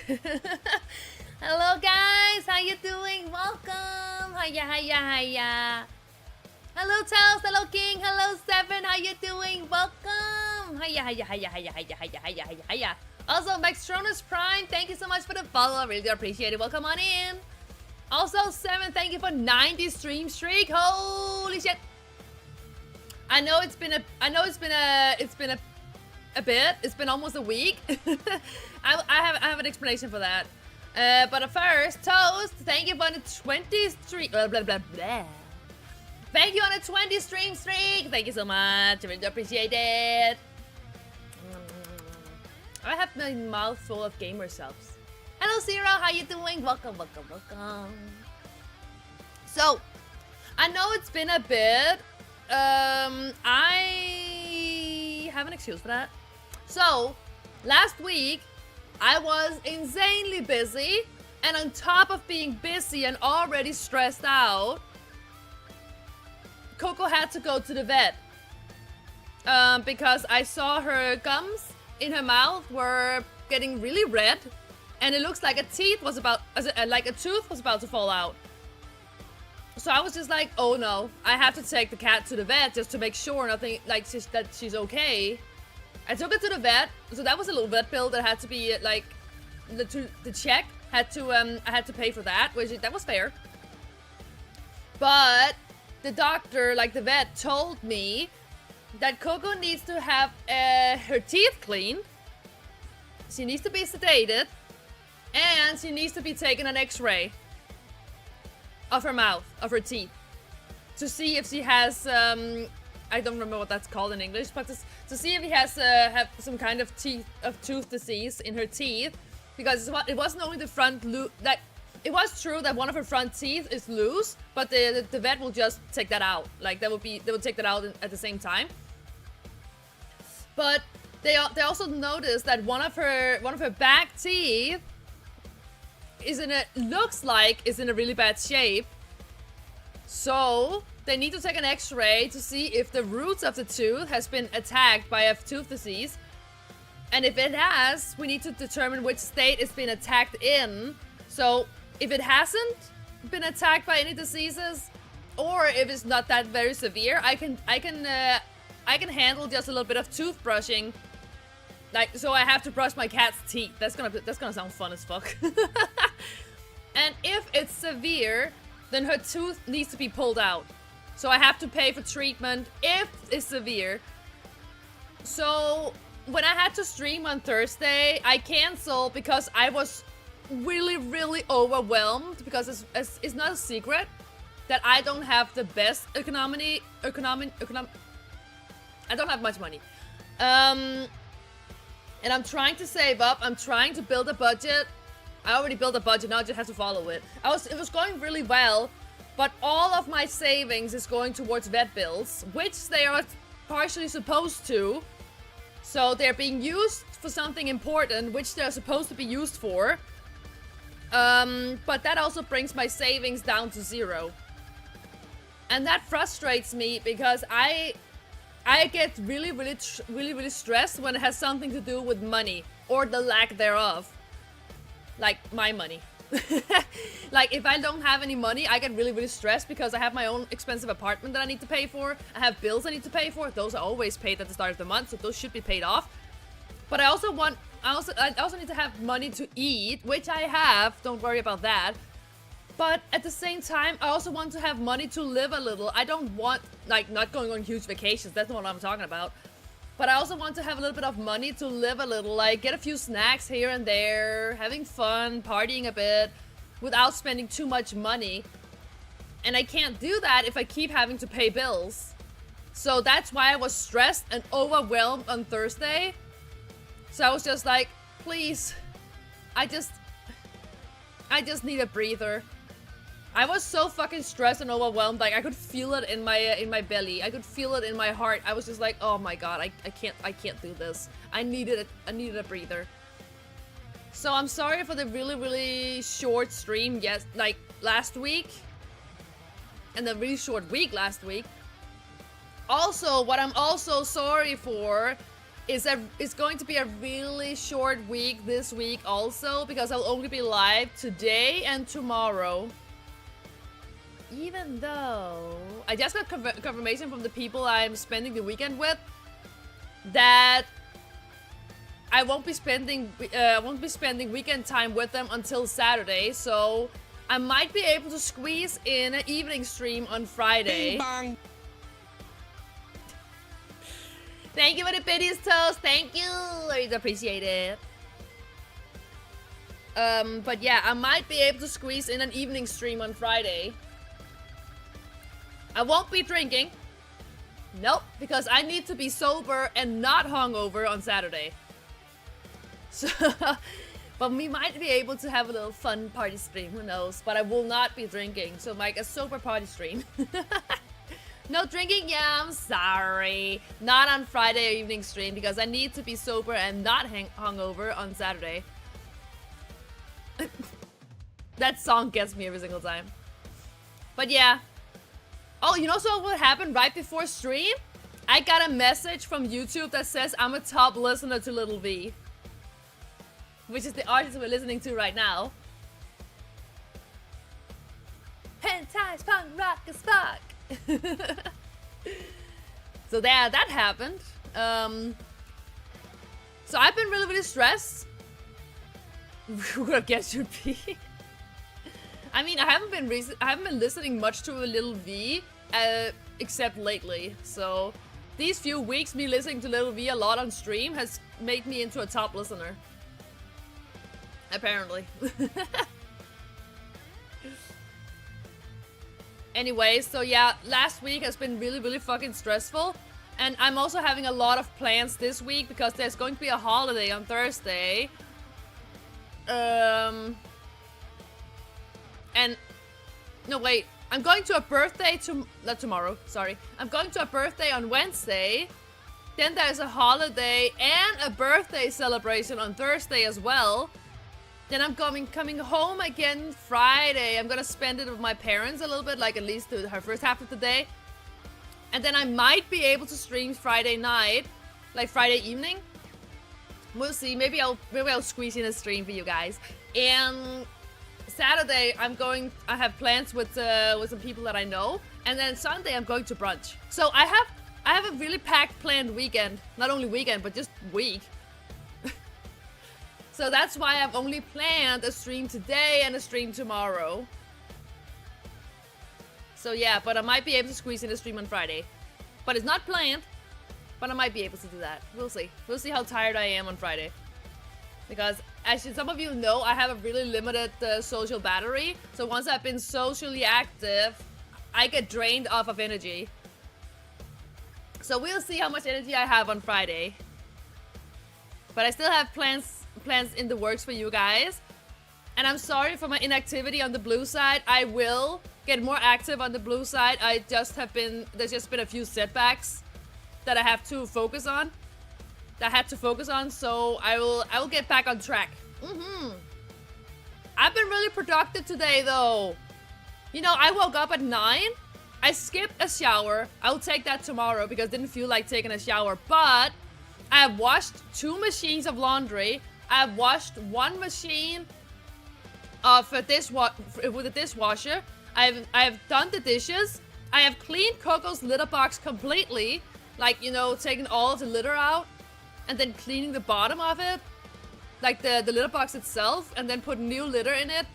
Hello guys, how you doing? Welcome. Hiya. Hello Toast, hello King, hello Seven, how you doing? Welcome. Hiya. Also, Maxtronus Prime, thank you so much for the follow. I really do appreciate it. Welcome on in. Also, Seven, thank you for 90 stream streak. Holy shit. I know it's been a bit. It's been almost a week. I have an explanation for that. But first, Toast, thank you for the 20 stream. Thank you on a 20 stream streak. Thank you so much. I really do appreciate it. I have my mouth full of gamer subs. Hello Zero, how you doing? Welcome. So, I know it's been a bit. I have an excuse for that. So, last week, I was insanely busy, and on top of being busy and already stressed out, Coco had to go to the vet. Because I saw her gums in her mouth were getting really red, and it looks like a tooth was about to fall out. So I was just like, oh no, I have to take the cat to the vet just to make sure nothing, like, that she's okay. I took her to the vet, so that was a little vet bill that had to be, like, the check had to, I had to pay for that, that was fair. But the doctor, like the vet, told me that Coco needs to have her teeth cleaned, she needs to be sedated, and she needs to be taken an x-ray of her mouth, of her teeth, to see if she has, I don't remember what that's called in English, but to see if he has have some kind of tooth disease in her teeth, because it wasn't only the front it was true that one of her front teeth is loose, but the vet will just take that out. Like they will take that out at the same time. But they also noticed that one of her back teeth looks like is in a really bad shape. So they need to take an x-ray to see if the roots of the tooth has been attacked by a tooth disease. And if it has, we need to determine which state it's been attacked in. So if it hasn't been attacked by any diseases, or if it's not that very severe, I can handle just a little bit of toothbrushing. Like, so I have to brush my cat's teeth. That's gonna sound fun as fuck. And if it's severe, then her tooth needs to be pulled out. So I have to pay for treatment if it's severe. So when I had to stream on Thursday, I canceled because I was really overwhelmed, because it's not a secret that I don't have the best I don't have much money. And I'm trying to save up. I'm trying to build a budget. I already built a budget, now I just have to follow it. It was going really well, but all of my savings is going towards vet bills, which they are partially supposed to. So they're being used for something important, which they're supposed to be used for. But that also brings my savings down to 0. And that frustrates me because I get really stressed when it has something to do with money or the lack thereof. Like my money. Like if I don't have any money, I get really stressed because I have my own expensive apartment that I need to pay for. I have bills I need to pay for. Those are always paid at the start of the month, so those should be paid off. But I also need to have money to eat, which I have. Don't worry about that. But at the same time, I also want to have money to live a little. I don't want, like, not going on huge vacations. That's not what I'm talking about. But I also want to have a little bit of money to live a little. Like, get a few snacks here and there. Having fun, partying a bit. Without spending too much money. And I can't do that if I keep having to pay bills. So that's why I was stressed and overwhelmed on Thursday. So I was just like, please. I just need a breather. I was so fucking stressed and overwhelmed, like I could feel it in my belly. I could feel it in my heart. I was just like, oh my god, I can't do this. I needed a breather. So I'm sorry for the really short stream, yes, like last week. And the really short week last week. Also, what I'm also sorry for it's going to be a really short week this week also, because I'll only be live today and tomorrow. Even though I just got confirmation from the people I'm spending the weekend with that I won't be spending weekend time with them until Saturday, so I might be able to squeeze in an evening stream on Friday. Bing bang. Thank you for the bitties toast. Thank you. I appreciate it. But yeah, I might be able to squeeze in an evening stream on Friday. I won't be drinking. Nope, because I need to be sober and not hungover on Saturday. So, but we might be able to have a little fun party stream. Who knows? But I will not be drinking. So, like a sober party stream. No drinking, yeah, I'm sorry. Not on Friday evening stream because I need to be sober and not hungover on Saturday. That song gets me every single time. But yeah. Oh, you know so what happened right before stream? I got a message from YouTube that says I'm a top listener to Little V. Which is the artist we're listening to right now. Hentai, punk, rock as fuck. So there, that happened. So I've been really stressed. Who I guess should be. I mean, I haven't been listening much to a Little V, except lately. So these few weeks, me listening to Little V a lot on stream has made me into a top listener. Apparently. Anyway, so yeah, last week has been really fucking stressful. And I'm also having a lot of plans this week because there's going to be a holiday on Thursday. And... No, wait. I'm going to a birthday not tomorrow, sorry. I'm going to a birthday on Wednesday. Then there's a holiday and a birthday celebration on Thursday as well. Then I'm coming home again Friday. I'm gonna spend it with my parents a little bit, like at least her first half of the day. And then I might be able to stream Friday night, like Friday evening. We'll see. Maybe I'll squeeze in a stream for you guys. And Saturday I have plans with some people that I know. And then Sunday I'm going to brunch. So I have a really packed planned weekend. Not only weekend, but just week. So that's why I've only planned a stream today and a stream tomorrow. So yeah, but I might be able to squeeze in a stream on Friday. But it's not planned, but I might be able to do that. We'll see. We'll see how tired I am on Friday. Because, as some of you know, I have a really limited social battery. So once I've been socially active, I get drained off of energy. So we'll see how much energy I have on Friday. But I still have plans in the works for you guys. And I'm sorry for my inactivity on the blue side. I will get more active on the blue side. There's just been a few setbacks that I have to focus on. So I will get back on track. I've been really productive today though. You know, I woke up at 9. I skipped a shower. I'll take that tomorrow because I didn't feel like taking a shower. But I have washed 2 machines of laundry. I have washed 1 machine with a dishwasher. I have done the dishes. I have cleaned Coco's litter box completely. Like, you know, taking all of the litter out. And then cleaning the bottom of it. Like the litter box itself. And then put new litter in it.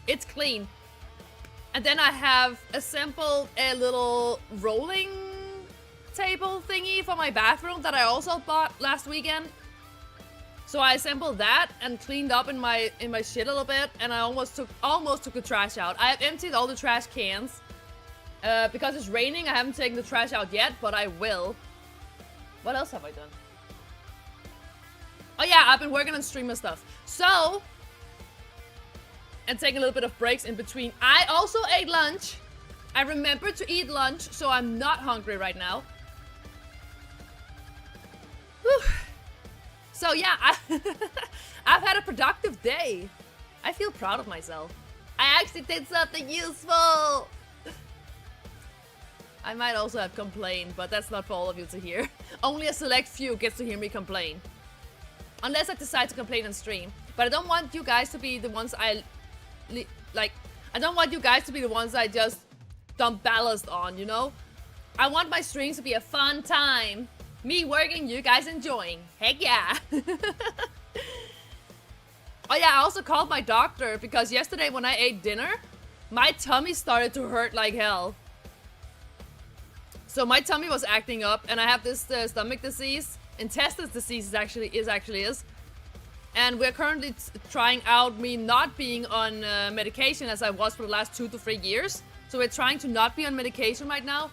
It's clean. And then I have assembled a little rolling table thingy for my bathroom that I also bought last weekend. So I assembled that and cleaned up in my shit a little bit, and I almost took the trash out. I have emptied all the trash cans. Because it's raining, I haven't taken the trash out yet, but I will. What else have I done? Oh yeah, I've been working on streamer stuff. So, and taking a little bit of breaks in between. I also ate lunch. I remembered to eat lunch, so I'm not hungry right now. Whew. So yeah, I've had a productive day. I feel proud of myself. I actually did something useful. I might also have complained, but that's not for all of you to hear. only a select few gets to hear me complain. Unless I decide to complain on stream. But I don't want you guys to be the ones I don't want you guys to be the ones I just dump ballast on, you know? I want my streams to be a fun time. Me working, you guys enjoying. Heck yeah. Oh yeah, I also called my doctor because yesterday when I ate dinner, my tummy started to hurt like hell. So my tummy was acting up, and I have this stomach disease. Intestine disease is. And we're currently trying out me not being on medication as I was for the last 2 to 3 years. So we're trying to not be on medication right now.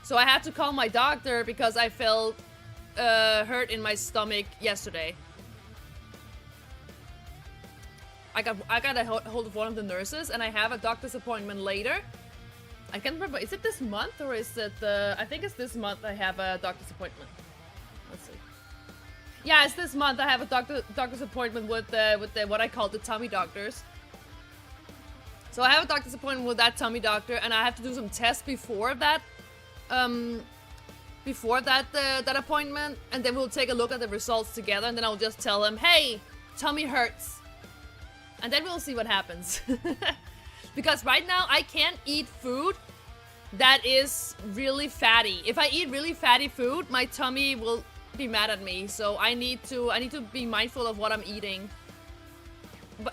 So I had to call my doctor because I felt hurt in my stomach yesterday. I got a hold of one of the nurses, and I have a doctor's appointment later. I can't remember. Is it this month or is it I think it's this month I have a doctor's appointment. Let's see. Yeah, it's this month I have a doctor's appointment with what I call the tummy doctors. So I have a doctor's appointment with that tummy doctor, and I have to do some tests before that. That appointment, and then we'll take a look at the results together, and then I'll just tell him, hey, tummy hurts. And then we'll see what happens. Because right now I can't eat food that is really fatty. If I eat really fatty food, my tummy will be mad at me. So I need to be mindful of what I'm eating.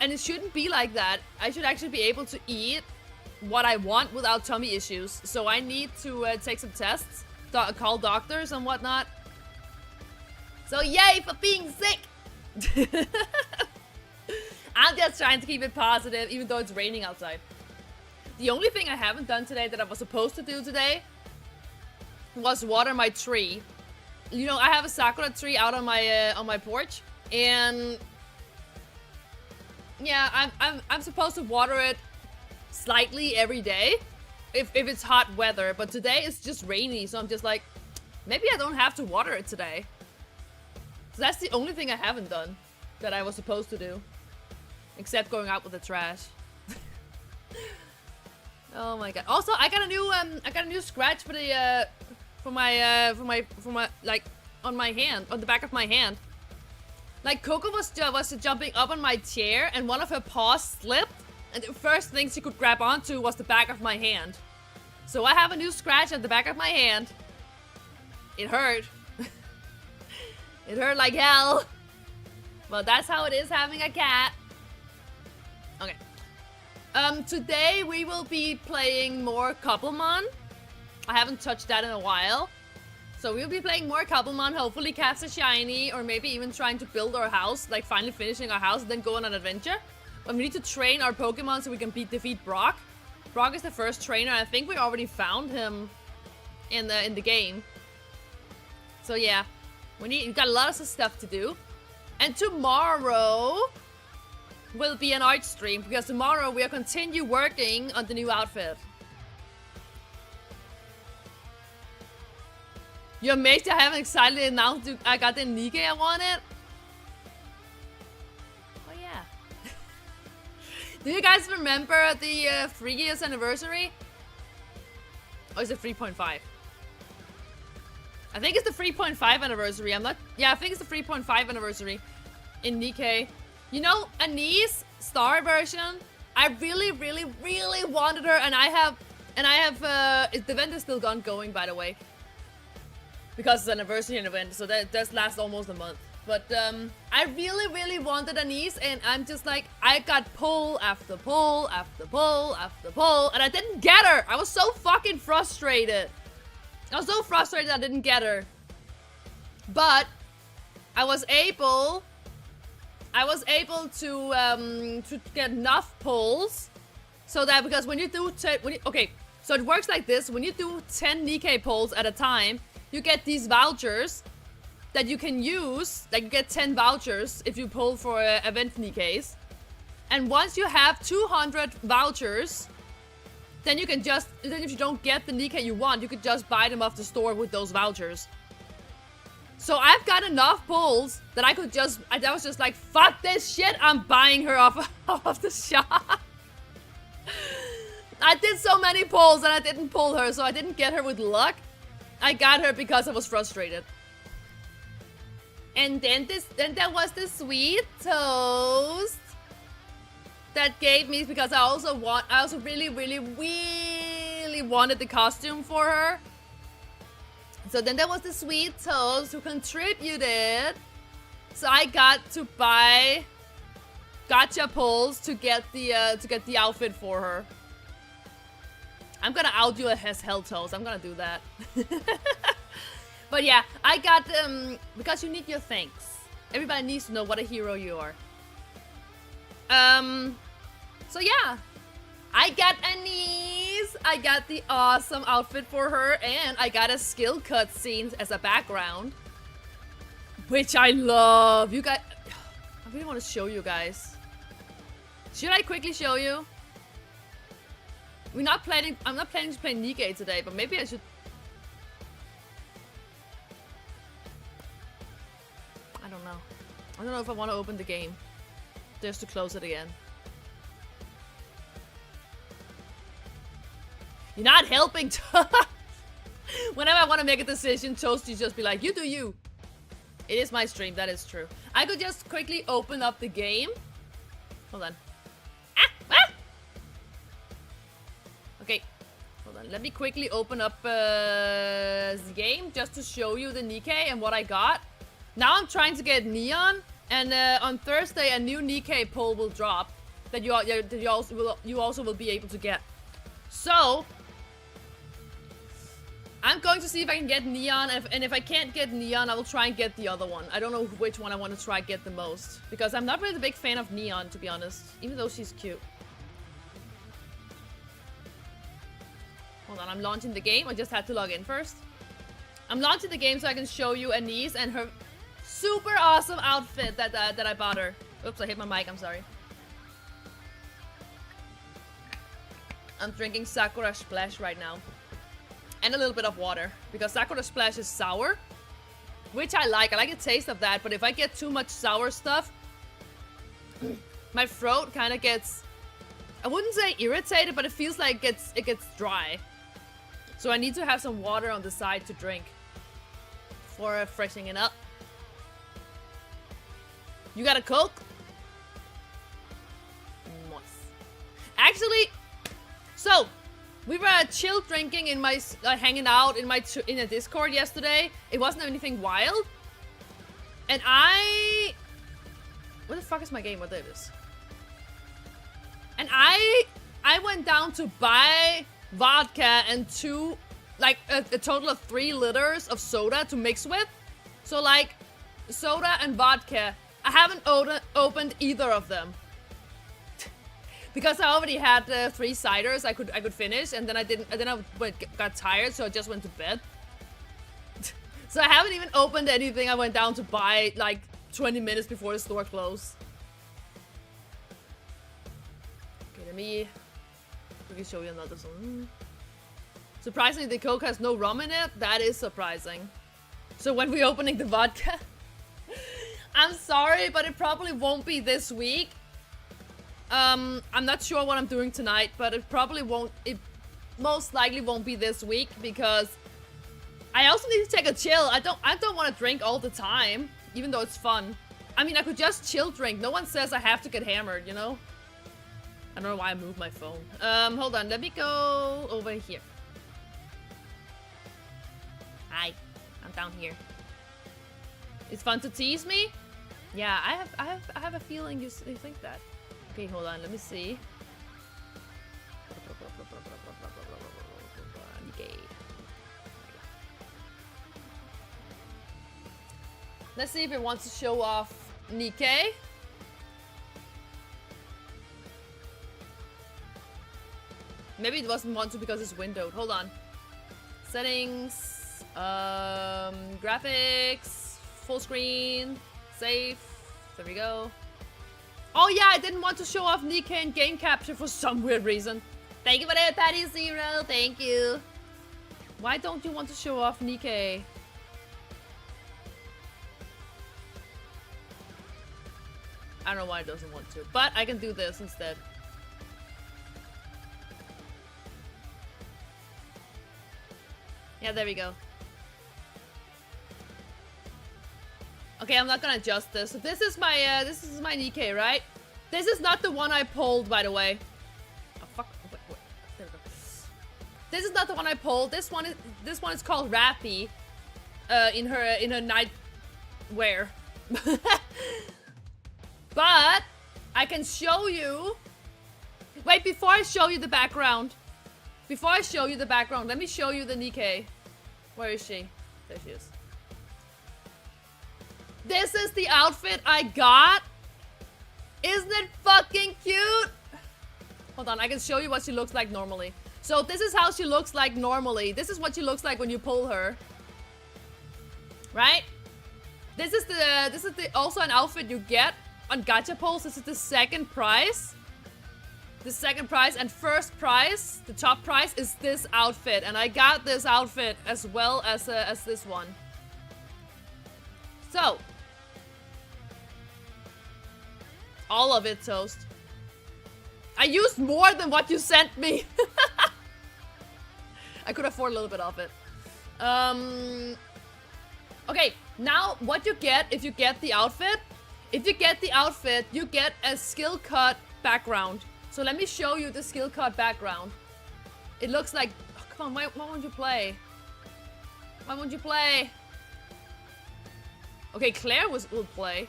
And it shouldn't be like that. I should actually be able to eat what I want without tummy issues. So I need to take some tests, call doctors and whatnot. So yay for being sick! I'm just trying to keep it positive, even though it's raining outside. The only thing I haven't done today that I was supposed to do today was water my tree. You know, I have a sakura tree out on my porch, and yeah, I'm supposed to water it slightly every day if it's hot weather. But today it's just rainy, so I'm just like, maybe I don't have to water it today. So that's the only thing I haven't done that I was supposed to do. Except going out with the trash. Oh my god. Also, I got a new scratch for the for my like on my hand, on the back of my hand. Like Coco was jumping up on my chair, and one of her paws slipped, and the first thing she could grab onto was the back of my hand. So I have a new scratch on the back of my hand. It hurt. It hurt like hell. Well, that's how it is having a cat. Okay. Today we will be playing more Cobblemon. I haven't touched that in a while. So we'll be playing more Cobblemon, hopefully catch a shiny, or maybe even trying to build our house, like finally finishing our house and then go on an adventure. But we need to train our Pokemon so we can defeat Brock. Brock is the first trainer. I think we already found him in the game. So yeah, we got a lot of stuff to do. And tomorrow will be an art stream, because tomorrow we'll continue working on the new outfit. You're amazed I haven't excitedly announced I got the Nike I wanted? Oh yeah. Do you guys remember the 3 years anniversary? Or is it 3.5? I think it's the 3.5 anniversary. I think it's the 3.5 anniversary in Nikkei. You know, Anise Star version. I really wanted her, and I have the event is still going, by the way, because it's an anniversary event, so that does last almost a month. But I really wanted Anise, and I'm just like, I got pull after pull after pull after pull, and I didn't get her. I was so fucking frustrated. I was so frustrated I didn't get her. But I was able to get enough pulls so that, because when you do okay, so it works like this: when you do 10 Nikkei pulls at a time, you get these vouchers that you can use. Like, you get 10 vouchers if you pull for event Nikkeis. And once you have 200 vouchers, then you can just, then if you don't get the Nikkei you want, you could just buy them off the store with those vouchers. So I've got enough pulls that I could just, I was just like, fuck this shit, I'm buying her off the shop. I did so many pulls and I didn't pull her, so I didn't get her with luck. I got her because I was frustrated. And then there was the sweet toast that gave me, because I also really wanted the costume for her. So then there was the sweet toast who contributed. So I got to buy gacha pulls to get the outfit for her. I'm gonna out you as Hell Toast. I'm gonna do that. But yeah, I got because you need your thanks. Everybody needs to know what a hero you are. So yeah, I got Anise. I got the awesome outfit for her, and I got a skill cutscene as a background, which I love. You guys, I really want to show you guys. Should I quickly show you? I'm not planning to play Nikkei today, but maybe I should. I don't know. I don't know if I want to open the game just to close it again. You're not helping. Whenever I want to make a decision, Toasty just be like, you do you. It is my stream, that is true. I could just quickly open up the game. Hold on. Okay, hold on. Let me quickly open up the game just to show you the Nikkei and what I got. Now I'm trying to get Neon, and on Thursday a new Nikkei pull will drop that you also will be able to get. So I'm going to see if I can get Neon, and if I can't get Neon, I will try and get the other one. I don't know which one I want to try get the most, because I'm not really a big fan of Neon, to be honest, even though she's cute. Hold on, I'm launching the game. I just had to log in first. I'm launching the game so I can show you Anise and her super awesome outfit that I bought her. Oops, I hit my mic, I'm sorry. I'm drinking Sakura Splash right now. And a little bit of water, because Sakura Splash is sour, which I like. I like the taste of that, but if I get too much sour stuff, my throat kind of gets, I wouldn't say irritated, but it feels like it gets dry. So I need to have some water on the side to drink for freshening it up. You got a Coke? Nice. Actually, so we were chill drinking in my hanging out in a Discord yesterday. It wasn't anything wild, and where the fuck is my game? What day it is? And I went down to buy vodka and a total of 3 liters of soda to mix with. So like soda and vodka. I haven't opened either of them. Because I already had 3 ciders I could finish, and then I didn't. And then I got tired, so I just went to bed. So I haven't even opened anything. I went down to buy like 20 minutes before the store closed. Okay, let me quickly show you another one. Surprisingly, the Coke has no rum in it. That is surprising. So when we're opening the vodka, I'm sorry, but it probably won't be this week. I'm not sure what I'm doing tonight, but it most likely won't be this week, because I also need to take a chill. I don't want to drink all the time, even though it's fun. I mean, I could just chill drink. No one says I have to get hammered, you know? I don't know why I moved my phone. Hold on, let me go over here. Hi, I'm down here. It's fun to tease me? Yeah, I have a feeling you think that. Okay, hold on, let me see. Okay. Let's see if it wants to show off Nikkei. Maybe it doesn't want to because it's windowed. Hold on. Settings. Graphics. Full screen. Save. There we go. Oh yeah, I didn't want to show off Nikkei in game capture for some weird reason. Thank you for that, Patty Zero. Thank you. Why don't you want to show off Nikkei? I don't know why it doesn't want to, but I can do this instead. Yeah, there we go. Okay, I'm not gonna adjust this. So this is my Nikkei, right? This is not the one I pulled, by the way. Oh fuck! Wait. There we go. This is not the one I pulled. This one is called Rappy. In her night wear. But I can show you. Wait, before I show you the background. Let me show you the Nikkei. Where is she? There she is. This is the outfit I got. Isn't it fucking cute? Hold on, I can show you what she looks like normally. So this is how she looks like normally. This is what she looks like when you pull her. Right? This is the also an outfit you get on gacha pulls. This is the second prize. The second prize and first prize, the top prize is this outfit, and I got this outfit as well as this one. So, all of it, Toast. I used more than what you sent me. I could afford a little bit of it. Okay, now what you get if you get the outfit? If you get the outfit, you get a skill cut background. So let me show you the skill cut background. It looks like... Oh, come on, why won't you play? Why won't you play? Okay, Claire will play.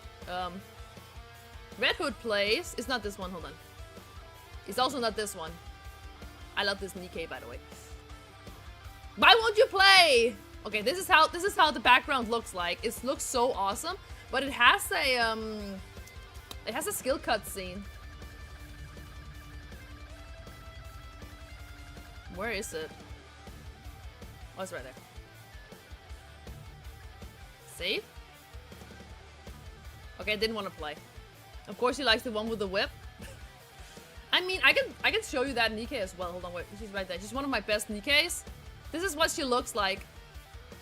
Red Hood plays. It's not this one, hold on. It's also not this one. I love this Nikkei, by the way. Why won't you play? Okay, this is how the background looks like. It looks so awesome, but it has a skill cut scene. Where is it? Oh, it's right there. Save? Okay, I didn't want to play. Of course he likes the one with the whip. I mean, I can show you that Nikkei as well. Hold on, wait. She's right there. She's one of my best Nikkeis. This is what she looks like.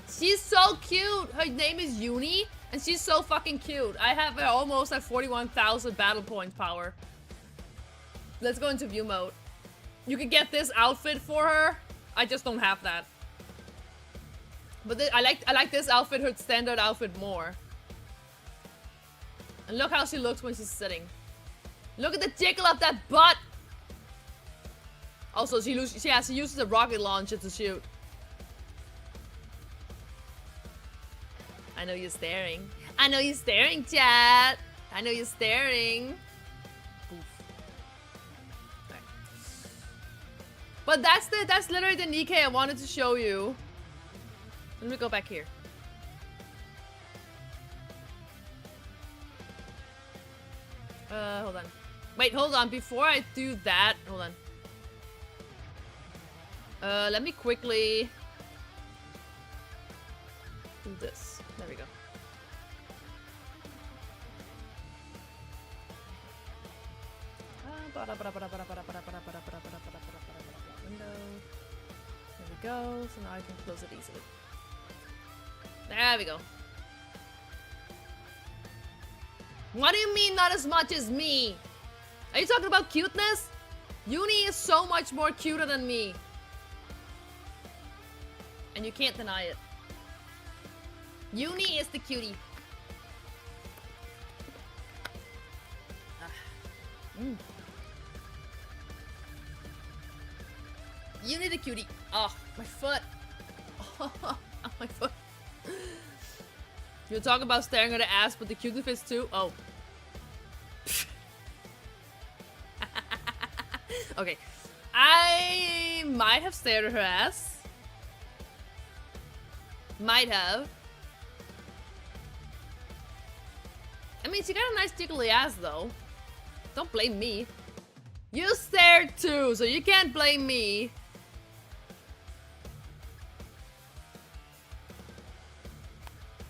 She's so cute. Her name is Uni, and she's so fucking cute. I have her almost at 41,000 battle point power. Let's go into view mode. You can get this outfit for her. I just don't have that. But I like this outfit, her standard outfit, more. And look how she looks when she's sitting. Look at the jiggle of that butt. Also, she uses a rocket launcher to shoot. I know you're staring. I know you're staring, chat. I know you're staring. But that's literally the Nikkei I wanted to show you. Let me go back here. Hold on. Wait, hold on. Before I do that, hold on. Let me quickly do this. There we go. Window. There we go. So now I can close it easily. There we go. What do you mean not as much as me? Are you talking about cuteness? Uni is so much more cuter than me. And you can't deny it. Uni is the cutie. Uni the cutie. Oh, my foot. Oh, my foot. You talk about staring at the ass, but the cutie fits too? Oh. Okay. I might have stared at her ass. Might have. I mean, she got a nice jiggly ass, though. Don't blame me. You stared too, so you can't blame me.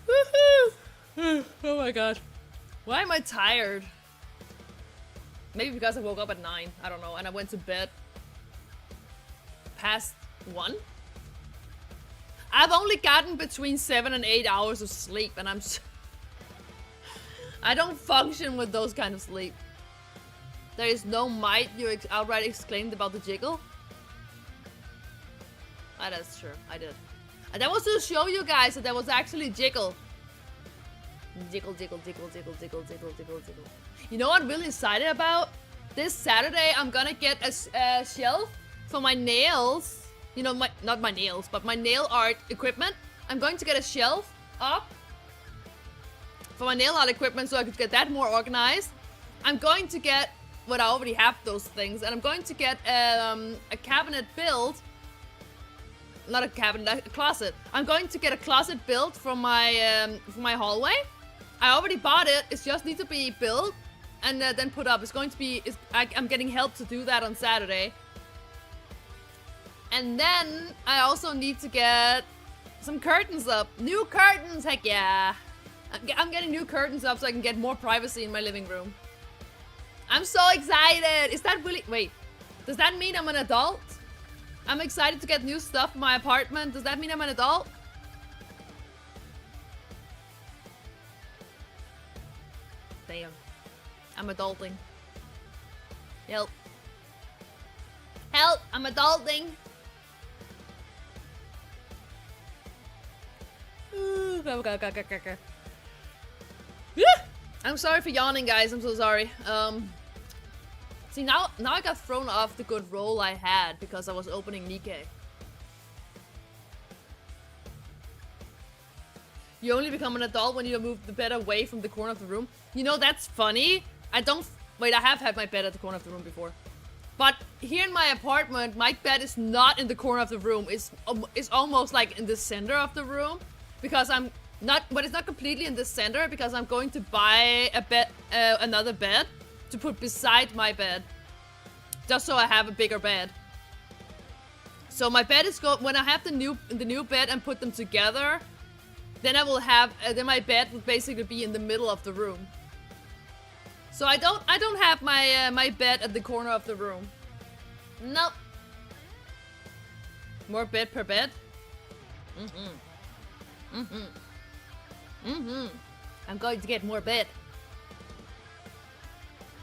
Woohoo! Oh my god. Why am I tired? Maybe because I woke up at 9. I don't know. And I went to bed past 1. I've only gotten between 7 and 8 hours of sleep, and I don't function with those kind of sleep. There is no might, you outright exclaimed about the jiggle. Ah, that's true. I did. And that was to show you guys that there was actually jiggle. Jiggle, jiggle, jiggle, jiggle, jiggle, jiggle, jiggle, jiggle. You know what I'm really excited about? This Saturday, I'm gonna get a shelf for my nails. You know, not my nails, but my nail art equipment. I'm going to get a shelf up for my nail art equipment so I could get that more organized. I'm going to get, I already have those things, and I'm going to get a cabinet built. Not a cabinet, a closet. I'm going to get a closet built for my hallway. I already bought it. It just needs to be built and then put up. It's going to be. I'm getting help to do that on Saturday. And then I also need to get some curtains up. New curtains, heck yeah! I'm getting new curtains up so I can get more privacy in my living room. I'm so excited! Is that really? Wait, does that mean I'm an adult? I'm excited to get new stuff in my apartment. Does that mean I'm an adult? Damn. I'm adulting. Help. Help! I'm adulting! I'm sorry for yawning, guys. I'm so sorry. See, now I got thrown off the good roll I had because I was opening Nikkei. You only become an adult when you move the bed away from the corner of the room. You know, that's funny. Wait, I have had my bed at the corner of the room before. But here in my apartment, my bed is not in the corner of the room. It's almost like in the center of the room. Because but it's not completely in the center because I'm going to buy a bed, another bed to put beside my bed. Just so I have a bigger bed. So my bed is when I have the new bed and put them together, then I will have then my bed will basically be in the middle of the room. So I don't have my my bed at the corner of the room. Nope. More bed per bed. I'm going to get more bed.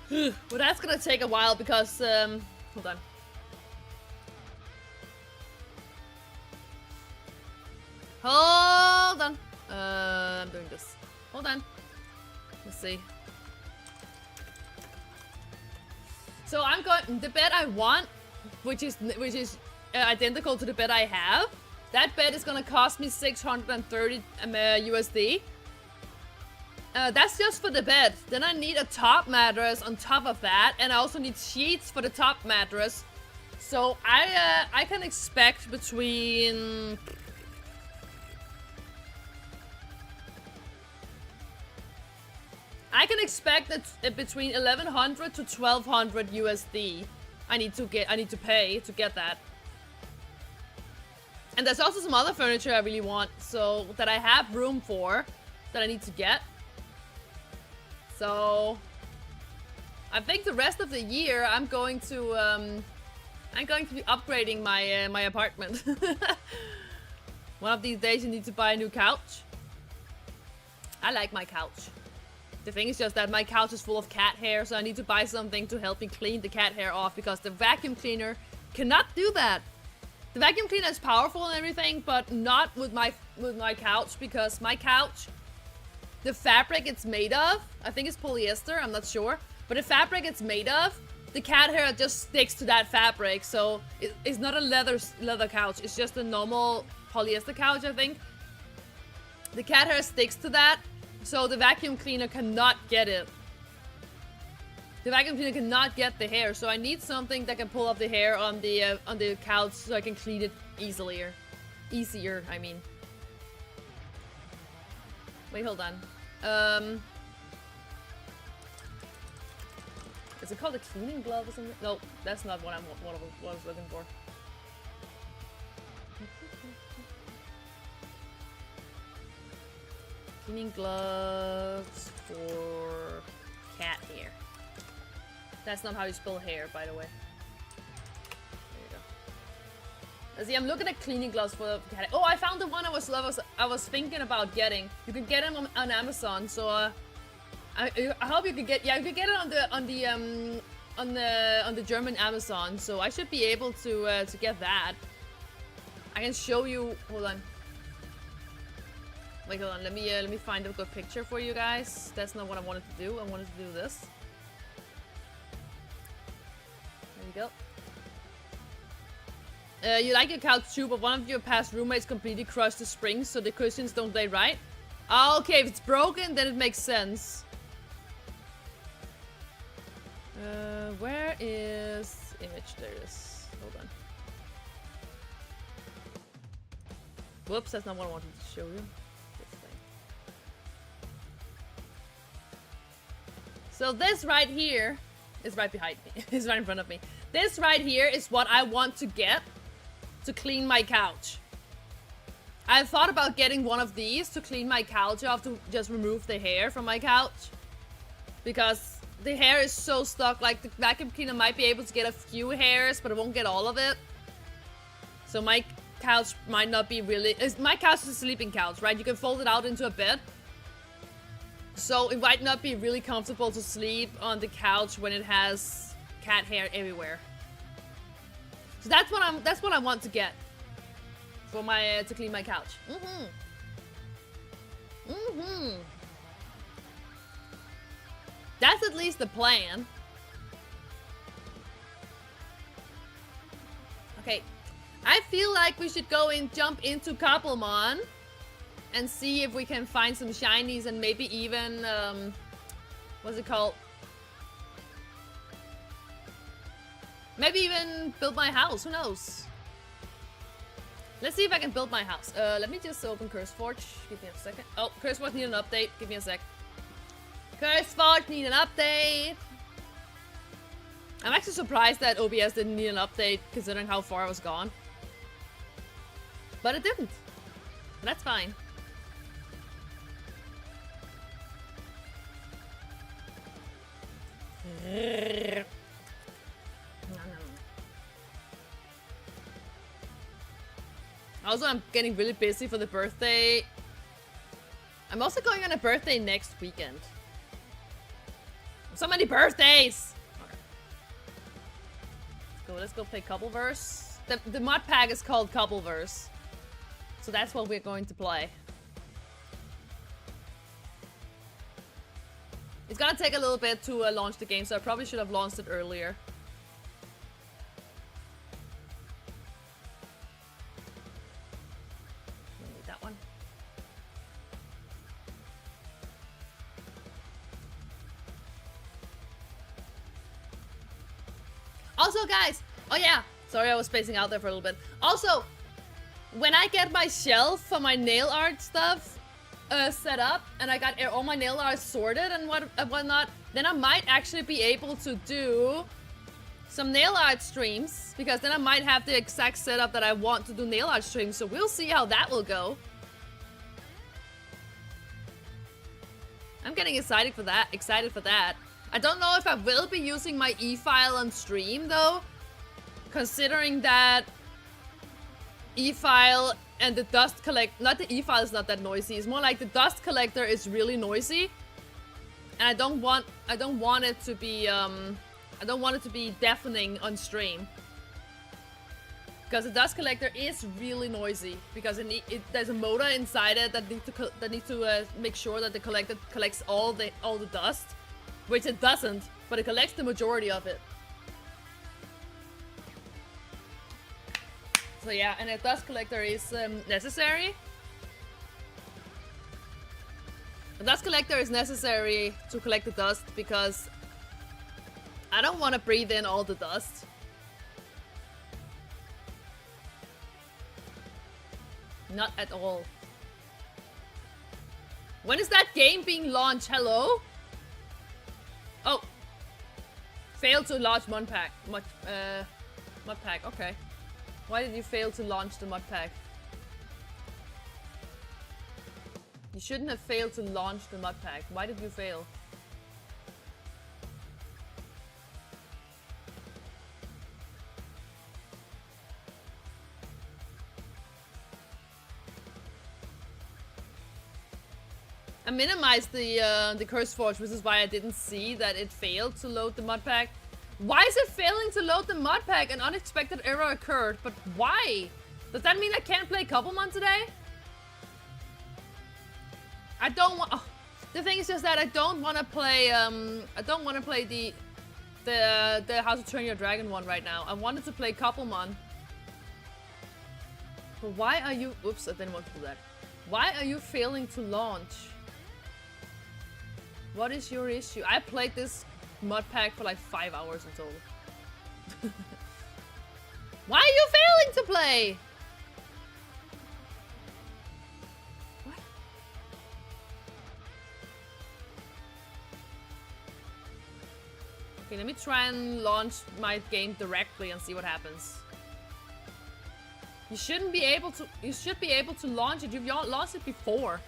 Well, that's gonna take a while because hold on. Hold on. I'm doing this. Hold on. Let's see. So I'm going the bed I want, which is identical to the bed I have. That bed is gonna cost me 630 USD. That's just for the bed. Then I need a top mattress on top of that, and I also need sheets for the top mattress. So I can expect between between 1100 to 1200 USD. I need to pay to get that. And there's also some other furniture I really want, so that I have room for, that I need to get. So I think the rest of the year I'm going to be upgrading my apartment. One of these days you need to buy a new couch. I like my couch. The thing is just that my couch is full of cat hair, so I need to buy something to help me clean the cat hair off because the vacuum cleaner cannot do that. The vacuum cleaner is powerful and everything, but not with my couch because my couch, the fabric it's made of, I think it's polyester, I'm not sure, but the fabric it's made of, the cat hair just sticks to that fabric, so it's not a leather couch, it's just a normal polyester couch, I think. The cat hair sticks to that, so the vacuum cleaner cannot get it. The vacuum cleaner cannot get the hair, so I need something that can pull up the hair on the couch so I can clean it easier, I mean. Wait, hold on. Is it called a cleaning glove or something? No, that's not what I was looking for. Cleaning gloves for cat hair. That's not how you spell hair, by the way. There you go. See, I'm looking at cleaning gloves for cat hair. Oh, I found the one I was thinking about getting. You can get them on Amazon. So I hope you can get. Yeah, you can get it on the German Amazon. So I should be able to get that. I can show you. Hold on. Wait, hold on. Let me find a good picture for you guys. That's not what I wanted to do. I wanted to do this. There you go. You like your couch too, but one of your past roommates completely crushed the springs, so the cushions don't lay right. Oh, okay, if it's broken, then it makes sense. Where is image? There it is. Hold on. Whoops, that's not what I wanted to show you. So this right here is right behind me. It's right in front of me. This right here is what I want to get to clean my couch. I thought about getting one of these to clean my couch off, to just remove the hair from my couch. Because the hair is so stuck. Like, the vacuum cleaner might be able to get a few hairs, but it won't get all of it. So my couch might not be really... My couch is a sleeping couch, right? You can fold it out into a bed. So it might not be really comfortable to sleep on the couch when it has cat hair everywhere. So that's what I want to get for my to clean my couch. That's at least the plan. Okay, I feel like we should go and jump into Cobblemon and see if we can find some shinies and maybe even, what's it called? Maybe even build my house, who knows? Let's see if I can build my house. Let me just open CurseForge, give me a second. Oh, CurseForge need an update, give me a sec. CurseForge need an update! I'm actually surprised that OBS didn't need an update considering how far I was gone. But it didn't. That's fine. Also, I'm getting really busy for the birthday. I'm also going on a birthday next weekend. So many birthdays! Okay. Let's go play Cobbleverse. The mod pack is called Cobbleverse. So that's what we're going to play. It's gonna take a little bit to launch the game, so I probably should have launched it earlier. Don't need that one. Also, guys! Oh yeah! Sorry, I was spacing out there for a little bit. Also, when I get my shelf for my nail art stuff set up, and I got all my nail art sorted and whatnot, then I might actually be able to do some nail art streams, because then I might have the exact setup that I want to do nail art streams, so we'll see how that will go. I'm getting excited for that. I don't know if I will be using my e-file on stream though, considering that e-file and the dust not the e-file is not that noisy. It's more like the dust collector is really noisy, and I don't want it to be I don't want it to be deafening on stream, because the dust collector is really noisy, because there's a motor inside it that needs to make sure that the collector collects all the dust, which it doesn't, but it collects the majority of it. So yeah, and a dust collector is necessary. A dust collector is necessary to collect the dust, because I don't want to breathe in all the dust. Not at all. When is that game being launched? Hello? Oh. Failed to launch mod pack. Mod pack, okay. Why did you fail to launch the mod pack? You shouldn't have failed to launch the mod pack. Why did you fail? I minimized the CurseForge, which is why I didn't see that it failed to load the mod pack. Why is it failing to load the mod pack? An unexpected error occurred, but why? Does that mean I can't play Cobblemon today? I don't want. Oh, the thing is just that I don't want to play. I don't want to play the How to Train Your Dragon one right now. I wanted to play Cobblemon. But why are you? Oops, I didn't want to do that. Why are you failing to launch? What is your issue? I played this mod pack for like 5 hours in total. Why are you failing to play? What? Okay, let me try and launch my game directly and see what happens. You shouldn't be able to. You should be able to launch it. You've launched it before.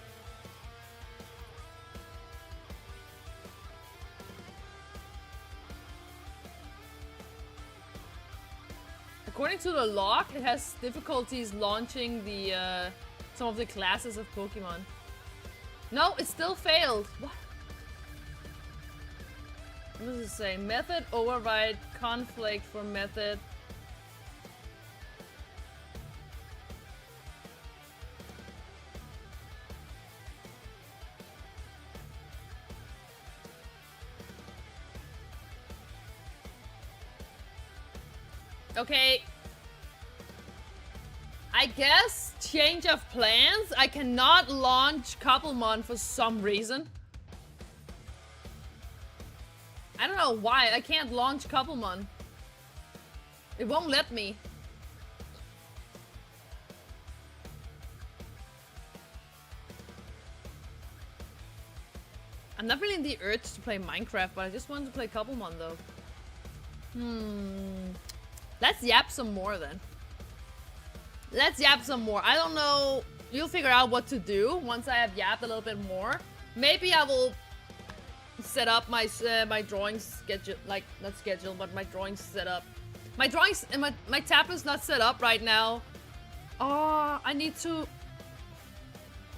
According to the log, it has difficulties launching the some of the classes of Pokemon. No, it still failed. What? What does it say? Method override conflict for method. Okay. I guess change of plans. I cannot launch Cobblemon for some reason. I don't know why. I can't launch Cobblemon. It won't let me. I'm not really in the urge to play Minecraft, but I just wanted to play Cobblemon though. Let's yap some more then. Let's yap some more. I don't know. You'll figure out what to do once I have yapped a little bit more. Maybe I will set up my my drawing schedule, like not schedule, but my drawing setup. My drawings and my tablet's not set up right now. Oh, I need to.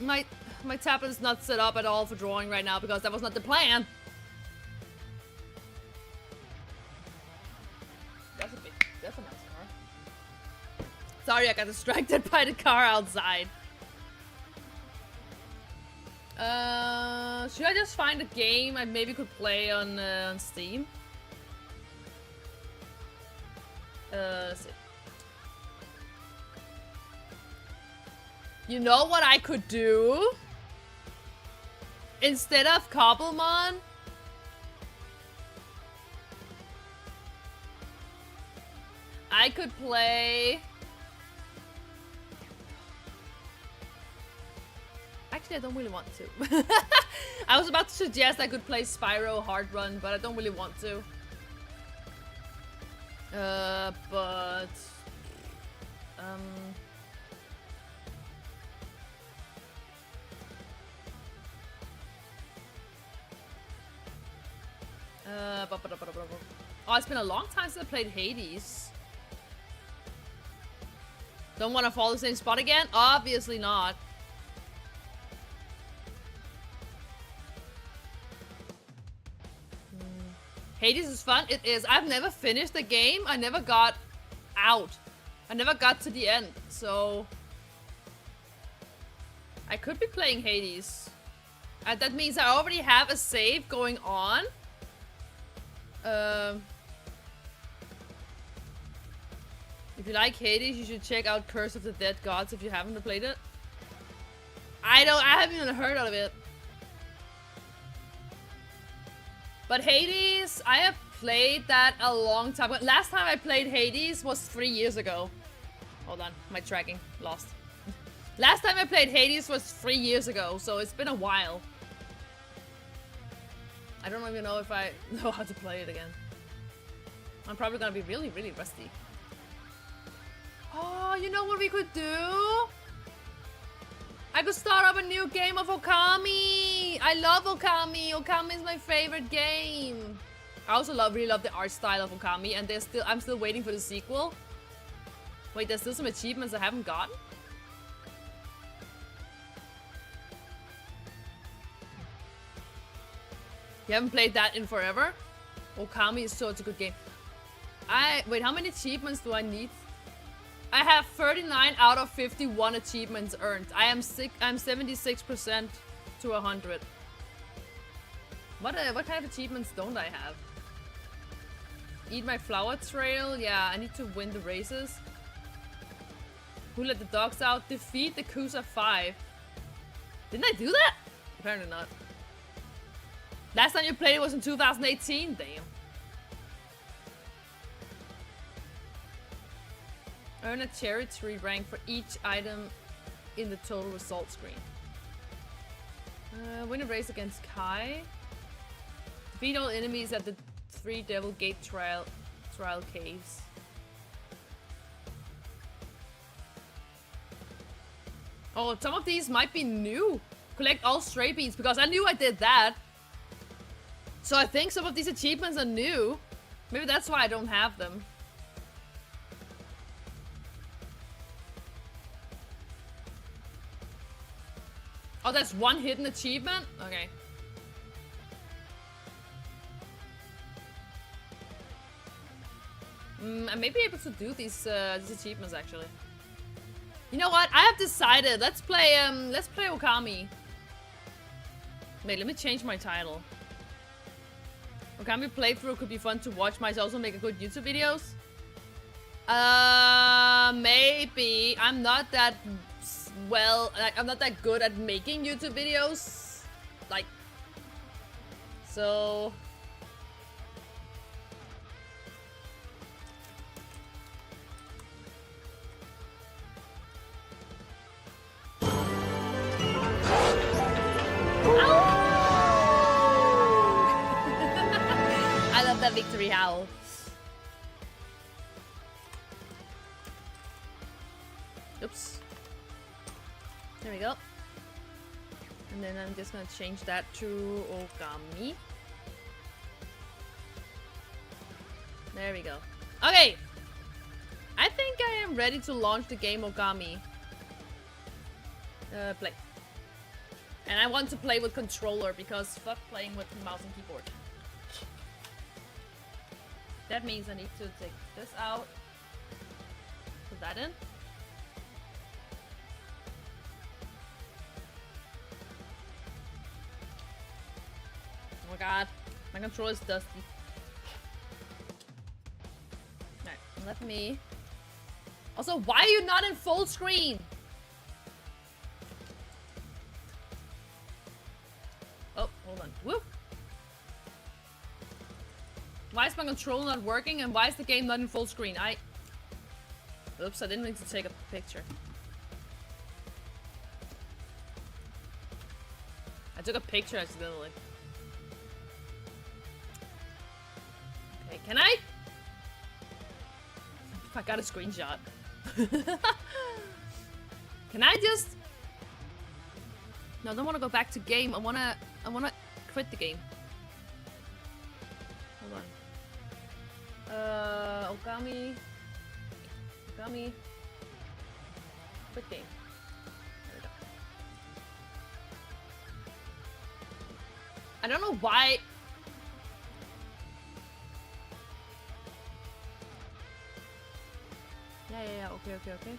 My tablet is not set up at all for drawing right now because that was not the plan. That's a nice car. Sorry, I got distracted by the car outside. Should I just find a game I maybe could play on Steam? Let's see. You know what I could do? Instead of Cobblemon, I could play... Actually, I don't really want to. I was about to suggest I could play Spyro Hard Run, but I don't really want to. But... Oh, it's been a long time since I played Hades. Don't want to fall the same spot again? Obviously not. Hades is fun. It is. I've never finished the game. I never got out. I never got to the end. So I could be playing Hades. That means I already have a save going on. If you like Hades, you should check out Curse of the Dead Gods if you haven't played it. I haven't even heard of it. But Hades, I have played that a long time ago. Last time I played Hades was 3 years ago. Hold on, my tracking lost. Last time I played Hades was 3 years ago, so it's been a while. I don't even know if I know how to play it again. I'm probably gonna be really, really rusty. Oh, you know what we could do? I could start up a new game of Okami! I love Okami! Okami is my favorite game! I also really love the art style of Okami, and I'm still waiting for the sequel. Wait, there's still some achievements I haven't gotten? You haven't played that in forever? Okami is such a good game. Wait, how many achievements do I need? I have 39 out of 51 achievements earned. I'm 76%. to 100. What kind of achievements don't I have? Eat my flower trail. Yeah, I need to win the races. Who let the dogs out? Defeat the Kusa 5. Didn't I do that? Apparently not. Last time you played it was in 2018? Damn. Earn a cherry tree rank for each item in the total result screen. Win a race against Kai. Defeat all enemies at the 3 Devil Gate trial caves. Oh, some of these might be new. Collect all stray beans, because I knew I did that. So I think some of these achievements are new. Maybe that's why I don't have them. Oh, that's one hidden achievement? Okay. I may be able to do these achievements actually. You know what? I have decided. Let's play Okami. Wait, let me change my title. Okami playthrough could be fun to watch. Might also make a good YouTube videos. Maybe. I'm not that well. Like, I'm not that good at making YouTube videos. Like, so. I love that victory howl. Oops. There we go. And then I'm just gonna change that to Okami. There we go. Okay! I think I am ready to launch the game Okami. Play. And I want to play with controller because fuck playing with mouse and keyboard. That means I need to take this out. Put that in. Oh my god, my controller is dusty. Alright, let me... Also, why are you not in full screen? Oh, hold on. Whoop! Why is my controller not working and why is the game not in full screen? Oops, I didn't mean to take a picture. I took a picture accidentally. Okay, can I? I got a screenshot. Can I just... No, I don't want to go back to game. I wanna quit the game. Hold on. Okami. Quit game. There we go. I don't know why. Yeah. Okay.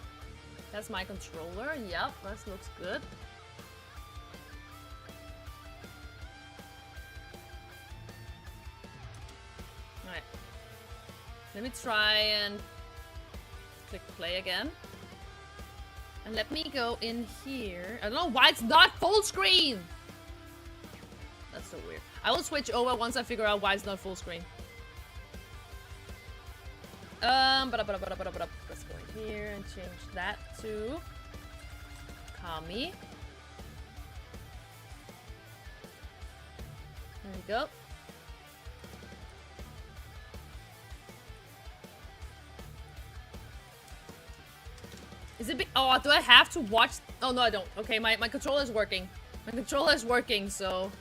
That's my controller. Yep, that looks good. Alright. Let me try and click play again. And let me go in here. I don't know why it's not full screen! That's so weird. I will switch over once I figure out why it's not full screen. Let's go in here and change that to Kami. There we go. Is it oh, do I have to watch? Oh, no, I don't. Okay, my controller is working. My controller is working, so...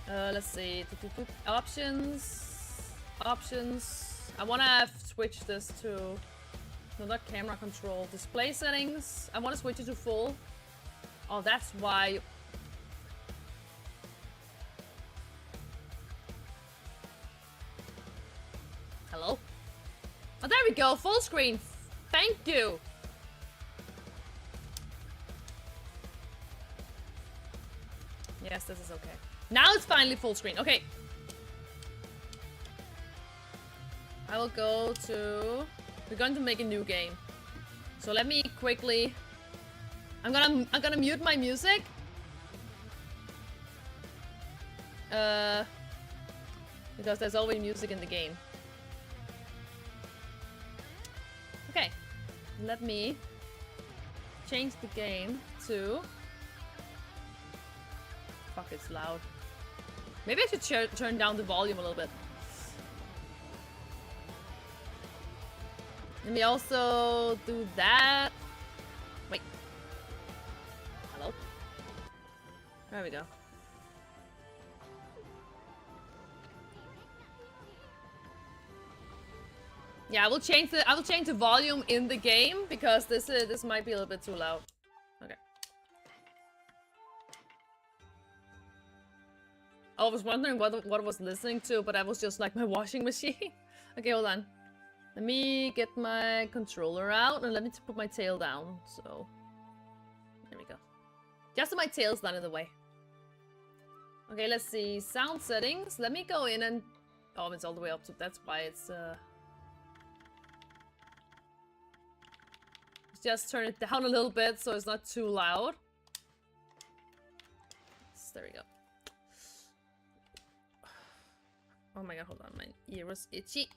let's see. Options. I want to switch this to... No, not camera control. Display settings. I want to switch it to full. Oh, that's why... Hello? Oh, there we go. Full screen. Thank you. this is okay. Now it's finally full screen. Okay. I will go to... We're going to make a new game. So let me quickly... I'm gonna mute my music. Because there's always music in the game. Okay. Let me change the game to... Fuck, it's loud. Maybe I should turn down the volume a little bit. Let me also do that. Wait. Hello? There we go. Yeah, I will change the volume in the game because this might be a little bit too loud. Okay. I was wondering what I was listening to, but I was just like my washing machine. Okay, hold on. Let me get my controller out and let me put my tail down. So, there we go. Just so my tail's not in the way. Okay, let's see. Sound settings. Let me go in and... Oh, it's all the way up, so that's why it's... Just turn it down a little bit so it's not too loud. There we go. Oh my god, hold on. My ear was itchy.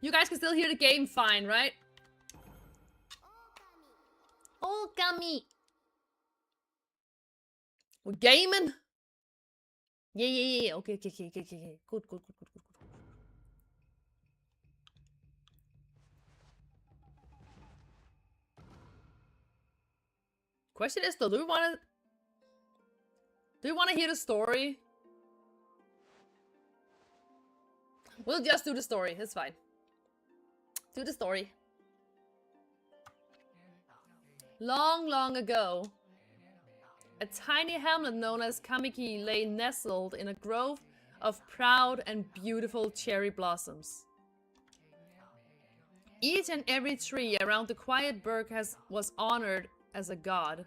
You guys can still hear the game fine, right? Oh, gummy. We're gaming. Yeah. Okay. Good. Question is though, do we want to hear the story? We'll just do the story. It's fine. Do the story. Long ago, a tiny hamlet known as Kamiki lay nestled in a grove of proud and beautiful cherry blossoms. Each and every tree around the quiet burg was honored as a god.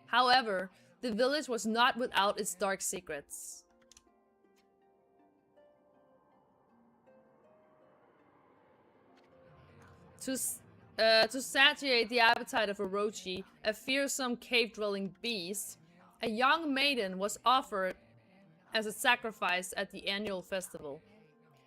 However, the village was not without its dark secrets. To satiate the appetite of Orochi, a fearsome cave-dwelling beast, a young maiden was offered as a sacrifice at the annual festival.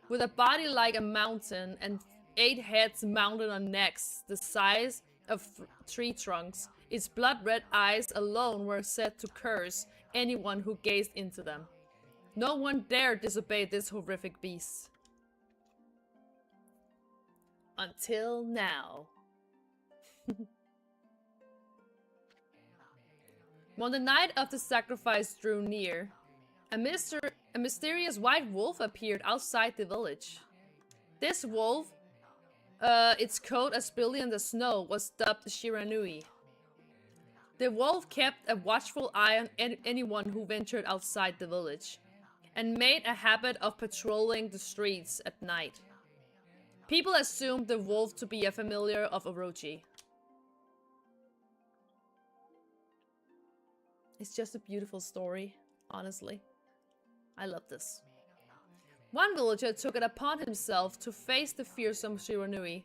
With a body like a mountain and 8 heads mounted on necks the size of tree trunks, its blood-red eyes alone were said to curse anyone who gazed into them. No one dared disobey this horrific beast. Until now. When the night of the sacrifice drew near, a mysterious white wolf appeared outside the village. This wolf, its coat as billowy as the snow, was dubbed Shiranui. The wolf kept a watchful eye on anyone who ventured outside the village, and made a habit of patrolling the streets at night. People assumed the wolf to be a familiar of Orochi. It's just a beautiful story, honestly. I love this. One villager took it upon himself to face the fearsome Shiranui.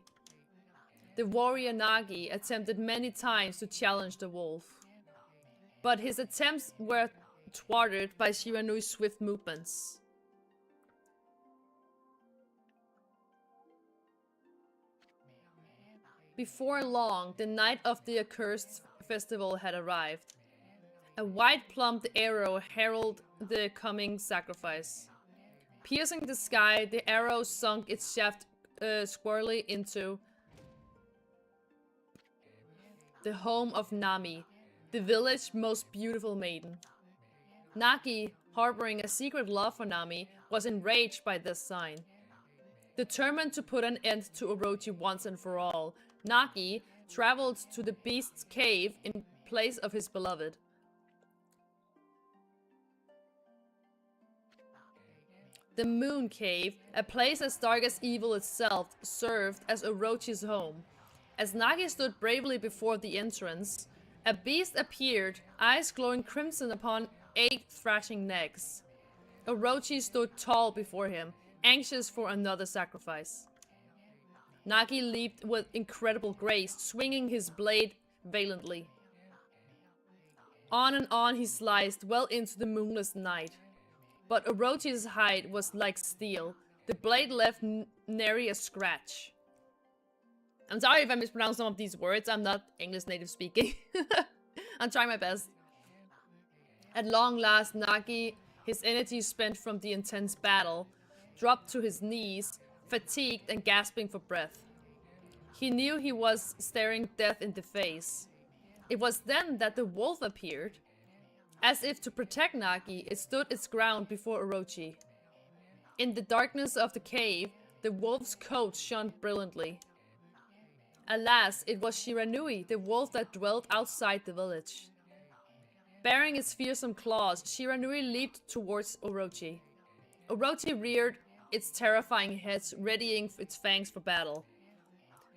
The warrior Nagi attempted many times to challenge the wolf, but his attempts were thwarted by Shiranui's swift movements. Before long, the night of the accursed festival had arrived. A white-plumed arrow heralded the coming sacrifice. Piercing the sky, the arrow sunk its shaft squarely into the home of Nami, the village's most beautiful maiden. Nagi, harboring a secret love for Nami, was enraged by this sign. Determined to put an end to Orochi once and for all, Nagi traveled to the beast's cave in place of his beloved. The Moon Cave, a place as dark as evil itself, served as Orochi's home. As Nagi stood bravely before the entrance, A beast appeared, eyes glowing crimson upon 8 thrashing necks. Orochi stood tall before him, anxious for another sacrifice. Nagi leaped with incredible grace, swinging his blade valiantly. On and on he sliced, well into the moonless night. But Orochi's hide was like steel. The blade left nary a scratch. I'm sorry if I mispronounce some of these words. I'm not English native speaking. I'm trying my best. At long last, Nagi, his energy spent from the intense battle, dropped to his knees, fatigued and gasping for breath. He knew he was staring death in the face. It was then that the wolf appeared. As if to protect Nagi, it stood its ground before Orochi. In the darkness of the cave, the wolf's coat shone brilliantly. Alas, it was Shiranui, the wolf that dwelt outside the village. Bearing its fearsome claws, Shiranui leaped towards Orochi. Orochi reared its terrifying head, readying its fangs for battle.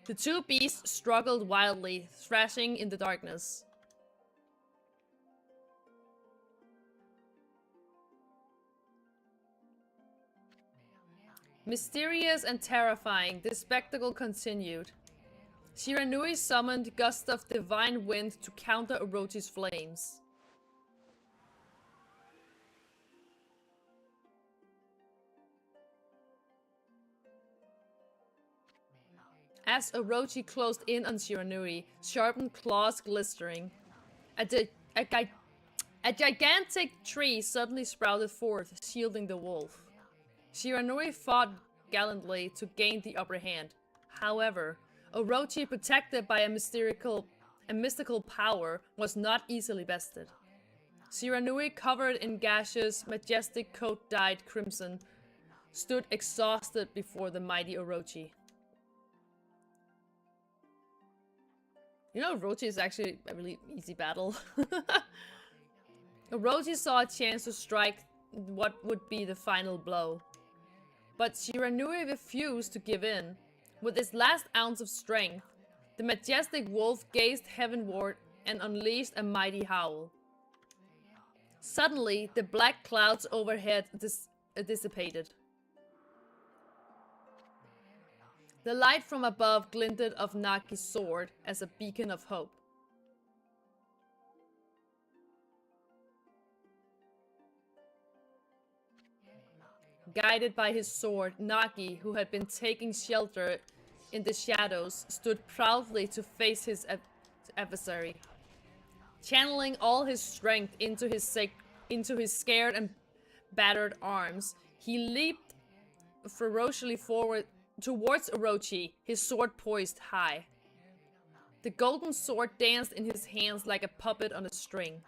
The two beasts struggled wildly, thrashing in the darkness. Mysterious and terrifying, this spectacle continued. Shiranui summoned gusts of divine wind to counter Orochi's flames. As Orochi closed in on Shiranui, sharpened claws glistering, a gigantic tree suddenly sprouted forth, shielding the wolf. Shiranui fought gallantly to gain the upper hand. However, Orochi, protected by a mystical power, was not easily bested. Shiranui, covered in gashes, majestic coat dyed crimson, stood exhausted before the mighty Orochi. You know, Orochi is actually a really easy battle. Orochi saw a chance to strike what would be the final blow. But Shiranui refused to give in. With its last ounce of strength, the majestic wolf gazed heavenward and unleashed a mighty howl. Suddenly, the black clouds overhead dissipated. The light from above glinted of Nagi's sword as a beacon of hope. Guided by his sword, Nagi, who had been taking shelter in the shadows, stood proudly to face his adversary. Channeling all his strength into his scared and battered arms, he leaped ferociously forward towards Orochi, his sword poised high. The golden sword danced in his hands like a puppet on a string.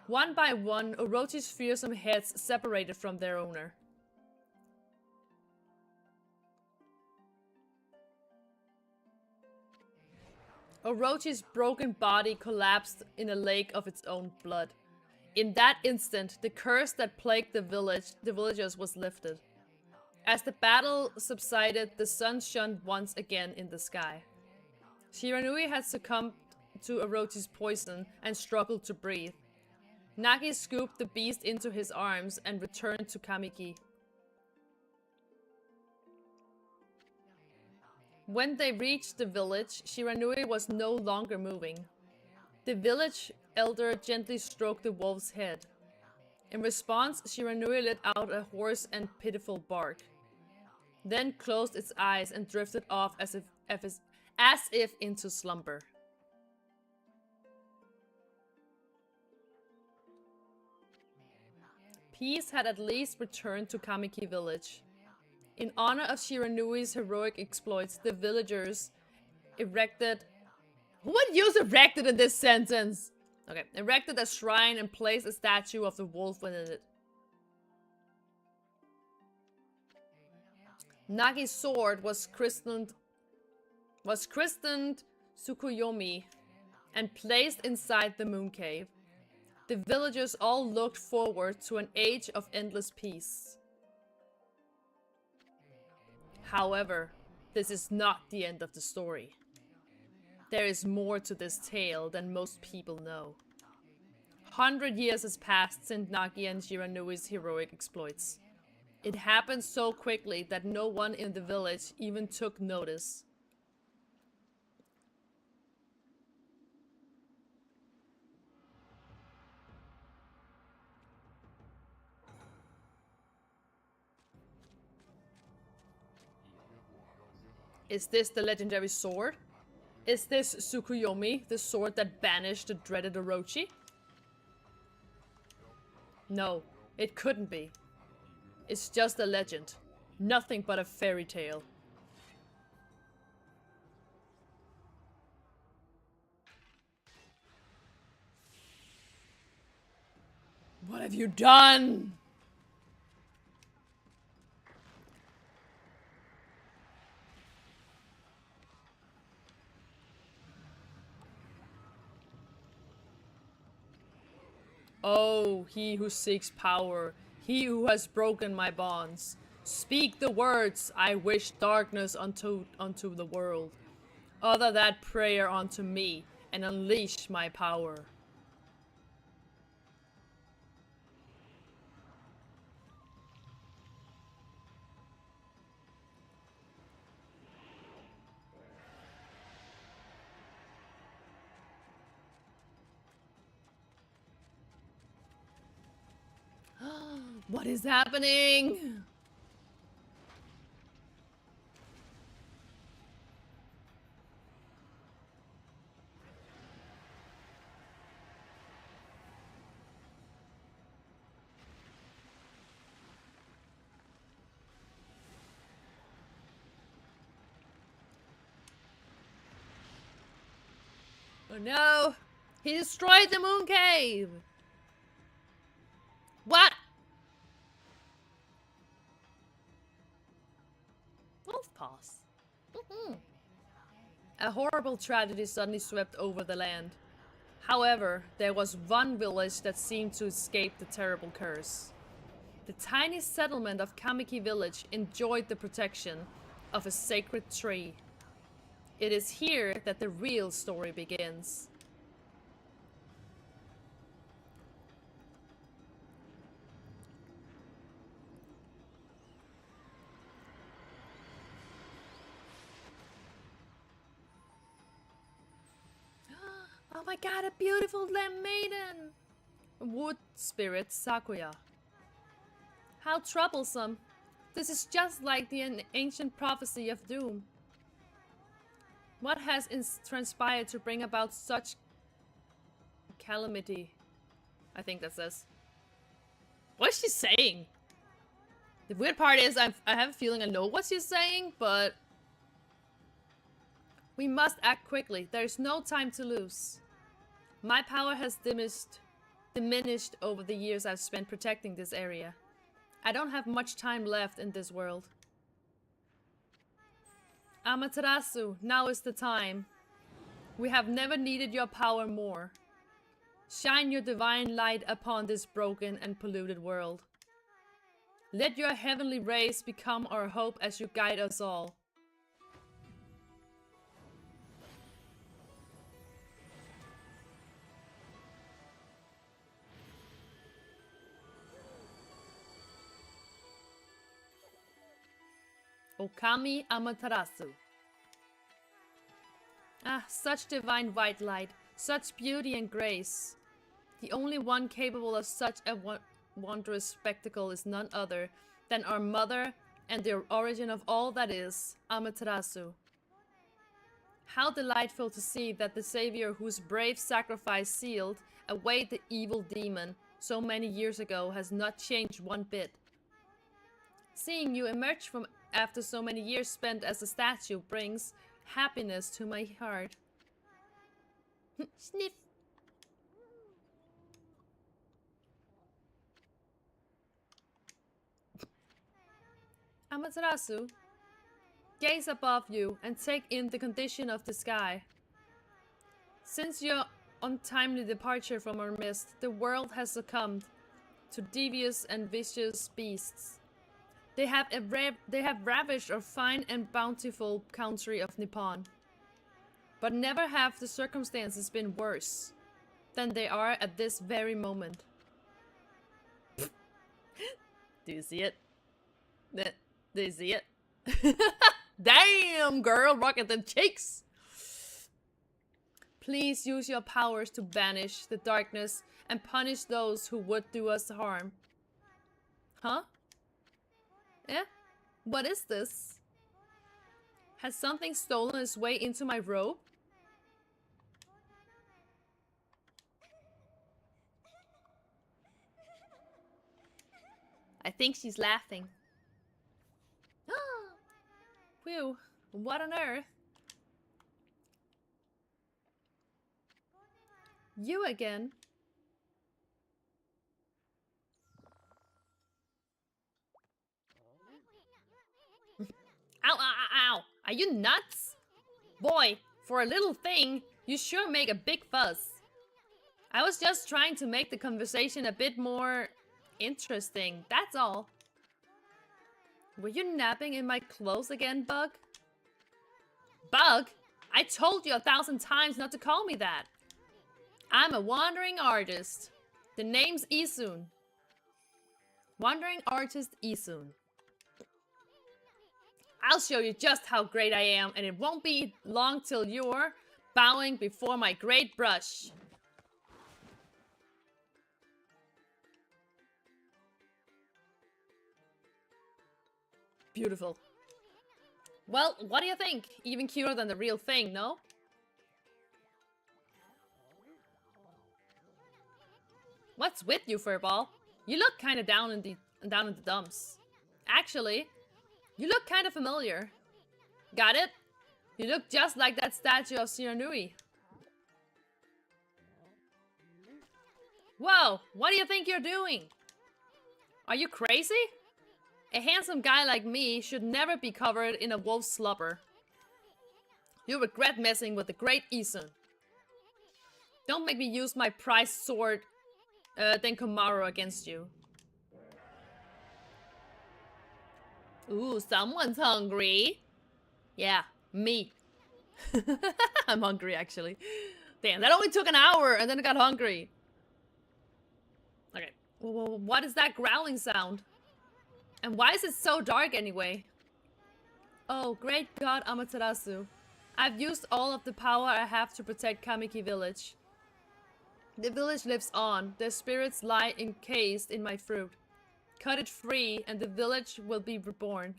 One by one, Orochi's fearsome heads separated from their owner. Orochi's broken body collapsed in a lake of its own blood. In that instant, the curse that plagued the villagers was lifted. As the battle subsided, the sun shone once again in the sky. Shiranui had succumbed to Orochi's poison and struggled to breathe. Nagi scooped the beast into his arms and returned to Kamiki. When they reached the village, Shiranui was no longer moving. The village elder gently stroked the wolf's head. In response, Shiranui let out a hoarse and pitiful bark, then closed its eyes and drifted off as if into slumber. Peace had at least returned to Kamiki village. In honor of Shiranui's heroic exploits, the villagers erected... Who would use erected in this sentence? Okay, erected a shrine and placed a statue of the wolf within it. Nagi's sword was christened Tsukuyomi and placed inside the moon cave. The villagers all looked forward to an age of endless peace. However, this is not the end of the story. There is more to this tale than most people know. 100 years has passed since Nagi and Shiranui's heroic exploits. It happened so quickly that no one in the village even took notice. Is this the legendary sword? Is this Tsukuyomi, the sword that banished the dreaded Orochi? No, it couldn't be. It's just a legend. Nothing but a fairy tale. What have you done? Oh, he who seeks power, he who has broken my bonds. Speak the words, I wish darkness unto the world. Utter that prayer unto me, and unleash my power. What is happening? Oh no! He destroyed the moon cave! What? Wolf paws. A horrible tragedy suddenly swept over the land. However, there was one village that seemed to escape the terrible curse. The tiny settlement of Kamiki village enjoyed the protection of a sacred tree. It is here that the real story begins. Oh my god, a beautiful lamb maiden! Wood spirit Sakuya. How troublesome. This is just like the ancient prophecy of doom. What has transpired to bring about such calamity? I think that says. What is she saying? The weird part is I have a feeling I know what she's saying, but we must act quickly. There is no time to lose. My power has diminished over the years I've spent protecting this area. I don't have much time left in this world. Amaterasu, now is the time. We have never needed your power more. Shine your divine light upon this broken and polluted world. Let your heavenly rays become our hope as you guide us all. Okami Amaterasu. Ah, such divine white light, such beauty and grace. The only one capable of such a wondrous spectacle is none other than our mother and the origin of all that is, Amaterasu. How delightful to see that the savior whose brave sacrifice sealed away the evil demon so many years ago has not changed one bit. Seeing you emerge from after so many years spent as a statue brings happiness to my heart. Sniff. Amaterasu, gaze above you and take in the condition of the sky. Since your untimely departure from our midst, the world has succumbed to devious and vicious beasts. They have ravaged our fine and bountiful country of Nippon. But never have the circumstances been worse than they are at this very moment. Do you see it? Do you see it? Damn, girl, rocking them cheeks! Please use your powers to banish the darkness and punish those who would do us harm. Huh? Eh? What is this? Has something stolen its way into my robe? I think she's laughing. Phew, what on earth? You again? Ow, ow, ow, ow! Are you nuts? Boy, for a little thing, you sure make a big fuss. I was just trying to make the conversation a bit more interesting, that's all. Were you napping in my clothes again, Bug? Bug? I told you 1,000 times not to call me that. I'm a wandering artist. The name's Isun. Wandering artist Isun. I'll show you just how great I am, and it won't be long till you're bowing before my great brush. Beautiful. Well, what do you think? Even cuter than the real thing, no? What's with you, Furball? You look kind of down in the dumps. Actually, you look kind of familiar. Got it? You look just like that statue of Shiranui. Whoa, what do you think you're doing? Are you crazy? A handsome guy like me should never be covered in a wolf's slobber. You'll regret messing with the great Isun. Don't make me use my prized sword, Denkomaru, against you. Ooh, someone's hungry. Yeah, me. I'm hungry, actually. Damn, that only took an hour and then I got hungry. Okay, well, what is that growling sound? And why is it so dark anyway? Oh, great god Amaterasu. I've used all of the power I have to protect Kamiki village. The village lives on. Their spirits lie encased in my fruit. Cut it free and the village will be reborn.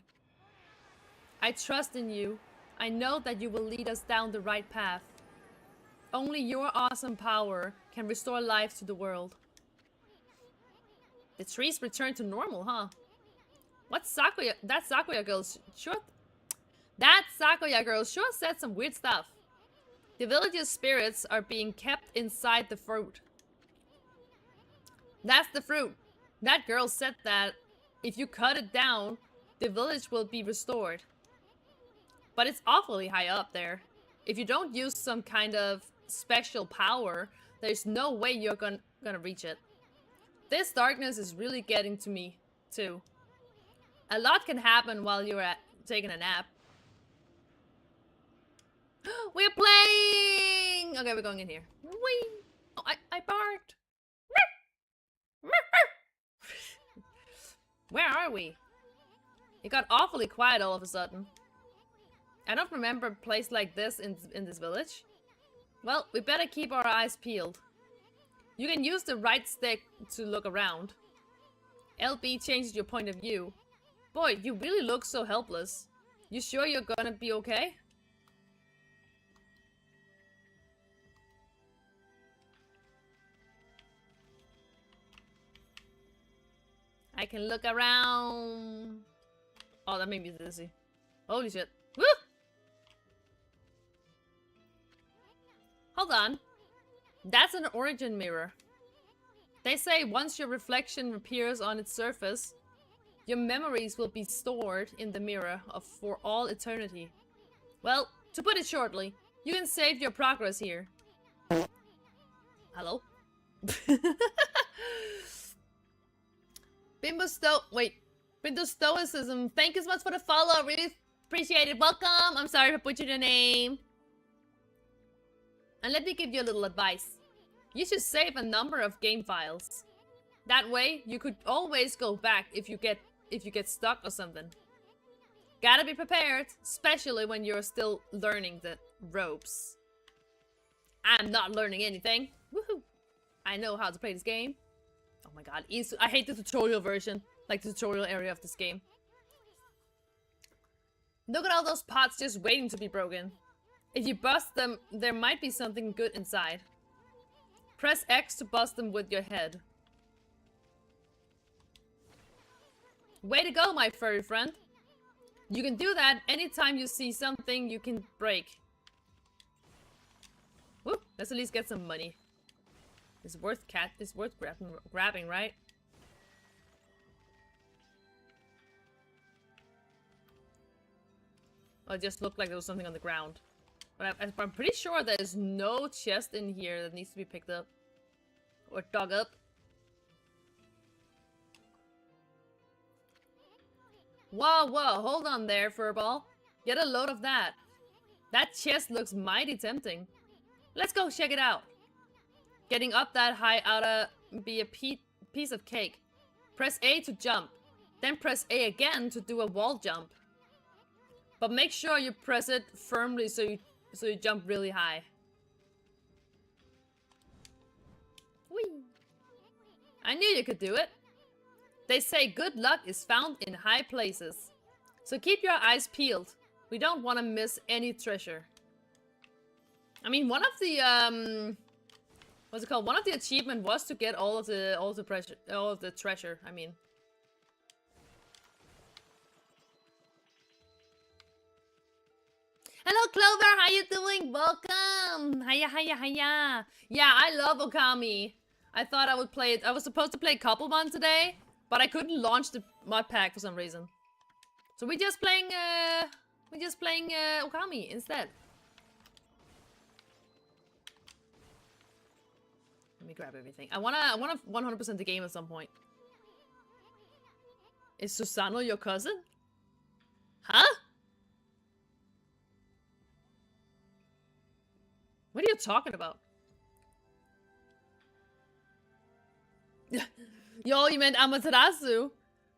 I trust in you. I know that you will lead us down the right path. Only your awesome power can restore life to the world. The trees return to normal, huh? What's Sakuya? That Sakuya girl sure. That Sakuya girl sure said some weird stuff. The village's spirits are being kept inside the fruit. That's the fruit. That girl said that if you cut it down, the village will be restored. But it's awfully high up there. If you don't use some kind of special power, there's no way you're gonna reach it. This darkness is really getting to me, too. A lot can happen while you're taking a nap. We're playing! Okay, we're going in here. Whee! Oh, I barked. Where are we? It got awfully quiet all of a sudden. I don't remember a place like this in this village. Well, we better keep our eyes peeled. You can use the right stick to look around. LB changes your point of view. Boy, you really look so helpless. You sure you're gonna be okay? I can look around. Oh, that made me dizzy. Holy shit. Woo! Hold on. That's an origin mirror. They say once your reflection appears on its surface, your memories will be stored in the mirror for all eternity. Well, to put it shortly, you can save your progress here. Hello? Bimbo Stoicism, thank you so much for the follow. Really appreciate it. Welcome. I'm sorry if I butchered your name. And let me give you a little advice. You should save a number of game files. That way, you could always go back if you get stuck or something. Gotta be prepared, especially when you're still learning the ropes. I'm not learning anything. Woohoo! I know how to play this game. Oh my god, I hate the tutorial version. Like the tutorial area of this game. Look at all those pots just waiting to be broken. If you bust them, there might be something good inside. Press X to bust them with your head. Way to go, my furry friend. You can do that anytime you see something you can break. Woo, let's at least get some money. It's worth grabbing, right? Oh, it just looked like there was something on the ground. But I'm pretty sure there's no chest in here that needs to be picked up. Or dug up. Whoa, whoa, hold on there, Furball. Get a load of that. That chest looks mighty tempting. Let's go check it out. Getting up that high oughta be a piece of cake. Press A to jump. Then press A again to do a wall jump. But make sure you press it firmly so you jump really high. Whee! I knew you could do it. They say good luck is found in high places. So keep your eyes peeled. We don't want to miss any treasure. I mean, one of the what's it called? One of the achievement was to get all of the treasure. I mean. Hello, Clover. How you doing? Welcome. Hiya, hiya, hiya. Yeah, I love Okami. I thought I would play it. I was supposed to play Cobblemon today, but I couldn't launch the mod pack for some reason. So we're just playing Okami instead. Let me grab everything. I wanna 100% the game at some point. Is Susano your cousin? Huh? What are you talking about? Yo, you meant Amaterasu?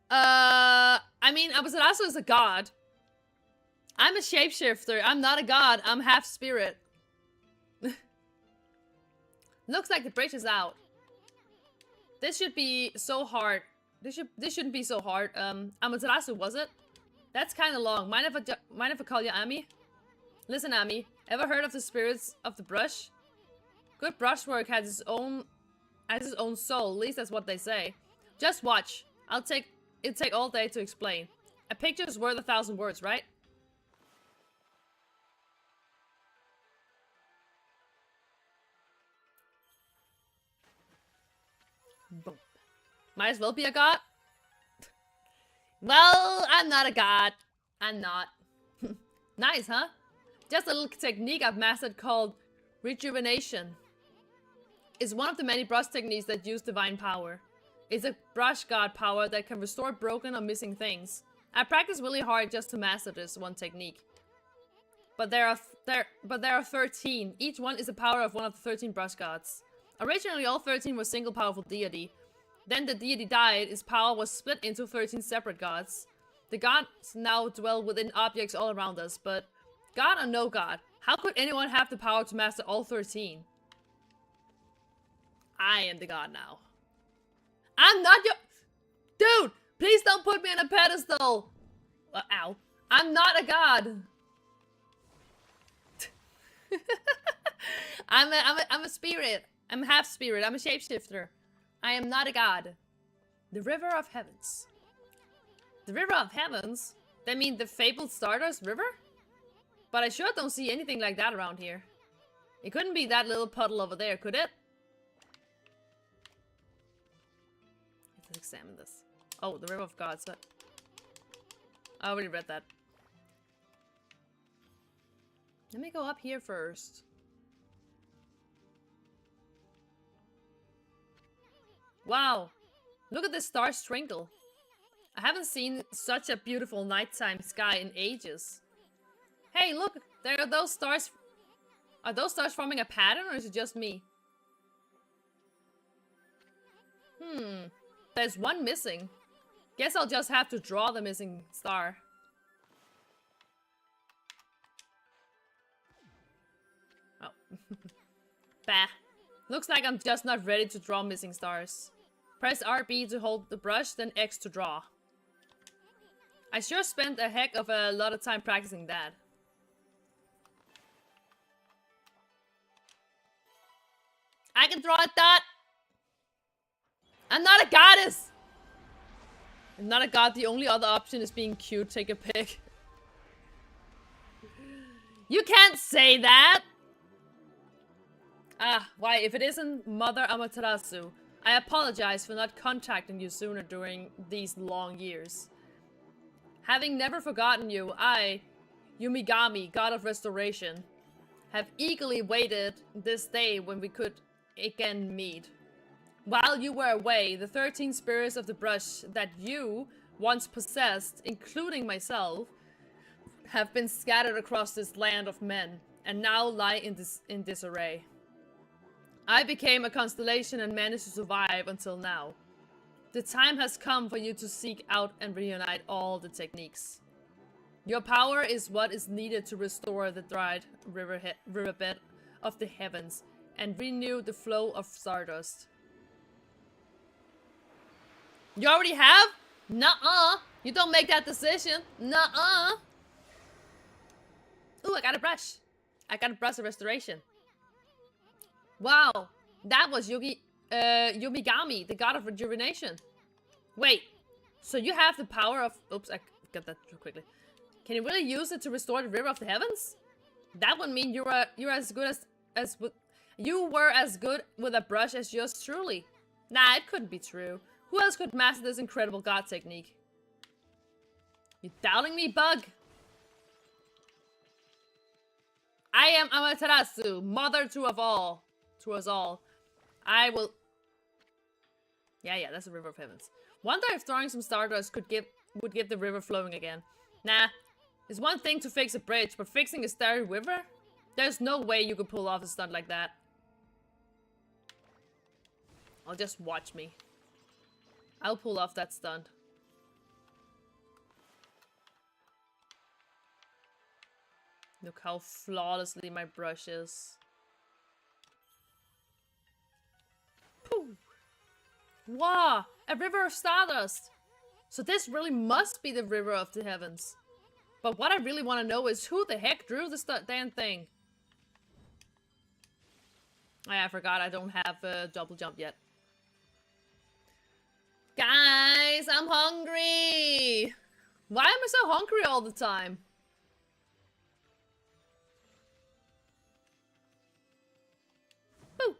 I mean, Amaterasu is a god. I'm a shapeshifter. I'm not a god. I'm half spirit. Looks like the bridge is out. This should be so hard. This shouldn't be so hard. Amaterasu, was it? That's kind of long. Mind if I call you Ami? Listen, Ami. Ever heard of the spirits of the brush? Good brushwork has its own soul. At least that's what they say. Just watch. It'll take all day to explain. A picture is worth 1,000 words, right? Boom. Might as well be a god. Well, I'm not a god. I'm not. Nice, huh? Just a little technique I've mastered called rejuvenation. It's one of the many brush techniques that use divine power. It's a brush god power that can restore broken or missing things. I practiced really hard just to master this one technique. But there are 13. Each one is the power of one of the 13 brush gods. Originally, all 13 were single powerful deity. Then the deity died, his power was split into 13 separate gods. The gods now dwell within objects all around us, but god or no god, how could anyone have the power to master all 13? I am the god now. I'm not your... Dude, please don't put me on a pedestal! Ow. I'm not a god. I'm a spirit. I'm half spirit. I'm a shapeshifter. I am not a god. The River of Heavens. The River of Heavens? That mean the fabled Stardust River? But I sure don't see anything like that around here. It couldn't be that little puddle over there, could it? Let's examine this. Oh, the River of Gods. I already read that. Let me go up here first. Wow! Look at this star twinkle. I haven't seen such a beautiful nighttime sky in ages. Hey, look! There are those stars Are those stars forming a pattern, or is it just me? There's one missing. Guess I'll just have to draw the missing star. Oh. Bah. Looks like I'm just not ready to draw missing stars. Press RB to hold the brush, then X to draw. I sure spent a heck of a lot of time practicing that. I can draw a dot! I'm not a goddess! I'm not a god, the only other option is being cute, take a pic. You can't say that! Ah, why, if it isn't Mother Amaterasu, I apologize for not contacting you sooner during these long years. Having never forgotten you, I, Yumigami, God of Restoration, have eagerly waited this day when we could again meet. While you were away, the 13 spirits of the brush that you once possessed, including myself, have been scattered across this land of men, and now lie in disarray. I became a constellation and managed to survive until now. The time has come for you to seek out and reunite all the techniques. Your power is what is needed to restore the dried riverbed of the heavens and renew the flow of stardust. You already have? Nuh-uh. You don't make that decision. Nuh-uh. Ooh, I got a brush. I got a brush of restoration. Wow. That was Yumigami, the god of rejuvenation. Wait. So you have the power of... Oops, I got that too quickly. Can you really use it to restore the river of the heavens? That would mean you're as good as you were as good with a brush as yours truly. Nah, it couldn't be true. Who else could master this incredible god technique? You doubting me, bug? I am Amaterasu, mother to us all. I will... Yeah, that's the river of heavens. Wonder if throwing some stardust would get the river flowing again. Nah, it's one thing to fix a bridge, but fixing a starry river? There's no way you could pull off a stunt like that. I'll just watch me. I'll pull off that stunt. Look how flawlessly my brush is. Pooh! Wow! A river of stardust! So this really must be the river of the heavens. But what I really want to know is who the heck drew this damn thing? I forgot I don't have a double jump yet. Guys, I'm hungry! Why am I so hungry all the time? Boo!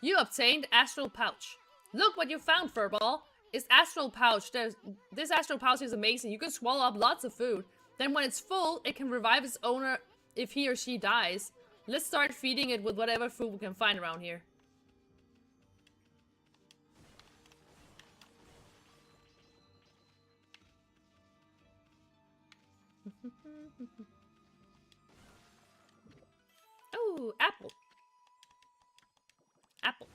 You obtained Astral Pouch. Look what you found, Furball. It's Astral Pouch. This Astral Pouch is amazing. You can swallow up lots of food. Then when it's full, it can revive its owner if he or she dies. Let's start feeding it with whatever food we can find around here. Oh, apple. Apple.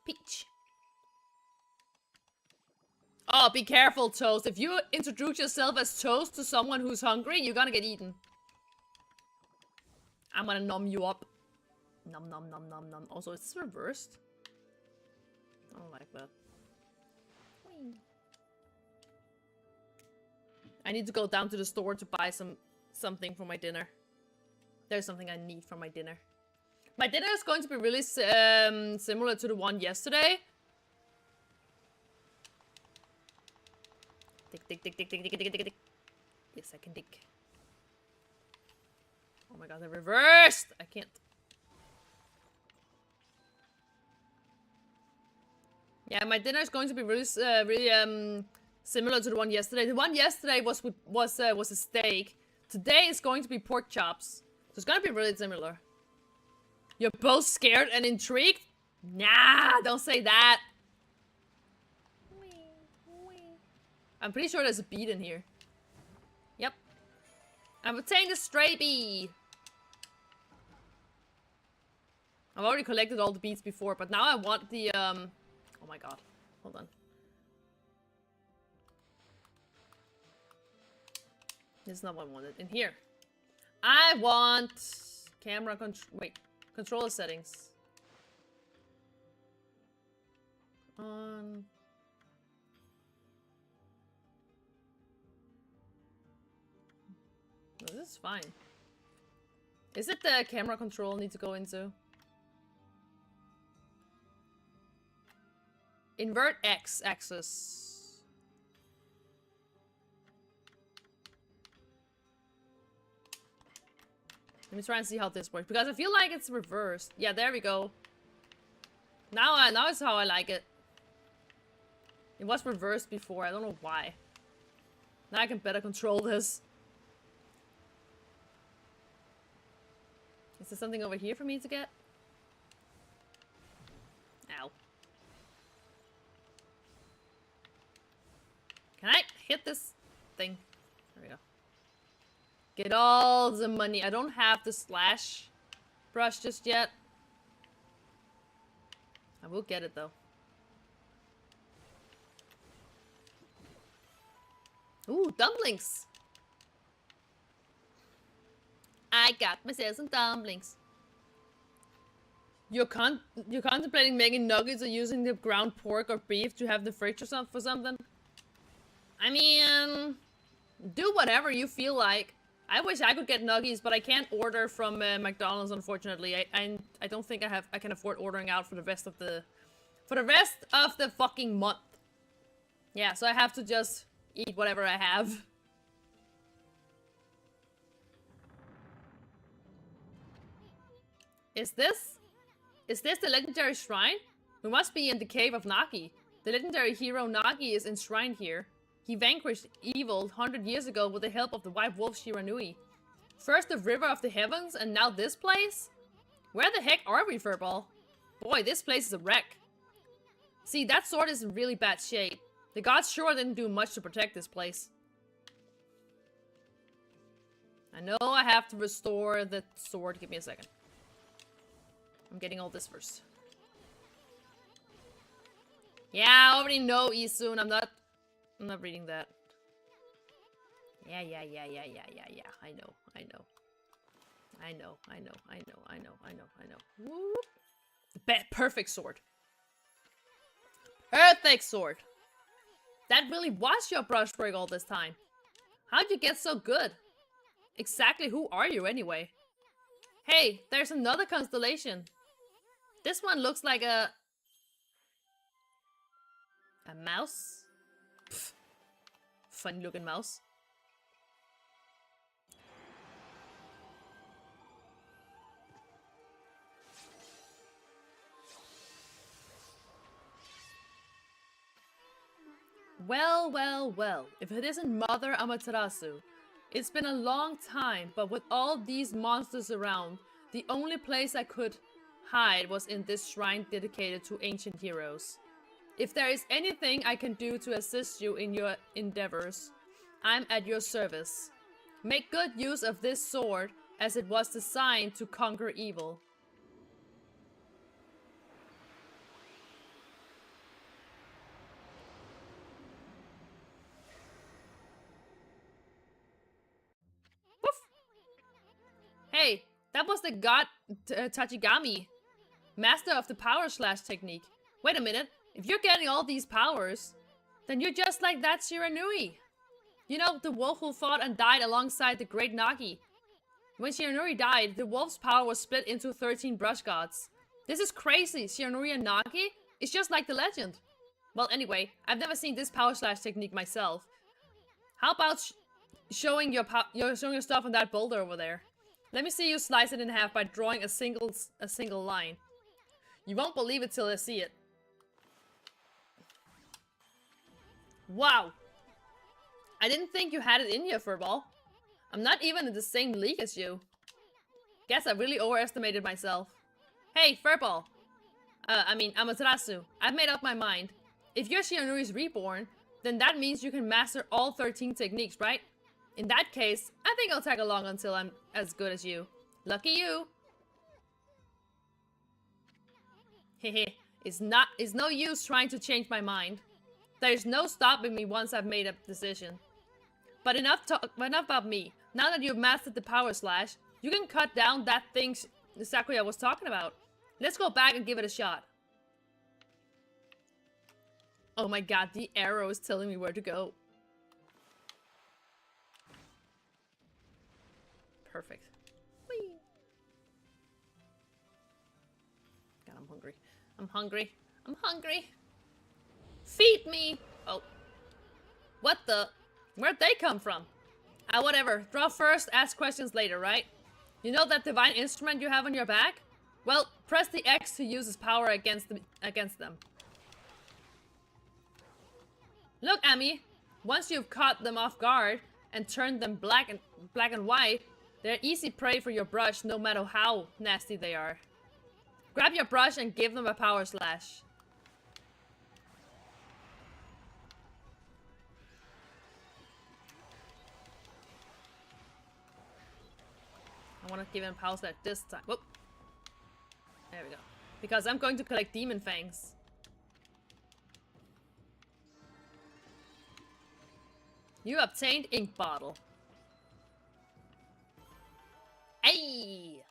Peach. Oh, be careful, Toast. If you introduce yourself as Toast to someone who's hungry, you're gonna get eaten. I'm gonna numb you up. Num num num num num. Also, it's reversed. I don't like that. I need to go down to the store to buy something for my dinner. There's something I need for my dinner. My dinner is going to be really similar to the one yesterday. Dig, dig, dig, dig, dig, dig, dig, dig, dig. Yes, I can dig. Oh my god, they're reversed! I can't. Yeah, my dinner is going to be really, similar to the one yesterday. The one yesterday was a steak. Today is going to be pork chops. So it's gonna be really similar. You're both scared and intrigued? Nah, don't say that. I'm pretty sure there's a beat in here. Yep. I've obtained the stray bee. I've already collected all the beads before, but now I want the, oh my god. Hold on. This is not what I wanted. In here. I want camera controller settings. On. No, this is fine. Is it the camera control I need to go into? Invert X axis. Let me try and see how this works, because I feel like it's reversed. Yeah, there we go. Now it's how I like it. It was reversed before. I don't know why. Now I can better control this. Is there something over here for me to get? Ow. Can I hit this thing? There we go. Get all the money. I don't have the slash brush just yet. I will get it though. Ooh, dumplings! I got myself some dumplings. You're contemplating making nuggets or using the ground pork or beef to have the fridge or something for something? I mean, do whatever you feel like. I wish I could get nuggies, but I can't order from McDonald's, unfortunately. I don't think I can afford ordering out for the rest of the fucking month. Yeah, so I have to just eat whatever I have. Is this the legendary shrine? We must be in the cave of Nagi. The legendary hero Nagi is enshrined here. He vanquished evil 100 years ago with the help of the white wolf Shiranui. First the river of the heavens, and now this place? Where the heck are we, Furball? Boy, this place is a wreck. See, that sword is in really bad shape. The gods sure didn't do much to protect this place. I know I have to restore the sword. Give me a second. I'm getting all this first. Yeah, I already know Isun. I'm not reading that. Yeah. I know. Whoop. Perfect sword. Perfect sword. That really was your brushwork all this time. How'd you get so good? Exactly who are you anyway? Hey, there's another constellation. This one looks like a mouse? Pfft. Funny looking mouse. Well. If it isn't Mother Amaterasu. It's been a long time, but with all these monsters around, the only place I could hide was in this shrine dedicated to ancient heroes. If there is anything I can do to assist you in your endeavors, I'm at your service. Make good use of this sword, as it was designed to conquer evil. Hey, that was the god Tachigami, master of the power slash technique. Wait a minute, if you're getting all these powers, then you're just like that Shiranui. You know, the wolf who fought and died alongside the great Nagi. When Shiranui died, the wolf's power was split into 13 brush gods. This is crazy. Shiranui and Nagi is just like the legend. Well, anyway, I've never seen this power slash technique myself. How about showing your stuff on that boulder over there? Let me see you slice it in half by drawing a single line. You won't believe it till I see it. Wow. I didn't think you had it in you, Furball. I'm not even in the same league as you. Guess I really overestimated myself. Hey, Furball. Amaterasu. I've made up my mind. If your Shiranui's reborn, then that means you can master all 13 techniques, right? In that case, I think I'll tag along until I'm as good as you. Lucky you. Hehe. It's no use trying to change my mind. There's no stopping me once I've made a decision. But enough about me. Now that you've mastered the power slash, you can cut down that thing Sakuya was talking about. Let's go back and give it a shot. Oh my god, the arrow is telling me where to go. Perfect. Whee. God, I'm hungry. I'm hungry. I'm hungry. Feed me! Oh. What the? Where'd they come from? Ah, whatever. Draw first, ask questions later, right? You know that divine instrument you have on your back? Well, press the X to use its power against them. Look, Amy. Once you've caught them off guard and turned them black and white, they're easy prey for your brush no matter how nasty they are. Grab your brush and give them a power slash. I want to give him a power slash this time. Whoop. There we go. Because I'm going to collect demon fangs. You obtained ink bottle. Hey!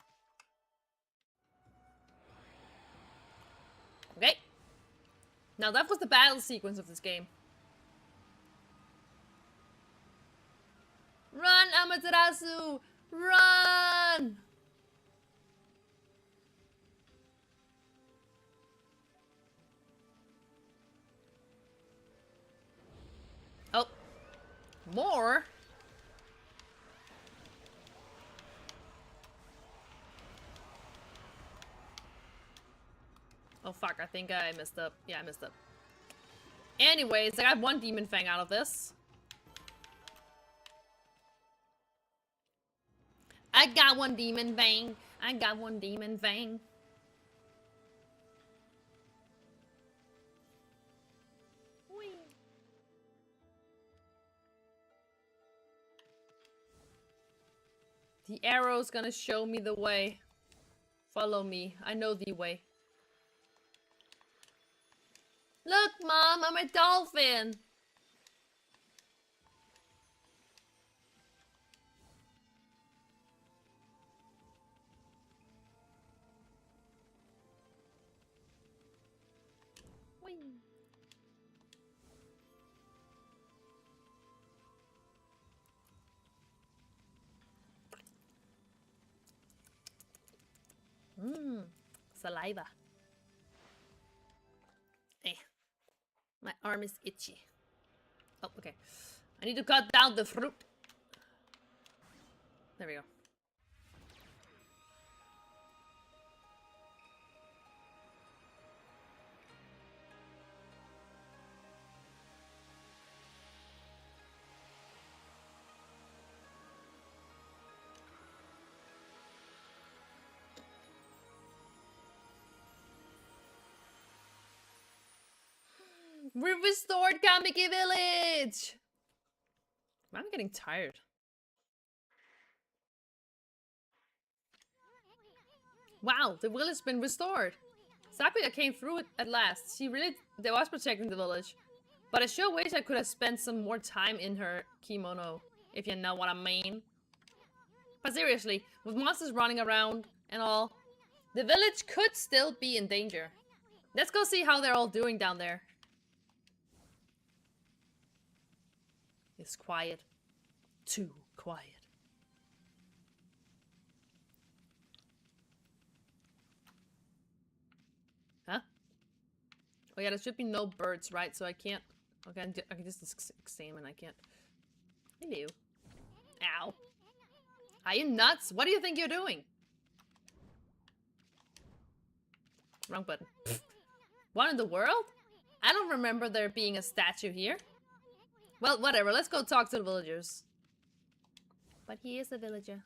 Okay. Now that was the battle sequence of this game. Run, Amaterasu! Run! Oh. More? Oh fuck, I think I messed up. Yeah, I messed up. Anyways, I got one demon fang out of this. I got one demon fang. I got one demon fang. Whee. The arrow's gonna show me the way. Follow me. I know the way. Look, Mom, I'm a dolphin. Whee. Saliva. My arm is itchy. Oh, okay. I need to cut down the fruit. There we go. We restored Kamiki Village! I'm getting tired. Wow, the village has been restored. Sakuya came through it at last. She really was protecting the village. But I sure wish I could have spent some more time in her kimono, if you know what I mean. But seriously, with monsters running around and all, the village could still be in danger. Let's go see how they're all doing down there. It's quiet. Too quiet. Huh? Oh yeah, there should be no birds, right? So I can't... Okay, I can just examine. I can't... Hello. Ow. Are you nuts? What do you think you're doing? Wrong button. What in the world? I don't remember there being a statue here. Well, whatever. Let's go talk to the villagers. But he is a villager.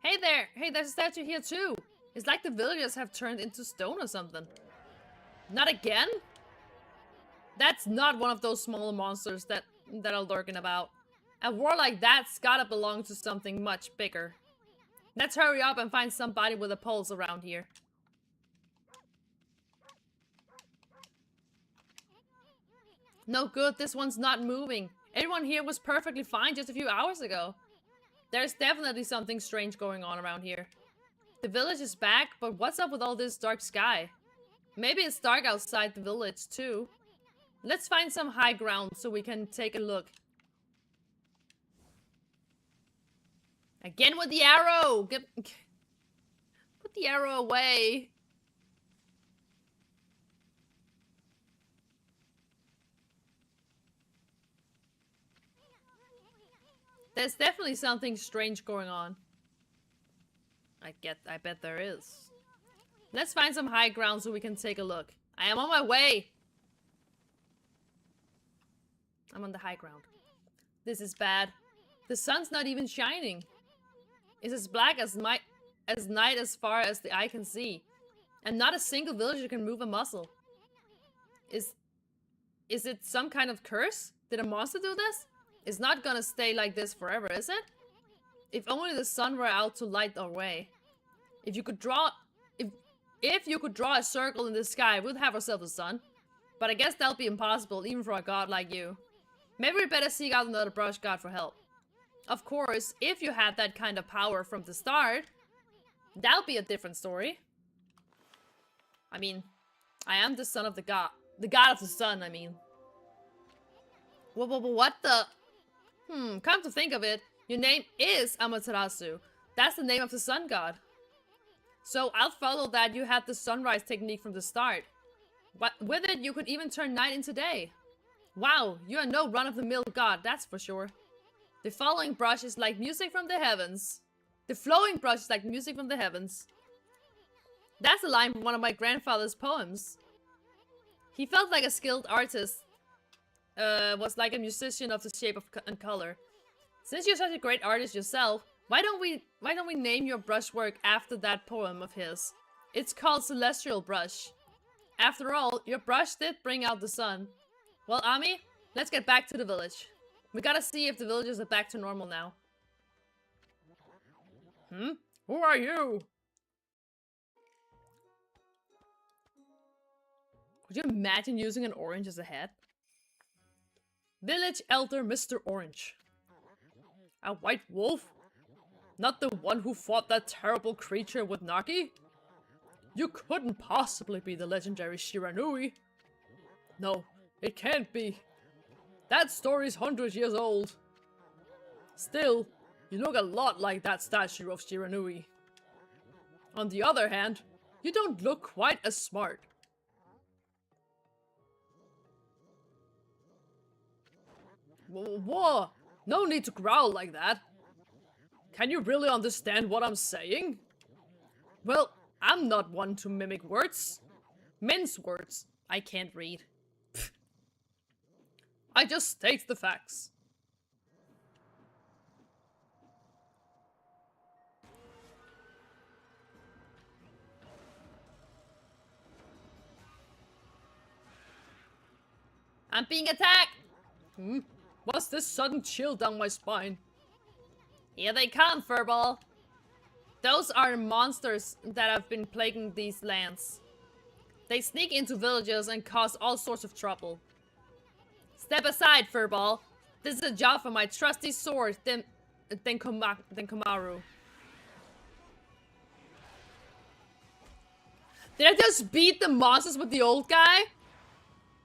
Hey there! Hey, there's a statue here too! It's like the villagers have turned into stone or something. Not again? That's not one of those smaller monsters that are lurking about. A war like that's gotta belong to something much bigger. Let's hurry up and find somebody with a pulse around here. No good, this one's not moving. Everyone here was perfectly fine just a few hours ago. There's definitely something strange going on around here. The village is back, but what's up with all this dark sky? Maybe it's dark outside the village too. Let's find some high ground so we can take a look. Again with the arrow! Put the arrow away. There's definitely something strange going on. I bet there is. Let's find some high ground so we can take a look. I am on my way! I'm on the high ground. This is bad. The sun's not even shining. It's as black as night as far as the eye can see. And not a single villager can move a muscle. Is it some kind of curse? Did a monster do this? It's not gonna stay like this forever, is it? If only the sun were out to light our way. If you could draw a circle in the sky, we'd have ourselves a sun. But I guess that'll be impossible, even for a god like you. Maybe we better seek out another brush god for help. Of course, if you had that kind of power from the start, that'll be a different story. I mean, I am the son of the god of the sun, I mean. What the? Come to think of it, your name is Amaterasu. That's the name of the sun god. So I'll follow that you had the sunrise technique from the start. But with it, you could even turn night into day. Wow, you are no run-of-the-mill god, that's for sure. The following brush is like music from the heavens. The flowing brush is like music from the heavens. That's a line from one of my grandfather's poems. He felt like a skilled artist. Was like a musician of the shape of and color. Since you're such a great artist yourself, why don't we name your brushwork after that poem of his? It's called Celestial Brush. After all, your brush did bring out the sun. Well, Ami, let's get back to the village. We gotta see if the villagers are back to normal now. Who are you? Could you imagine using an orange as a hat? Village Elder Mr. Orange. A white wolf? Not the one who fought that terrible creature with Nagi? You couldn't possibly be the legendary Shiranui. No, it can't be. That story's 100 years old. Still, you look a lot like that statue of Shiranui. On the other hand, you don't look quite as smart. Whoa! No need to growl like that. Can you really understand what I'm saying? Well, I'm not one to mimic words. Mince words. I can't read. I just state the facts. I'm being attacked! What's this sudden chill down my spine? Here they come, Furball. Those are monsters that have been plaguing these lands. They sneak into villages and cause all sorts of trouble. Step aside, Furball. This is a job for my trusty sword, Komaru. Did I just beat the monsters with the old guy?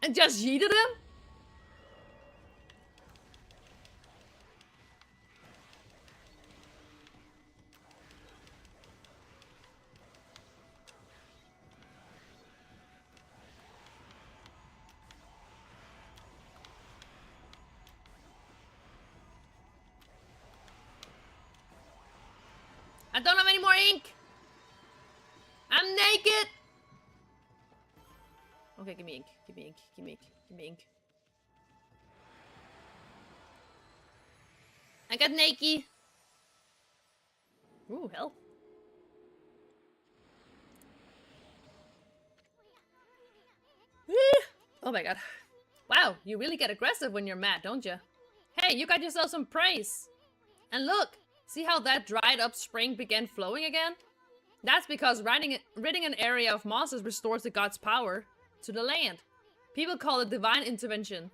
And just yeeted him? I don't have any more ink! I'm naked! Okay, give me ink. Give me ink. Give me ink. Give me ink. I got naked. Ooh, hell. Oh my god. Wow, you really get aggressive when you're mad, don't you? Hey, you got yourself some praise. And look, see how that dried up spring began flowing again? That's because ridding an area of monsters restores the god's power to the land. People call it divine intervention.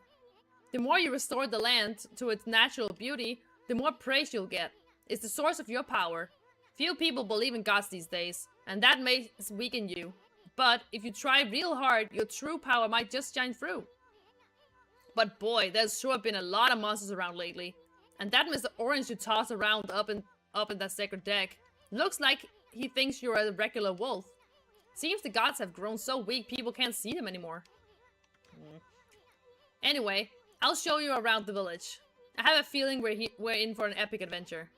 The more you restore the land to its natural beauty, the more praise you'll get. It's the source of your power. Few people believe in gods these days, and that may weaken you. But if you try real hard, your true power might just shine through. But boy, there's sure been a lot of monsters around lately. And that Mr. Orange you toss around up in that sacred deck looks like he thinks you're a regular wolf. Seems the gods have grown so weak people can't see them anymore. Anyway, I'll show you around the village. I have a feeling we're in for an epic adventure.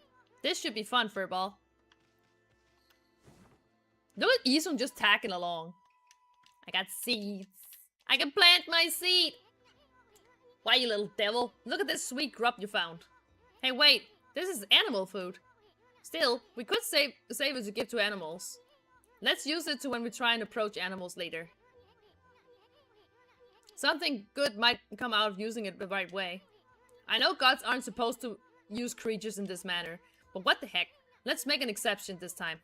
This should be fun, Furball. Look at Isum just tagging along. I got seeds. I can plant my seed. Why, you little devil? Look at this sweet grub you found. Hey, wait. This is animal food. Still, we could save it to give to animals. Let's use it to when we try and approach animals later. Something good might come out of using it the right way. I know gods aren't supposed to use creatures in this manner, but what the heck? Let's make an exception this time.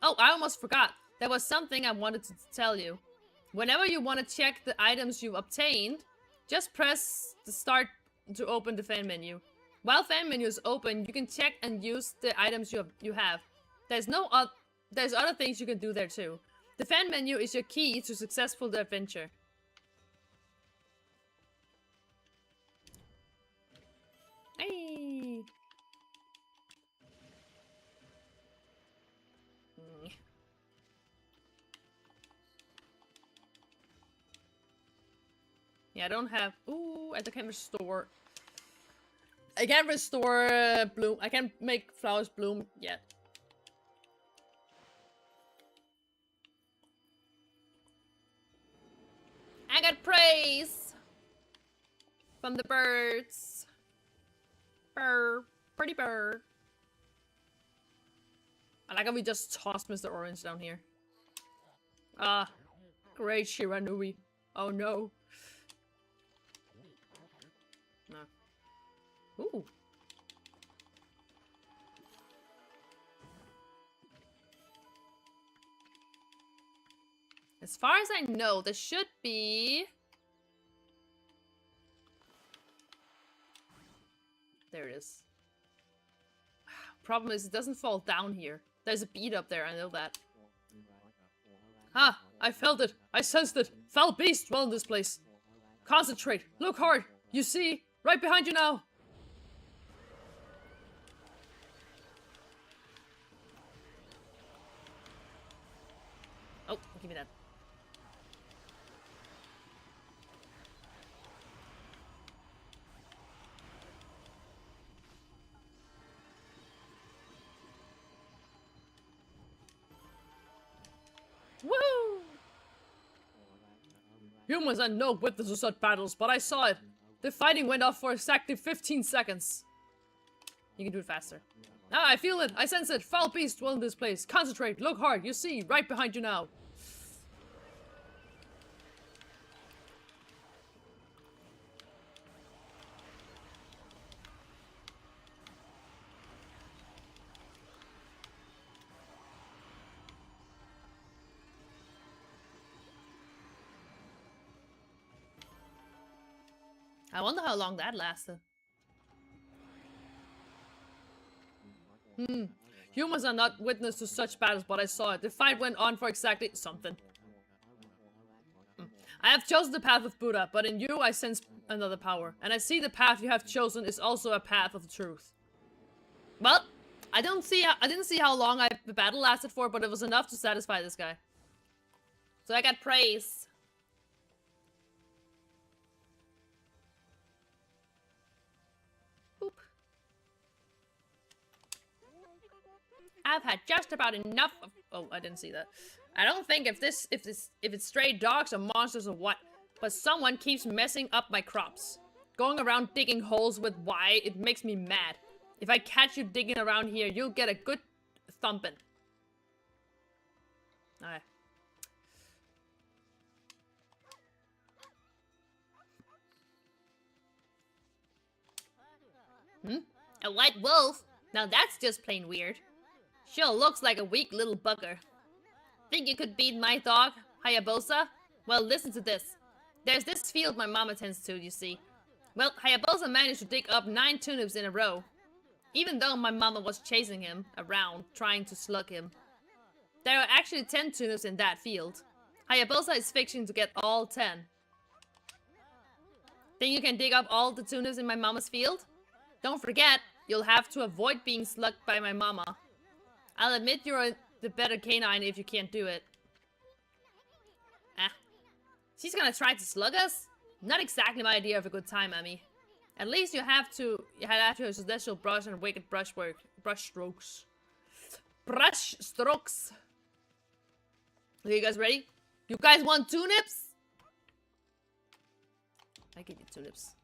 Oh, I almost forgot. There was something I wanted to tell you. Whenever you want to check the items you've obtained, just press the start to open the fan menu. While fan menu is open, you can check and use the items you have. There's other things you can do there too. The fan menu is your key to successful adventure. Hey. Yeah, I don't have. Ooh, I can't restore. I can't restore bloom. I can't make flowers bloom yet. I got praise from the birds. Bird, pretty bird. I like how we just tossed Mr. Orange down here. Ah, great Shiranui. Oh no. No. Ooh. As far as I know, there should be... There it is. Problem is, it doesn't fall down here. There's a bead up there, I know that. Ah, I felt it. I sensed it. Foul beast dwell in this place. Concentrate. Look hard. You see? Right behind you now. Oh, give me that. Woo! Humans are no witness to such battles, but I saw it. The fighting went off for exactly 15 seconds. You can do it faster. Ah, I feel it. I sense it. Foul beast dwell in this place. Concentrate. Look hard. You see, right behind you now. I wonder how long that lasted. Humans are not witness to such battles, but I saw it. The fight went on for exactly something. I have chosen the path of Buddha, but in you I sense another power. And I see the path you have chosen is also a path of truth. Well, I didn't see how long the battle lasted for, but it was enough to satisfy this guy. So I got praise. I've had just about enough of— oh, I didn't see that. I don't think if it's stray dogs or monsters or what, but someone keeps messing up my crops. Going around digging holes with why, it makes me mad. If I catch you digging around here, you'll get a good thumping. Alright. A white wolf? Now that's just plain weird. Sure looks like a weak little bugger. Think you could beat my dog, Hayabusa? Well, listen to this. There's this field my mama tends to, you see. Well, Hayabusa managed to dig up 9 turnips in a row. Even though my mama was chasing him around, trying to slug him. There are actually 10 turnips in that field. Hayabusa is fixing to get all 10. Think you can dig up all the turnips in my mama's field? Don't forget, you'll have to avoid being slugged by my mama. I'll admit you're the better canine if you can't do it. Ah. She's gonna try to slug us? Not exactly my idea of a good time, Emmy. At least you have her celestial brush and wicked brush strokes. Brush strokes. Are you guys ready? You guys want turnips? I give you turnips.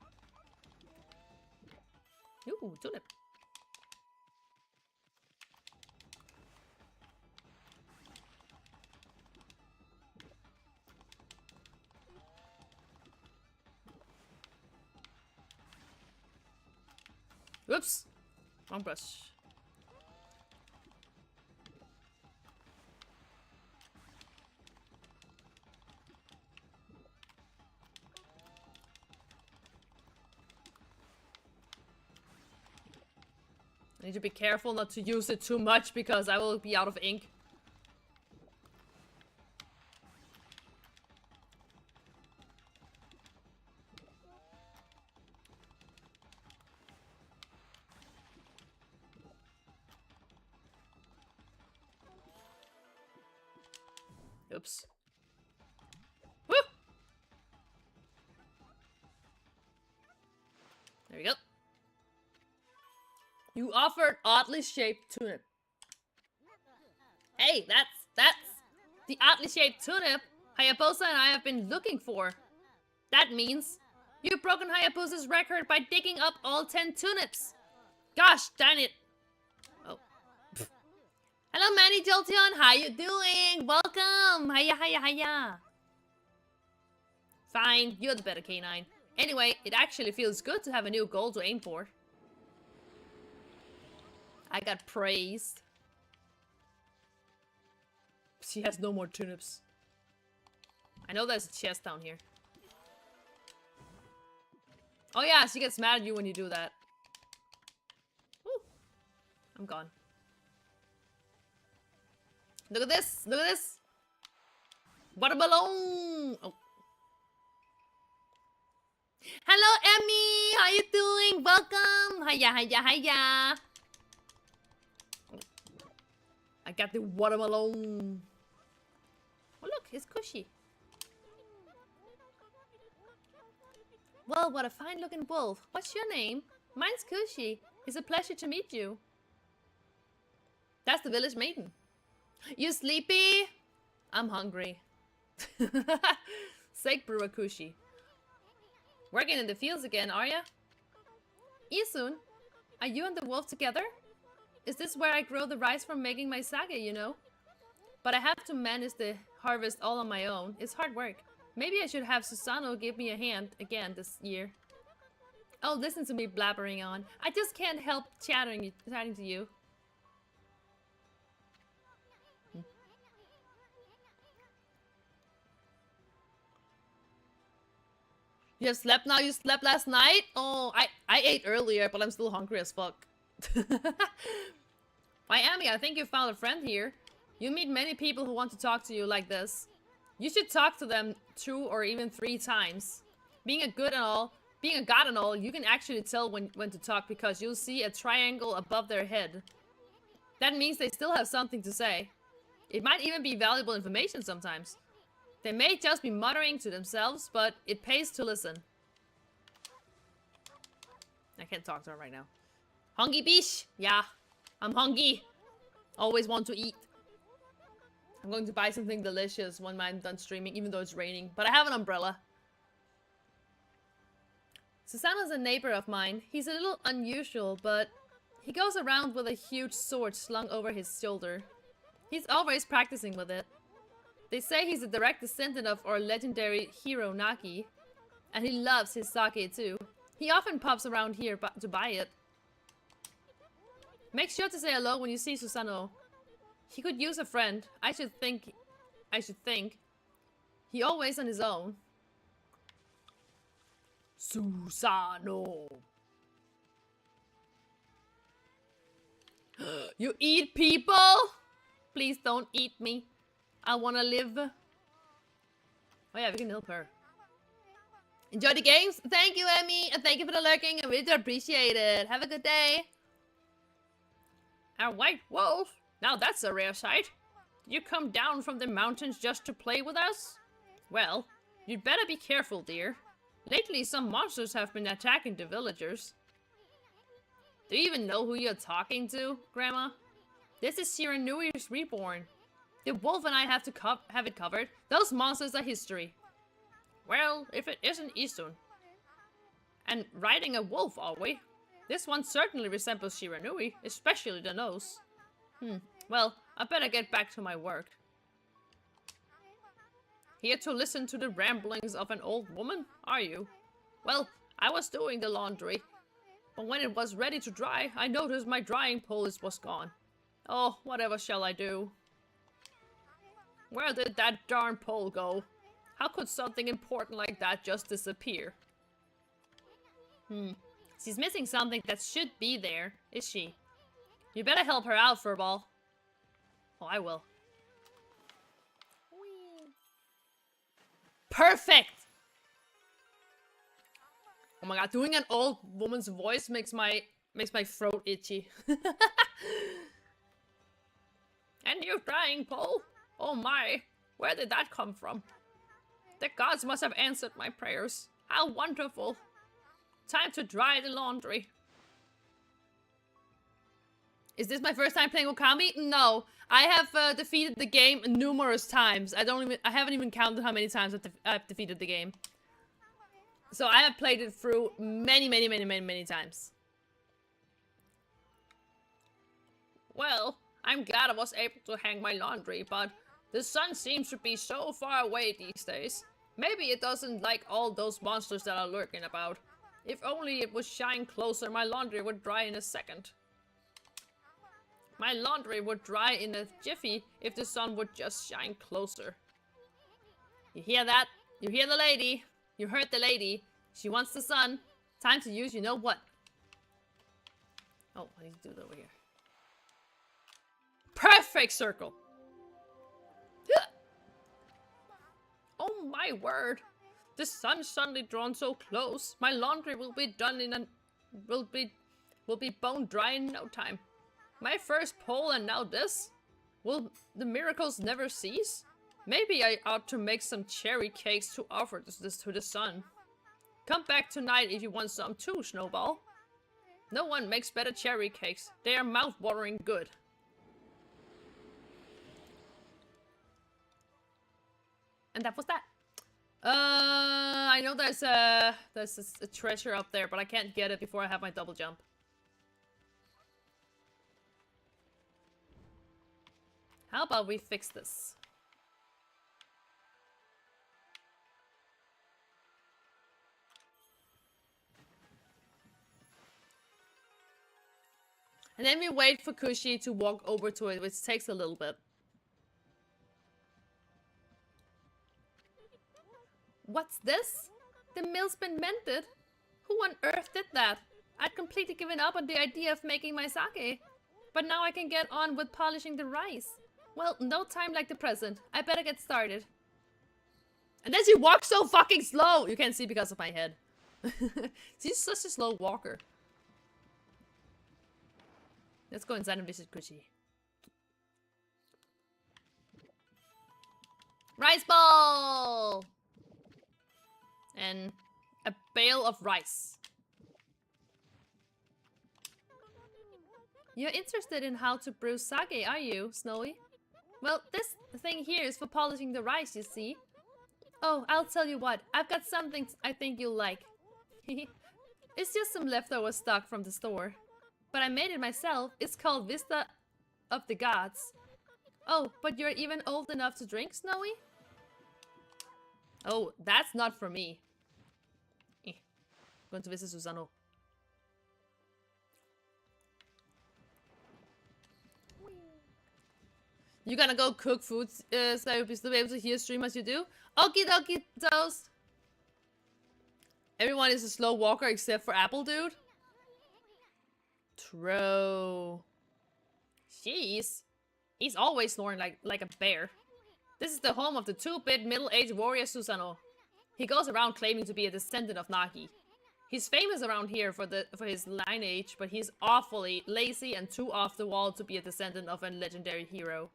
Ooh, turnip. Whoops! Wrong brush. I need to be careful not to use it too much because I will be out of ink. Oops. Woo! There we go. You offered oddly shaped turnip. Hey, that's the oddly shaped turnip Hayabusa and I have been looking for. That means you've broken Hayabusa's record by digging up all 10 turnips. Gosh darn it. Oh. Hello, Manny Jolteon. How you doing? Welcome. Hiya, hiya, hiya. Fine, you're the better canine. Anyway, it actually feels good to have a new goal to aim for. I got praised. She has no more turnips. I know there's a chest down here. Oh yeah, she gets mad at you when you do that. Woo. I'm gone. Look at this! Look at this! Watermelon! Oh. Hello, Emmy! How you doing? Welcome! Hiya, hiya, hiya! I got the watermelon. Oh look, it's cushy. Well, what a fine looking wolf. What's your name? Mine's Cushy. It's a pleasure to meet you. That's the village maiden. You sleepy? I'm hungry. Sake brewer Cushy. Working in the fields again, are ya? Isun, are you and the wolf together? Is this where I grow the rice for making my sake, you know? But I have to manage the harvest all on my own. It's hard work. Maybe I should have Susano give me a hand again this year. Oh, listen to me blabbering on. I just can't help chatting to you. You have slept now? You slept last night? Oh, I ate earlier, but I'm still hungry as fuck. Miami, I think you found a friend here. You meet many people who want to talk to you like this. You should talk to them 2 or even 3 times. Being a god and all, you can actually tell when to talk because you'll see a triangle above their head. That means they still have something to say. It might even be valuable information sometimes. They may just be muttering to themselves, but it pays to listen. I can't talk to her right now. Hungry bish? Yeah, I'm hungry. Always want to eat. I'm going to buy something delicious when I'm done streaming, even though it's raining. But I have an umbrella. Susanna's a neighbor of mine. He's a little unusual, but he goes around with a huge sword slung over his shoulder. He's always practicing with it. They say he's a direct descendant of our legendary hero Nagi. And he loves his sake too. He often pops around here to buy it. Make sure to say hello when you see Susano. He could use a friend. I should think. He always on his own. Susano. You eat people? Please don't eat me. I wanna live. Oh yeah, we can help her. Enjoy the games. Thank you, Emmy. And thank you for the lurking. I really do appreciate it. Have a good day. A white wolf? Now that's a rare sight. You come down from the mountains just to play with us? Well, you'd better be careful, dear. Lately, some monsters have been attacking the villagers. Do you even know who you're talking to, Grandma? This is Shiranui's reborn. The wolf and I have to have it covered. Those monsters are history. Well, if it isn't Isun. And riding a wolf, are we? This one certainly resembles Shiranui, especially the nose. Well, I better get back to my work. Here to listen to the ramblings of an old woman, are you? Well, I was doing the laundry. But when it was ready to dry, I noticed my drying polish was gone. Oh, whatever shall I do? Where did that darn pole go? How could something important like that just disappear? She's missing something that should be there, is she? You better help her out, Furball. Oh, I will. Perfect! Oh my god, doing an old woman's voice makes my throat itchy. And your drying pole? Oh my, where did that come from? The gods must have answered my prayers. How wonderful. Time to dry the laundry. Is this my first time playing Okami? No. I have defeated the game numerous times. I haven't even counted how many times I've defeated the game. So I have played it through many times. Well, I'm glad I was able to hang my laundry, but the sun seems to be so far away these days. Maybe it doesn't like all those monsters that are lurking about. If only it would shine closer, my laundry would dry in a second. My laundry would dry in a jiffy if the sun would just shine closer. You hear that? You hear the lady? You heard the lady. She wants the sun. Time to use you know what. Oh, I need to do it over here. Perfect circle! Oh my word! The sun's suddenly drawn so close. My laundry will be done in an... will be bone dry in no time. My first pole and now this? Will the miracles never cease? Maybe I ought to make some cherry cakes to offer this to the sun. Come back tonight if you want some too, Snowball. No one makes better cherry cakes. They are mouth-watering good. And that was that. I know there's a treasure up there, but I can't get it before I have my double jump. How about we fix this? And then we wait for Kushi to walk over to it, which takes a little bit. What's this? The mill's been mended? Who on earth did that? I'd completely given up on the idea of making my sake. But now I can get on with polishing the rice. Well, no time like the present. I better get started. And then she walks so fucking slow! You can't see because of my head. She's such a slow walker. Let's go inside and visit Kushi. Rice ball! And a bale of rice. You're interested in how to brew sake, are you, Snowy? Well, this thing here is for polishing the rice, you see. Oh, I'll tell you what. I've got something I think you'll like. It's just some leftover stock from the store. But I made it myself. It's called Vista of the Gods. Oh, but you're even old enough to drink, Snowy? Oh, that's not for me. Going to visit Susano. You gotta go cook food so you'll still be able to hear stream as you do. Okie dokie, Toast. Everyone is a slow walker except for Apple Dude. True. Jeez. He's always snoring like a bear. This is the home of the 2-bit middle-aged warrior Susanoo. He goes around claiming to be a descendant of Nagi. He's famous around here for his lineage, but he's awfully lazy and too off the wall to be a descendant of a legendary hero.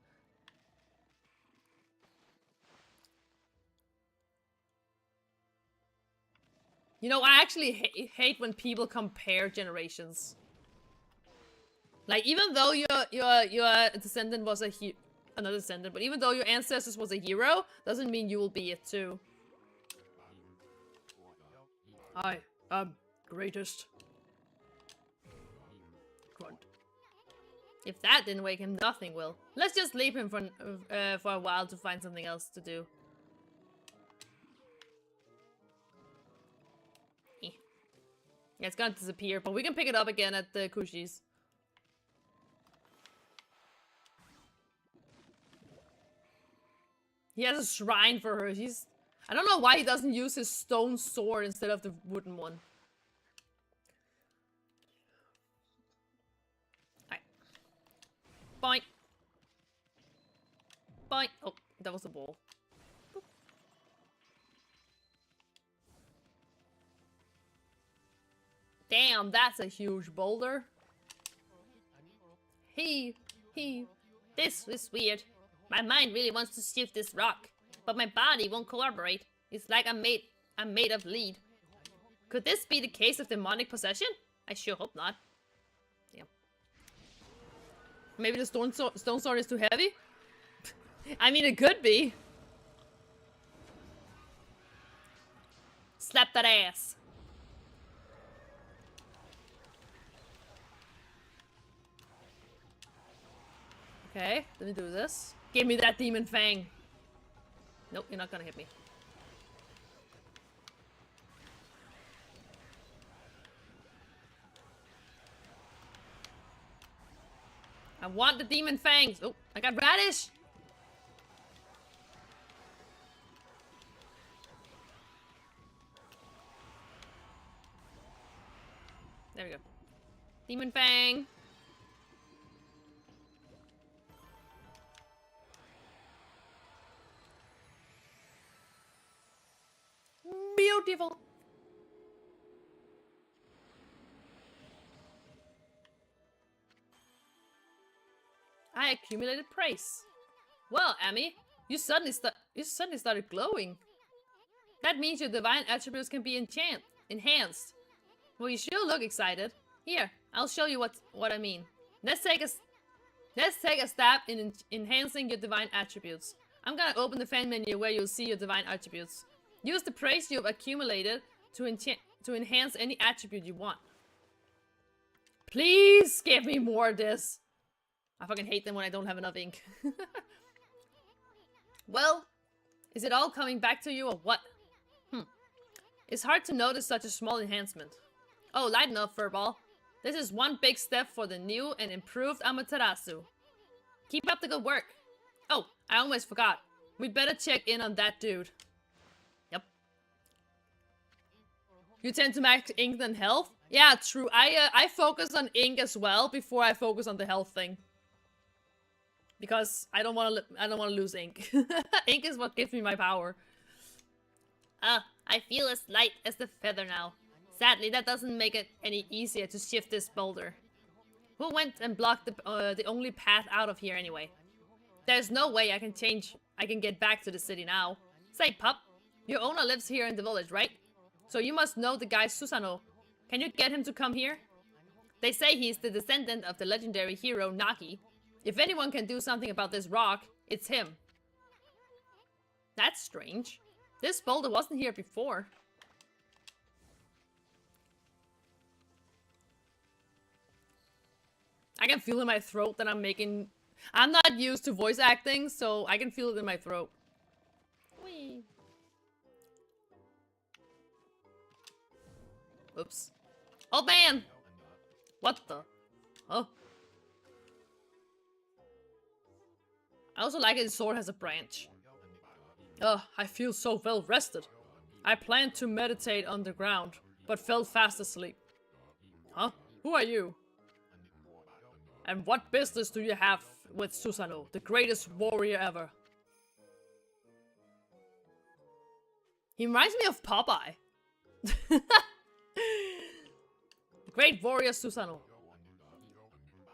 You know, I actually hate when people compare generations. Like, even though your descendant was another descendant, but even though your ancestors was a hero, doesn't mean you will be it too. I am greatest. Grunt. If that didn't wake him, nothing will. Let's just leave him for a while to find something else to do. Yeah, it's gonna disappear, but we can pick it up again at the Kushi's. He has a shrine for her. I don't know why he doesn't use his stone sword instead of the wooden one. Alright. Boink. Boink. Oh, that was a ball. Boop. Damn, that's a huge boulder. This is weird. My mind really wants to shift this rock, but my body won't cooperate. It's like I'm made of lead. Could this be the case of demonic possession? I sure hope not. Yeah. Maybe the stone sword is too heavy? I mean, it could be. Slap that ass. Okay, let me do this. Give me that demon fang. Nope, you're not gonna hit me. I want the demon fangs. Oh, I got radish. There we go. Demon fang. Beautiful. I accumulated praise. Well, Amy, you suddenly started glowing. That means your divine attributes can be enhanced. Well, you sure look excited. Here, I'll show you what I mean. Let's take a stab in enhancing your divine attributes. I'm gonna open the fan menu where you'll see your divine attributes. Use the praise you've accumulated to enhance any attribute you want. Please give me more of this. I fucking hate them when I don't have enough ink. Well, is it all coming back to you or what? It's hard to notice such a small enhancement. Oh, lighten up, Furball. This is one big step for the new and improved Amaterasu. Keep up the good work. Oh, I almost forgot. We'd better check in on that dude. You tend to max ink than health? Yeah, true. I focus on ink as well before I focus on the health thing. Because I don't want to lose ink. Ink is what gives me my power. I feel as light as the feather now. Sadly, that doesn't make it any easier to shift this boulder. Who went and blocked the only path out of here anyway? There's no way I can get back to the city now. Say, pup, your owner lives here in the village, right? So you must know the guy Susanoo. Can you get him to come here? They say he's the descendant of the legendary hero Nagi. If anyone can do something about this rock, it's him. That's strange. This boulder wasn't here before. I can feel in my throat that I'm not used to voice acting, so I can feel it in my throat. Whee. Oops. Oh man! What the? Oh. I also like his sword has a branch. Ugh, I feel so well rested. I planned to meditate underground, but fell fast asleep. Huh? Who are you? And what business do you have with Susanoo, the greatest warrior ever? He reminds me of Popeye. The great warrior Susanoo.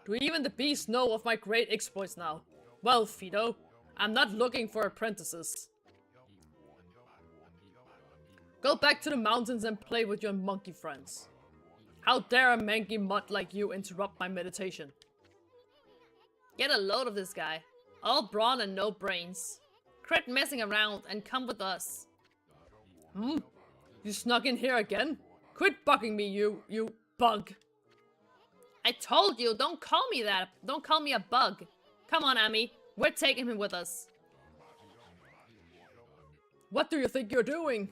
Do even the beasts know of my great exploits now? Well, Fido, I'm not looking for apprentices. Go back to the mountains and play with your monkey friends. How dare a mangy mutt like you interrupt my meditation? Get a load of this guy. All brawn and no brains. Quit messing around and come with us. You snuck in here again? Quit bugging me, you bug. I told you, don't call me that. Don't call me a bug. Come on, Ami. We're taking him with us. What do you think you're doing?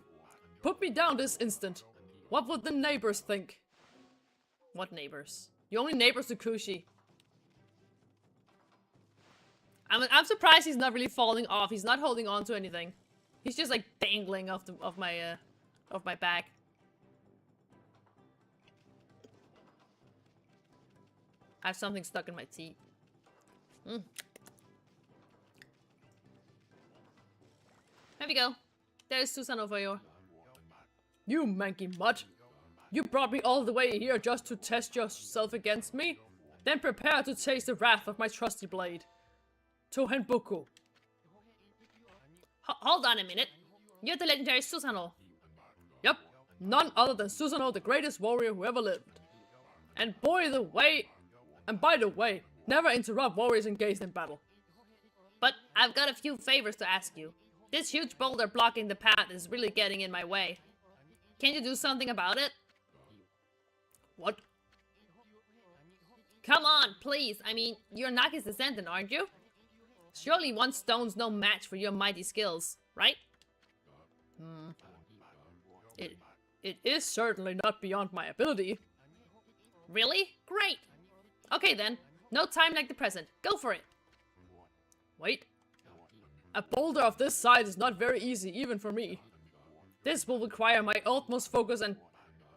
Put me down this instant. What would the neighbors think? What neighbors? The only neighbors to Kushi. I'm surprised he's not really falling off. He's not holding on to anything. He's just like dangling off my back. I have something stuck in my teeth. There we go. There's Susanoo for you. You manky mutt. You brought me all the way here just to test yourself against me? Then prepare to taste the wrath of my trusty blade. Tohenboku. Hold on a minute. You're the legendary Susanoo. Yep. None other than Susanoo, the greatest warrior who ever lived. And by the way, never interrupt warriors engaged in battle. But I've got a few favors to ask you. This huge boulder blocking the path is really getting in my way. Can you do something about it? What? Come on, please. I mean, you're Naki's descendant, aren't you? Surely one stone's no match for your mighty skills, right? It is certainly not beyond my ability. Really? Great. Okay then. No time like the present. Go for it. Wait. A boulder of this size is not very easy, even for me. This will require my utmost focus and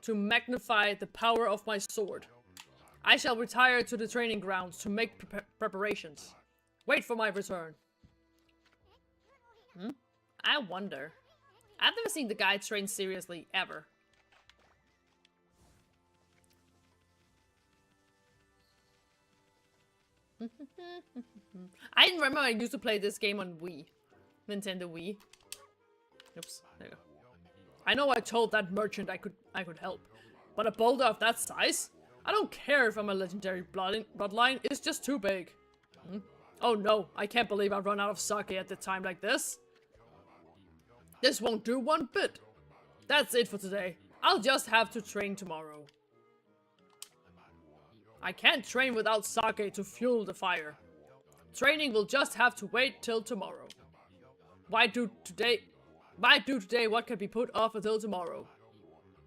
to magnify the power of my sword. I shall retire to the training grounds to make preparations. Wait for my return. I wonder. I've never seen the guy train seriously, ever. I remember I used to play this game on Wii. Nintendo Wii. Oops, there you go. I know I told that merchant I could help, but a boulder of that size? I don't care if I'm a legendary bloodline, it's just too big. Oh no, I can't believe I run out of sake at a time like this. This won't do one bit. That's it for today. I'll just have to train tomorrow. I can't train without sake to fuel the fire. Training will just have to wait till tomorrow. Why do today what can be put off until tomorrow?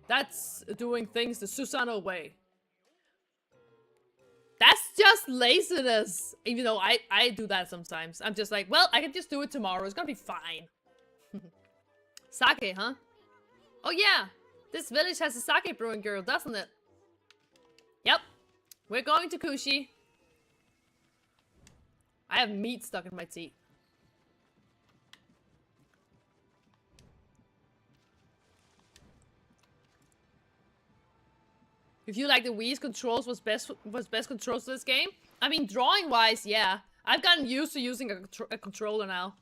That's doing things the Susanoo way. That's just laziness. Even though I do that sometimes. I'm just like, well, I can just do it tomorrow. It's gonna be fine. Sake, huh? Oh yeah. This village has a sake brewing girl, doesn't it? Yep. We're going to Kushi. I have meat stuck in my teeth. If you like the Wii's controls was best controls to this game? I mean, drawing wise, yeah. I've gotten used to using a controller now.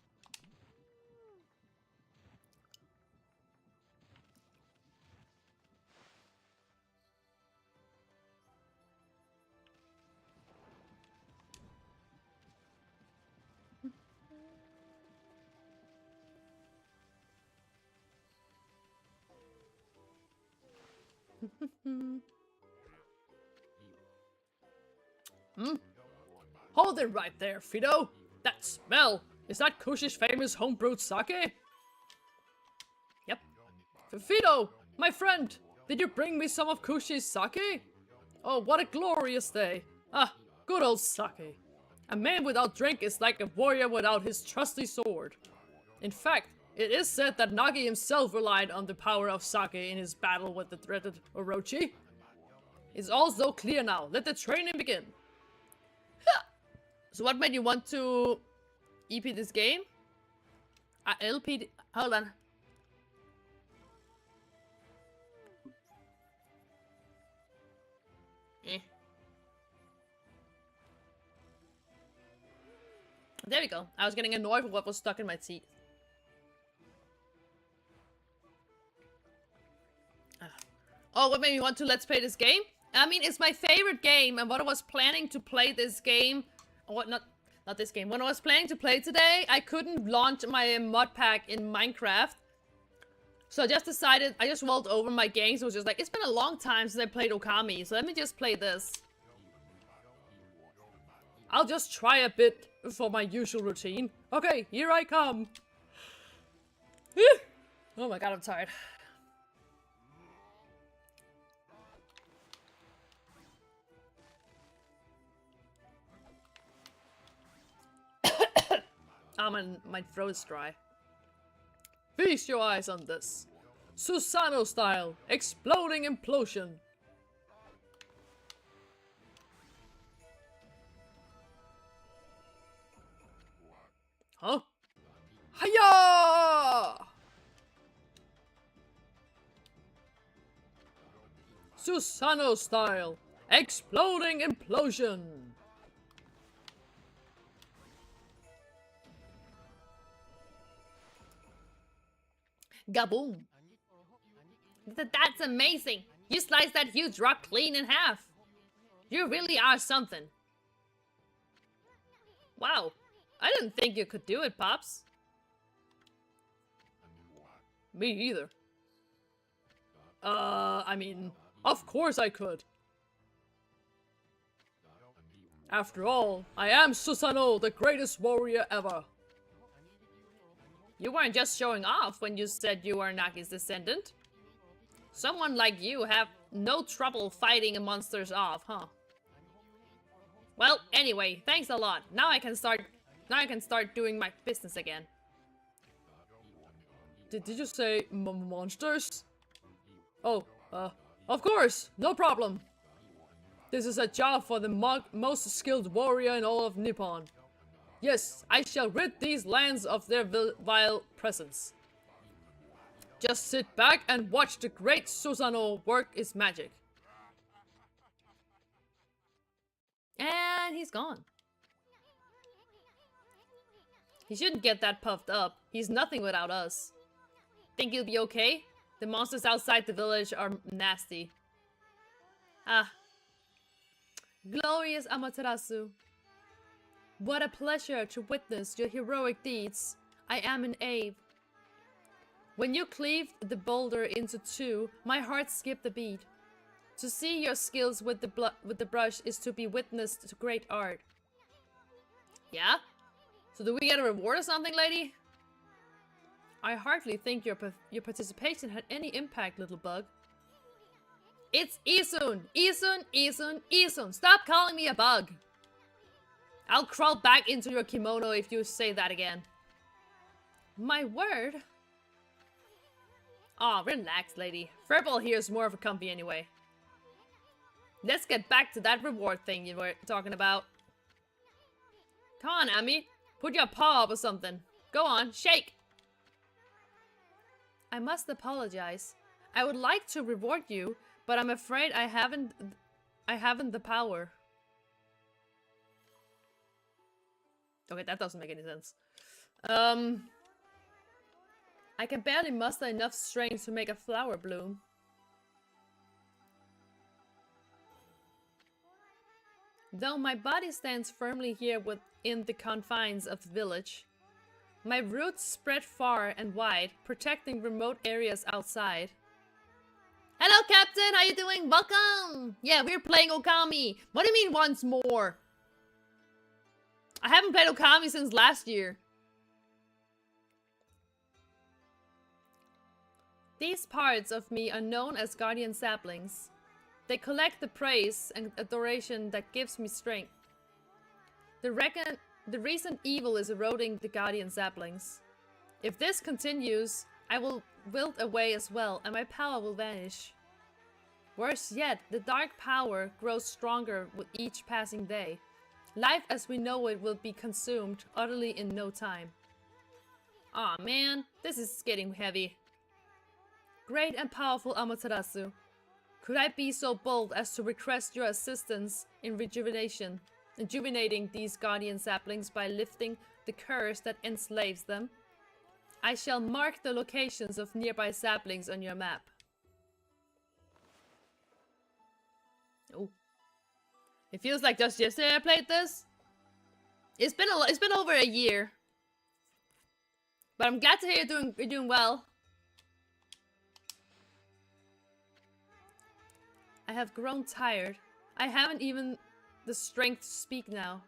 Hold it right there, Fido. That smell. Is that Kushi's famous homebrewed sake? Yep. Fido, my friend, did you bring me some of Kushi's sake? Oh, what a glorious day. Ah, good old sake. A man without drink is like a warrior without his trusty sword. In fact, it is said that Nagi himself relied on the power of sake in his battle with the dreaded Orochi. It's all so clear now. Let the training begin. So what made you want to EP this game? LP... Hold on. There we go. I was getting annoyed with what was stuck in my teeth. Oh, what made me want to let's play this game? I mean, it's my favorite game, and what I was planning to play this game... What, not this game. When I was planning to play today, I couldn't launch my mod pack in Minecraft. So I just decided, I just rolled over my games. It was just like, it's been a long time since I played Okami, so let me just play this. I'll just try a bit for my usual routine. Okay, here I come. Oh my god, I'm tired. My throat is dry. Feast your eyes on this. Susano style, exploding implosion. Huh? Hiya! Susano style, exploding implosion. Gaboom. That's amazing. You sliced that huge rock clean in half. You really are something. Wow. I didn't think you could do it, Pops. Me either. I mean, of course I could. After all, I am Susanoo, the greatest warrior ever. You weren't just showing off when you said you were Nagi's descendant. Someone like you have no trouble fighting monsters off, huh? Well, anyway, thanks a lot. Now I can start doing my business again. Did you say monsters? Oh, of course, no problem. This is a job for the most skilled warrior in all of Nippon. Yes, I shall rid these lands of their vile presence. Just sit back and watch the great Susanoo work his magic. And he's gone. He shouldn't get that puffed up. He's nothing without us. Think he'll be okay? The monsters outside the village are nasty. Ah. Glorious Amaterasu. What a pleasure to witness your heroic deeds. I am an ape. When you cleaved the boulder into two, my heart skipped a beat. To see your skills with the brush is to be witness to great art. Yeah? So do we get a reward or something, lady? I hardly think your participation had any impact, little bug. It's Isun! Isun, Isun, Isun! Stop calling me a bug! I'll crawl back into your kimono if you say that again. My word? Aw, relax, lady. Furball here is more of a comfy anyway. Let's get back to that reward thing you were talking about. Come on, Ami. Put your paw up or something. Go on, shake! I must apologize. I would like to reward you, but I'm afraid I haven't the power. Okay, that doesn't make any sense. I can barely muster enough strength to make a flower bloom. Though my body stands firmly here within the confines of the village, my roots spread far and wide, protecting remote areas outside. Hello, Captain! How you doing? Welcome! Yeah, we're playing Okami. What do you mean once more? I haven't played Okami since last year. These parts of me are known as guardian saplings. They collect the praise and adoration that gives me strength. The recent evil is eroding the guardian saplings. If this continues, I will wilt away as well, and my power will vanish. Worse yet, the dark power grows stronger with each passing day. Life as we know it will be consumed utterly in no time. Aw man, this is getting heavy. Great and powerful Amaterasu, could I be so bold as to request your assistance in rejuvenating these guardian saplings by lifting the curse that enslaves them? I shall mark the locations of nearby saplings on your map. Oh. It feels like just yesterday I played this. It's been over a year. But I'm glad to hear you're doing well. I have grown tired. I haven't even the strength to speak now.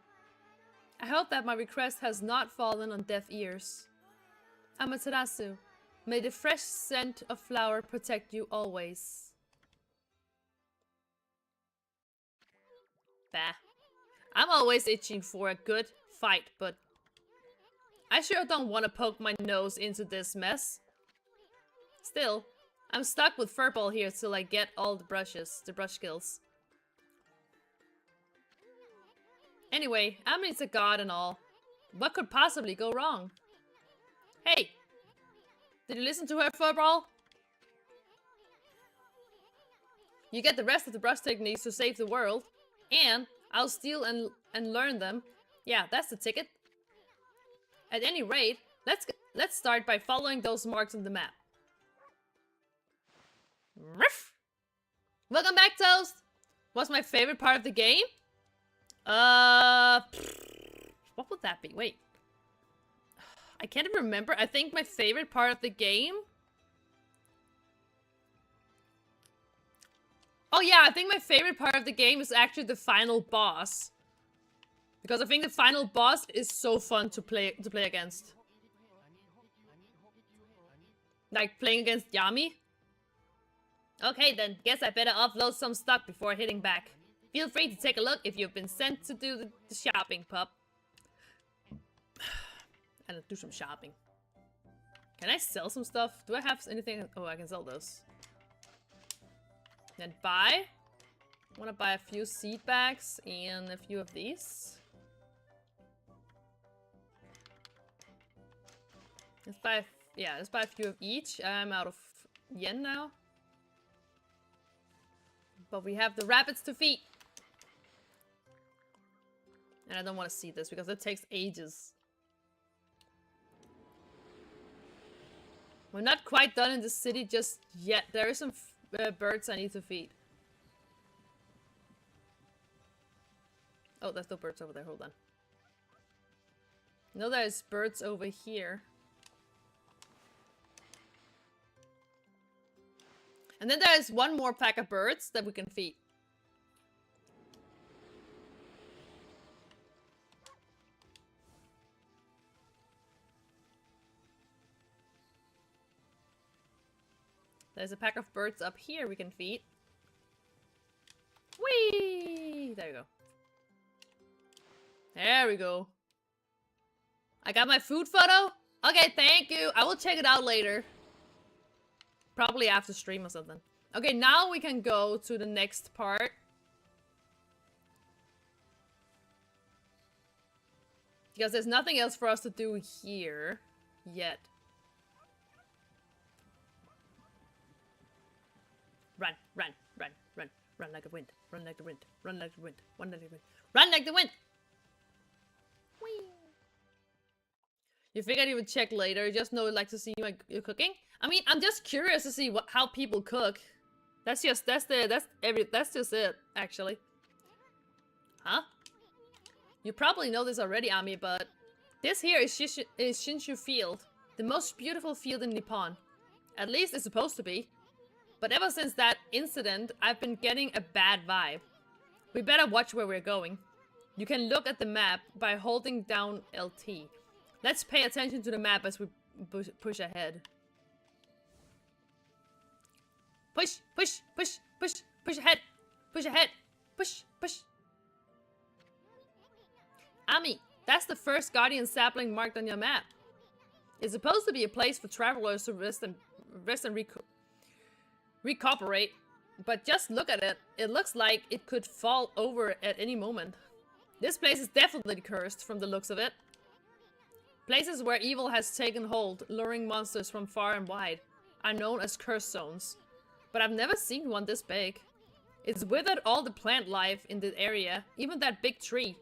I hope that my request has not fallen on deaf ears. Amaterasu, may the fresh scent of flower protect you always. Bah. I'm always itching for a good fight, but I sure don't want to poke my nose into this mess. Still, I'm stuck with Furball here till I get all the brush skills. Anyway, Ami's a god and all. What could possibly go wrong? Hey! Did you listen to her, Furball? You get the rest of the brush techniques to save the world. And I'll steal and learn them. Yeah, that's the ticket. At any rate, let's start by following those marks on the map. Ruff! Welcome back, Toast! What's my favorite part of the game? What would that be? Wait. I can't even remember. I think my favorite part of the game... Oh yeah, I think my favorite part of the game is actually the final boss. Because I think the final boss is so fun to play against. Like playing against Yami. Okay then, guess I better offload some stock before hitting back. Feel free to take a look if you've been sent to do the shopping, pup. And do some shopping. Can I sell some stuff? Do I have anything? Oh, I can sell those. Then buy. I want to buy a few seed bags and a few of these. Let's buy a few of each. I'm out of yen now. But we have the rabbits to feed. And I don't want to see this because it takes ages. We're not quite done in the city just yet. There are some birds I need to feed. Oh, there's no birds over there. Hold on. No, there's birds over here. And then there's one more pack of birds that we can feed. There's a pack of birds up here we can feed. Whee! There you go. There we go. I got my food photo? Okay, thank you. I will check it out later. Probably after stream or something. Okay, now we can go to the next part. Because there's nothing else for us to do here yet. Run, run, run, run, run like the wind, run like the wind, run like the wind, run like the wind, run like the wind! Whee! You figured you would check later, you just know you like to see you cooking? I mean, I'm just curious to see how people cook. That's just it, actually. Huh? You probably know this already, Ami, but this here is Shinshu Field, the most beautiful field in Nippon. At least it's supposed to be. But ever since that incident, I've been getting a bad vibe. We better watch where we're going. You can look at the map by holding down LT. Let's pay attention to the map as we push ahead. Push, push, push, push, push ahead. Push ahead. Push, push. Ami, that's the first guardian sapling marked on your map. It's supposed to be a place for travelers to rest and recuperate. But just look at it. It looks like it could fall over at any moment. This place is definitely cursed from the looks of it. Places where evil has taken hold, luring monsters from far and wide, are known as curse zones. But I've never seen one this big. It's withered all the plant life in the area, even that big tree.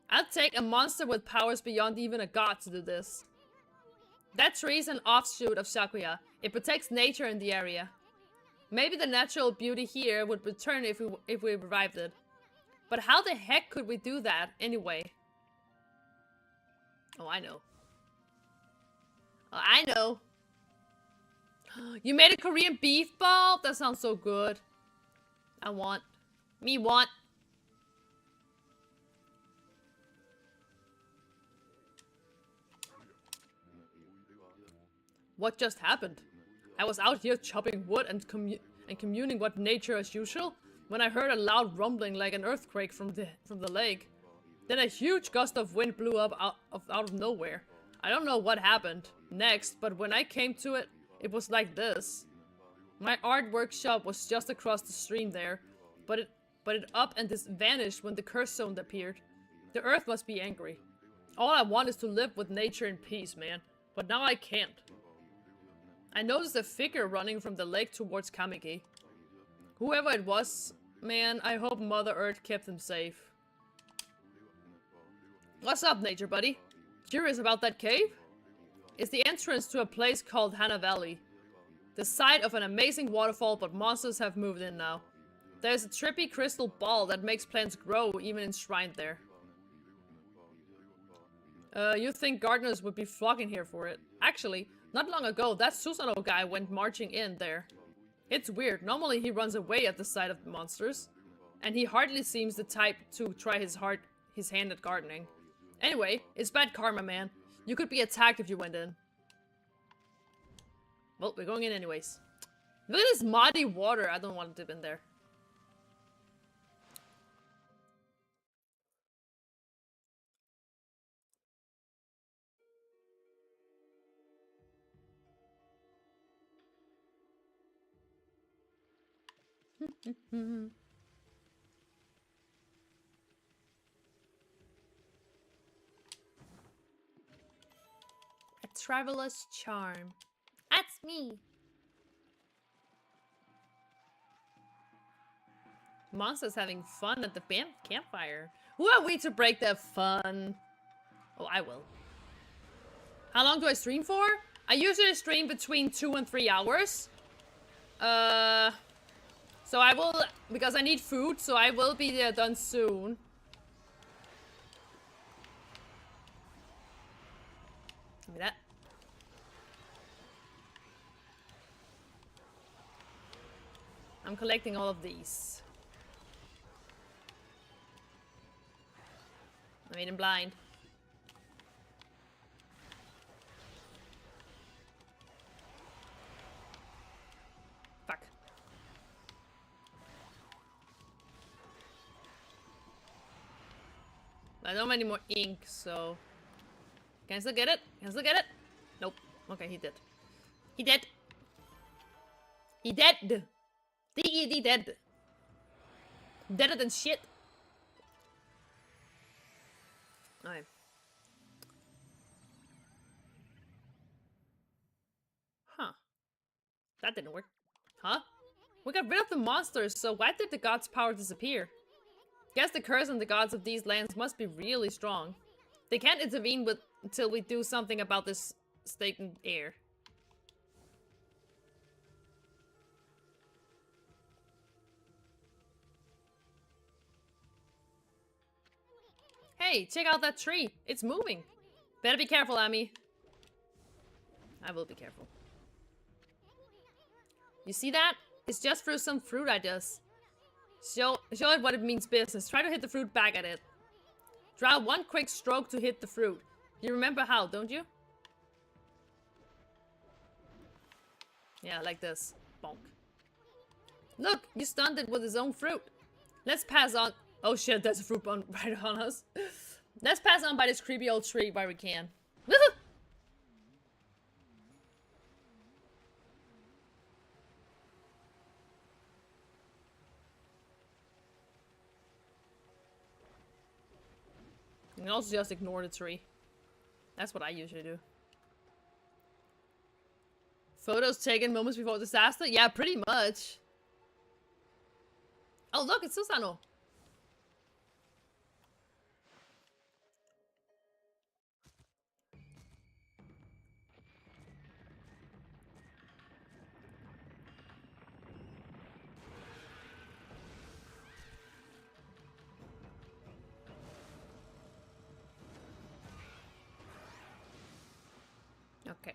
I'd take a monster with powers beyond even a god to do this. That tree is an offshoot of Shakuya. It protects nature in the area. Maybe the natural beauty here would return if we revived it. But how the heck could we do that anyway? Oh, I know. Oh, I know. You made a Korean beef ball? That sounds so good. I want. Me want. What just happened? I was out here chopping wood and communing with nature as usual when I heard a loud rumbling like an earthquake from the lake. Then a huge gust of wind blew up out of nowhere. I don't know what happened next, but when I came to it, it was like this. My art workshop was just across the stream there, but it up and this vanished when the curse zone appeared. The earth must be angry. All I want is to live with nature in peace, man. But now I can't. I noticed a figure running from the lake towards Kamiki. Whoever it was, man, I hope Mother Earth kept him safe. What's up, nature buddy? Curious about that cave? It's the entrance to a place called Hana Valley. The site of an amazing waterfall, but monsters have moved in now. There's a trippy crystal ball that makes plants grow, even enshrined there. You think gardeners would be flocking here for it? Actually, not long ago, that Susanoo guy went marching in there. It's weird. Normally he runs away at the sight of monsters. And he hardly seems the type to try his hand at gardening. Anyway, it's bad karma, man. You could be attacked if you went in. Well, we're going in anyways. Look at this muddy water. I don't want to dip in there. A traveler's charm. That's me. Monsters having fun at the campfire. Who are we to break their fun? Oh, I will. How long do I stream for? I usually stream between 2 and 3 hours. So I will, because I need food, so I will be done soon. Give me that. I'm collecting all of these. I made him blind. Fuck. I don't have any more ink, so... Can I still get it? Can I still get it? Nope. Okay, he did. He did. He dead. He dead. Deader than shit. Alright. Huh. That didn't work. Huh? We got rid of the monsters, so why did the gods' power disappear? Guess the curse and the gods of these lands must be really strong. They can't intervene until we do something about this stagnant air. Hey, check out that tree. It's moving. Better be careful, Ami. I will be careful. You see that? It's just through some fruit I just. Show it what it means business. Try to hit the fruit back at it. Draw one quick stroke to hit the fruit. You remember how, don't you? Yeah, like this. Bonk. Look, you stunned it with his own fruit. Let's pass on Oh shit, there's a fruit bomb right on us. Let's pass on by this creepy old tree while we can. You can also just ignore the tree. That's what I usually do. Photos taken moments before disaster? Yeah, pretty much. Oh look, it's Susano. Okay.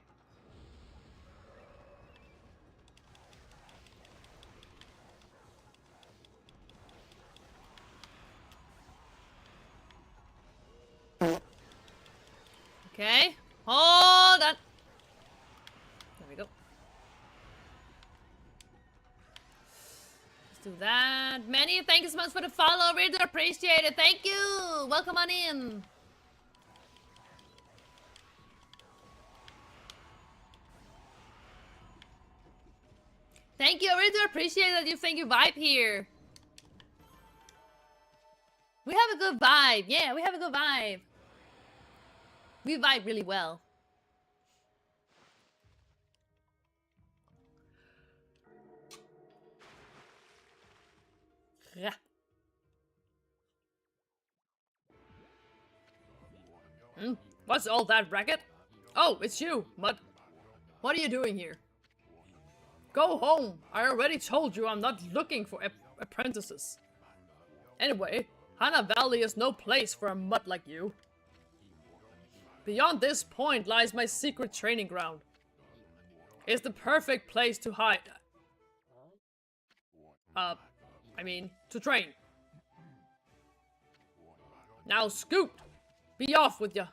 Okay. Hold on. There we go. Let's do that. Manny, thank you so much for the follow. Really appreciate it. Thank you. Welcome on in. Thank you. I really do appreciate that you think you vibe here. We have a good vibe. Yeah, we have a good vibe. We vibe really well. Yeah. What's all that racket? Oh, it's you, Mud. What are you doing here? Go home. I already told you I'm not looking for apprentices. Anyway, Hana Valley is no place for a mutt like you. Beyond this point lies my secret training ground. It's the perfect place to hide. To train. Now scoot! Be off with ya!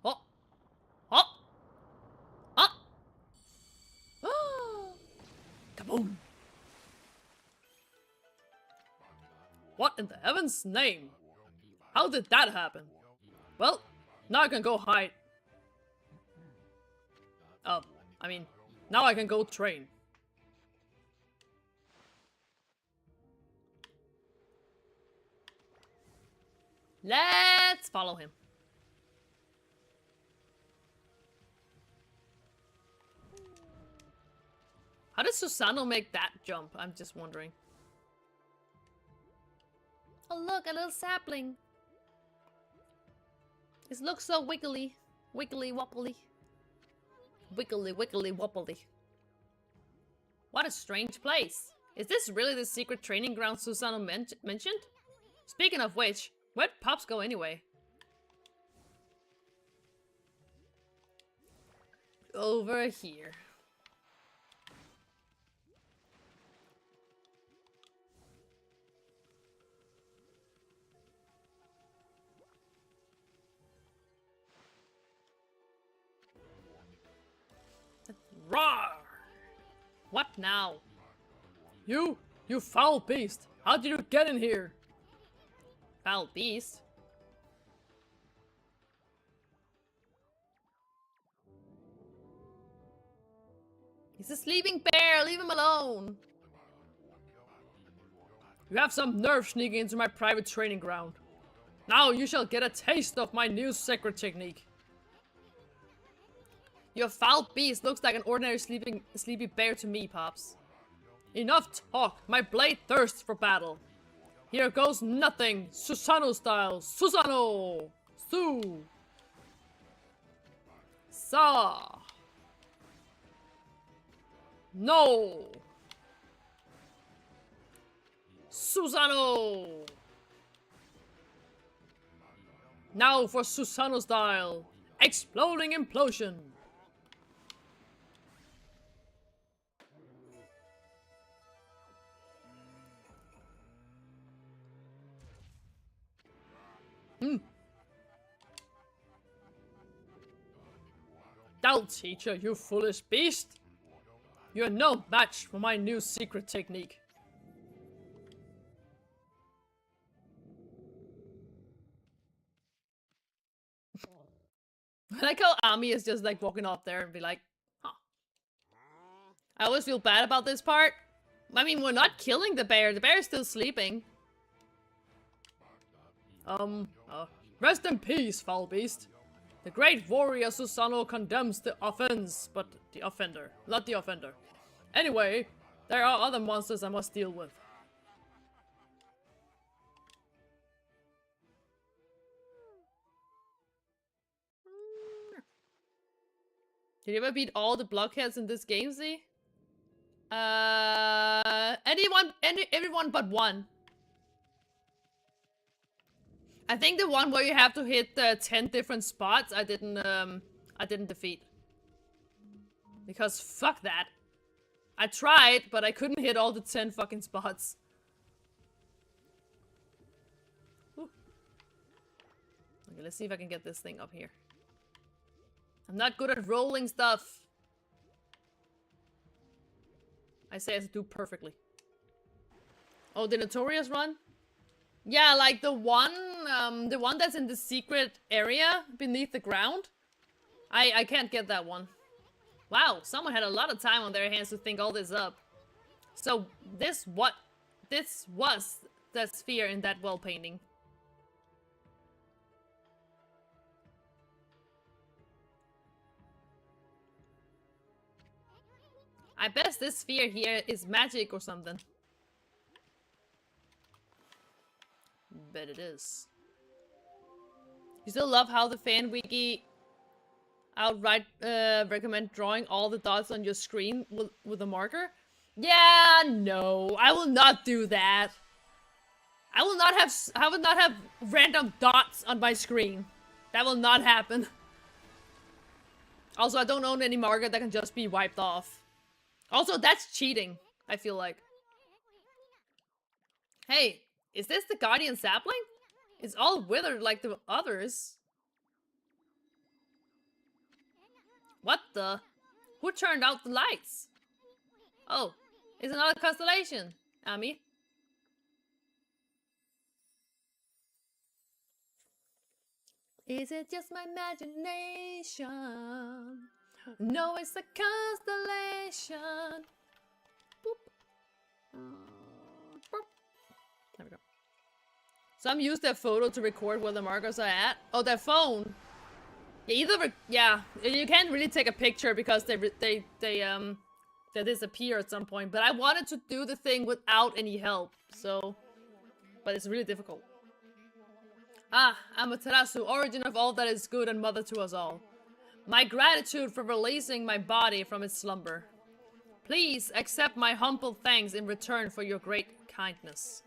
Oh! Oh! Oh! Kaboom! What in the heaven's name? How did that happen? Well, now I can go hide. Now I can go train. Let's follow him. How did Susano make that jump? I'm just wondering. Oh look, a little sapling. This looks so wiggly. Wiggly wobbly. Wiggly wiggly wobbly. What a strange place. Is this really the secret training ground Susano mentioned? Speaking of which, where'd Pops go anyway? Over here. Roar! What now? You foul beast! How did you get in here? Foul beast? He's a sleeping bear, leave him alone! You have some nerve sneaking into my private training ground. Now you shall get a taste of my new secret technique. Your foul beast looks like an ordinary sleepy bear to me, Pops. Enough talk, my blade thirsts for battle. Here goes nothing, Susano style, Susano! Su! Sa! No! Susano! Now for Susano style, exploding implosion! I'll teach you, you foolish beast. You're no match for my new secret technique. I like how Ami is just like walking up there and be like, huh. I always feel bad about this part. I mean, we're not killing the bear. The bear is still sleeping. Rest in peace, foul beast. The great warrior Susanoo condemns the offense, but the offender, not the offender. Anyway, there are other monsters I must deal with. Did you ever beat all the blockheads in this game, Z? Everyone but one. I think the one where you have to hit 10 different spots, I didn't defeat. Because fuck that. I tried, but I couldn't hit all the 10 fucking spots. Whew. Okay, let's see if I can get this thing up here. I'm not good at rolling stuff. I say I do perfectly. Oh, the Notorious run? Yeah, like the one that's in the secret area beneath the ground. I can't get that one. Wow, someone had a lot of time on their hands to think all this up. So this was the sphere in that wall painting. I bet this sphere here is magic or something. Bet it is. You still love how the fan wiki outright recommend drawing all the dots on your screen with a marker? Yeah, no, I will not do that. I will not have random dots on my screen. That will not happen. Also, I don't own any marker that can just be wiped off. Also, that's cheating, I feel like. Hey, is this the Guardian sapling? It's all withered like the others. What the? Who turned out the lights? Oh, it's another constellation, Ami. Is it just my imagination? No, it's a constellation. Boop. Boop. There we go. Some use their photo to record where the markers are at. Oh, their phone. Yeah, you can't really take a picture because they disappear at some point. But I wanted to do the thing without any help, so. But it's really difficult. Ah, Amaterasu, origin of all that is good and mother to us all. My gratitude for releasing my body from its slumber. Please accept my humble thanks in return for your great kindness.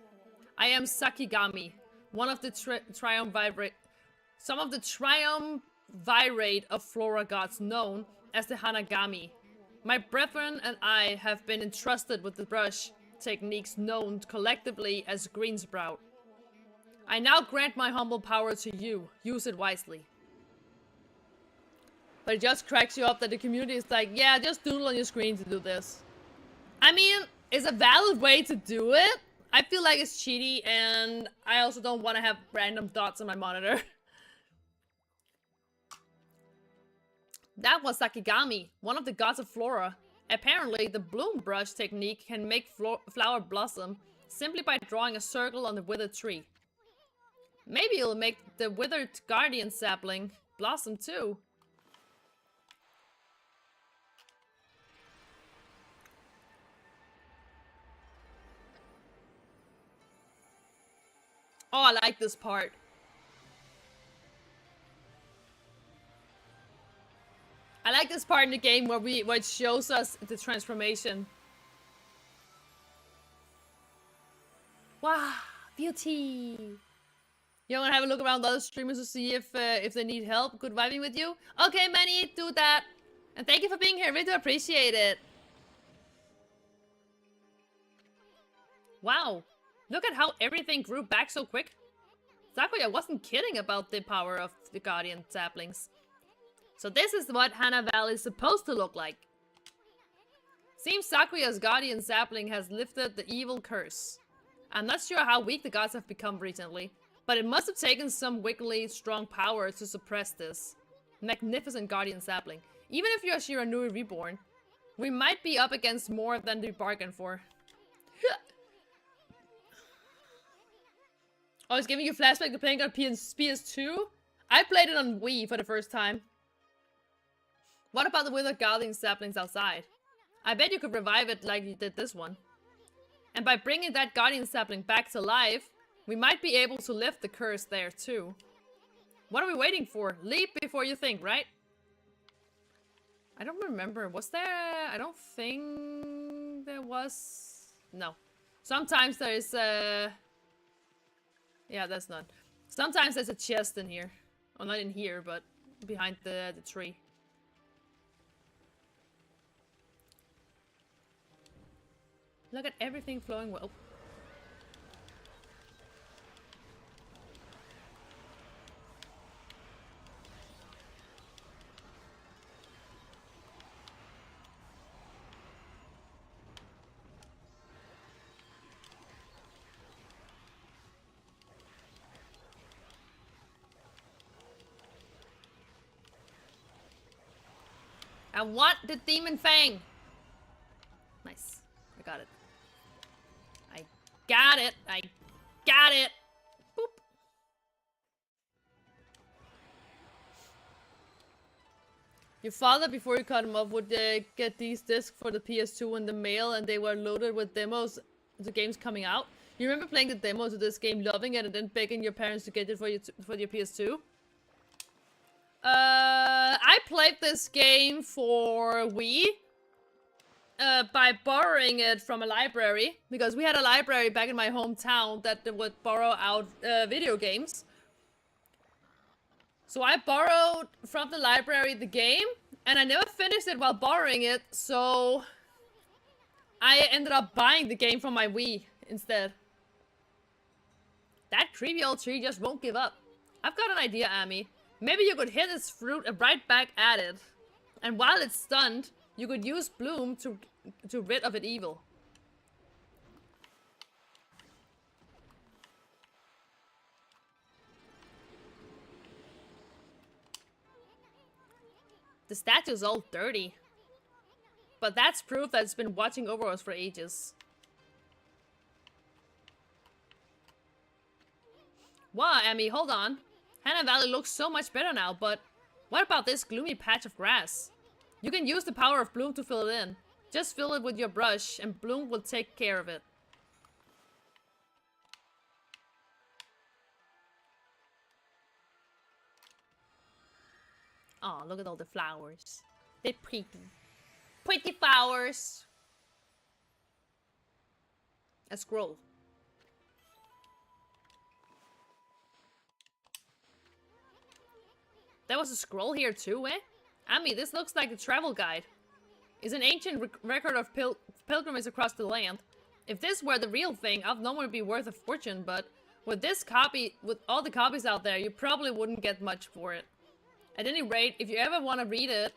I am Sakigami, one of the triumvirate of flora gods known as the Hanagami. My brethren and I have been entrusted with the brush techniques known collectively as green sprout. I now grant my humble power to you. Use it wisely. But it just cracks you up that the community is like, yeah, just doodle on your screen to do this. I mean, it's a valid way to do it. I feel like it's cheaty, and I also don't want to have random dots on my monitor. That was Sakigami, one of the gods of flora. Apparently, the bloom brush technique can make flower blossom simply by drawing a circle on the withered tree. Maybe it'll make the withered guardian sapling blossom too. Oh, I like this part. I like this part in the game where it shows us the transformation. Wow, beauty. You wanna have a look around the other streamers to see if they need help? Good vibing with you? Okay, Manny, do that. And thank you for being here. Really do appreciate it. Wow. Look at how everything grew back so quick. Sakuya wasn't kidding about the power of the Guardian saplings. So this is what Hana Valley is supposed to look like. Seems Sakuya's Guardian sapling has lifted the evil curse. I'm not sure how weak the gods have become recently, but it must have taken some wickedly strong power to suppress this. Magnificent Guardian sapling. Even if you're Shiranui reborn, we might be up against more than we bargained for. Oh, it's giving you flashback to playing on PS2? I played it on Wii for the first time. What about the withered Guardian saplings outside? I bet you could revive it like you did this one. And by bringing that Guardian sapling back to life, we might be able to lift the curse there too. What are we waiting for? Leap before you think, right? I don't remember. Was there... I don't think there was... No. Sometimes there is a... Yeah, that's not. Sometimes there's a chest in here. Oh, not in here, but behind the tree. Look at everything flowing well. I want the demon fang. Nice. I got it. I got it. I got it. Boop. Your father, before you cut him off, would get these discs for the PS2 in the mail, and they were loaded with demos of the games coming out. You remember playing the demos of this game, loving it, and then begging your parents to get it for your PS2? I played this game for Wii by borrowing it from a library, because we had a library back in my hometown that would borrow out video games. So I borrowed from the library the game, and I never finished it while borrowing it, so I ended up buying the game from my Wii instead. That creepy old tree just won't give up. I've got an idea, Ami. Maybe you could hit its fruit right back at it. And while it's stunned, you could use Bloom to rid of it evil. The statue's all dirty. But that's proof that it's been watching over us for ages. Wow, Amy, hold on. Hana Valley looks so much better now, but what about this gloomy patch of grass? You can use the power of Bloom to fill it in. Just fill it with your brush and Bloom will take care of it. Oh, look at all the flowers. They're pretty. Pretty flowers. A scroll. There was a scroll here too, eh? Ami, this looks like a travel guide. It's an ancient record of pilgrimage across the land. If this were the real thing, I'd know it would be worth a fortune, but with this copy, with all the copies out there, you probably wouldn't get much for it. At any rate, if you ever want to read it,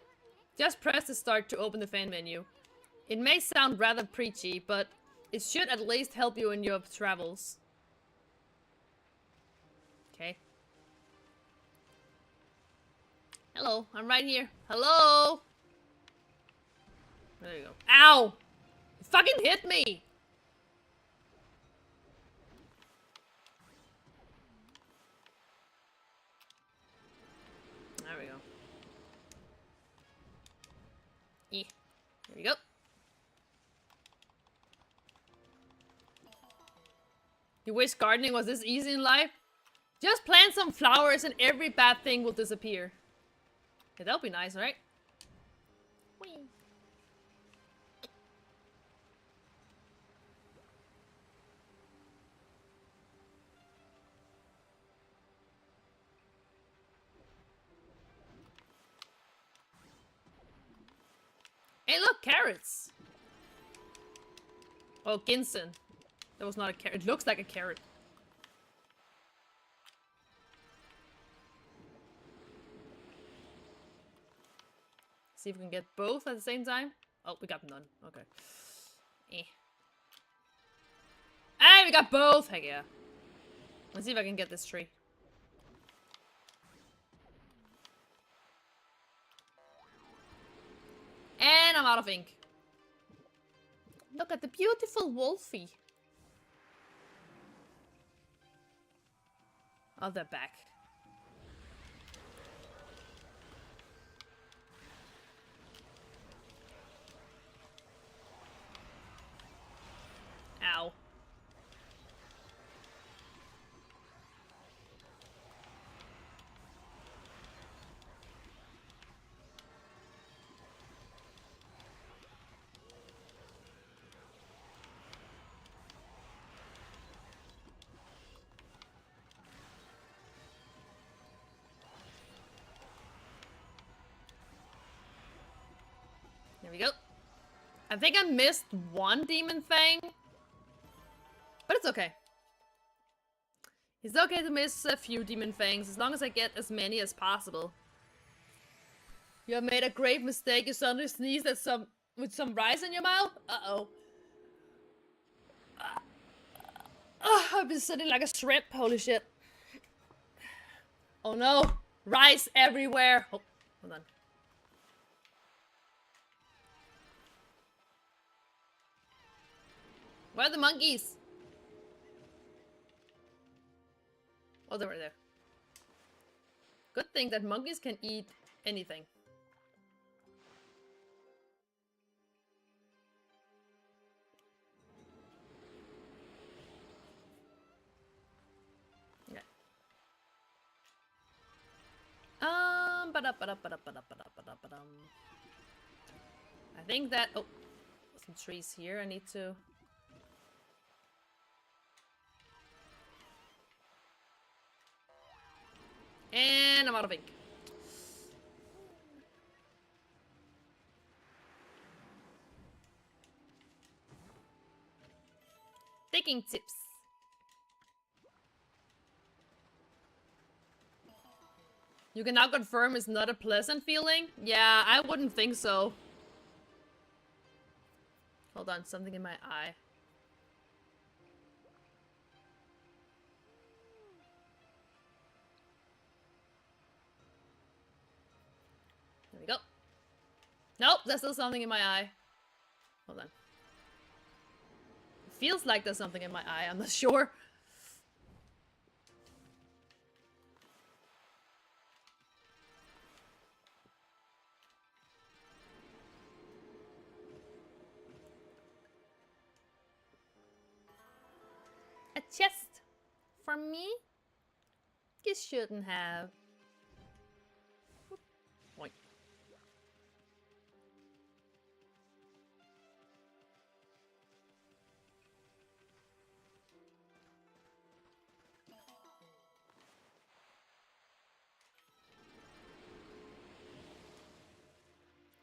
just press the start to open the fan menu. It may sound rather preachy, but it should at least help you in your travels. Okay. Hello, I'm right here. Hello! There you go. Ow! You fucking hit me! There we go. There we go. You wish gardening was this easy in life? Just plant some flowers and every bad thing will disappear. Yeah, that'll be nice, right? Whee. Hey, look, carrots! Oh, ginseng. That was not a carrot. It looks like a carrot. see if we can get both at the same time. Oh, we got none. Okay. Eh. Hey, we got both! Heck yeah. Let's see if I can get this tree. And I'm out of ink. Look at the beautiful Wolfie. Oh, they're back. Ow. There we go. I think I missed one demon thing. But it's okay. It's okay to miss a few demon fangs, as long as I get as many as possible. You have made a grave mistake. You suddenly sneezed at with some rice in your mouth? Uh-oh. I've been sitting like a shrimp. Holy shit. Oh no. Rice everywhere. Oh, hold on. Where are the monkeys? Oh, they were there. Good thing that monkeys can eat anything. Okay. I think that... Oh, some trees here. I need to... And I'm out of ink. Taking tips. You can now confirm it's not a pleasant feeling? Yeah, I wouldn't think so. Hold on, something in my eye. There we go. Nope, there's still something in my eye. Hold on. It feels like there's something in my eye, I'm not sure. A chest for me? You shouldn't have. Point.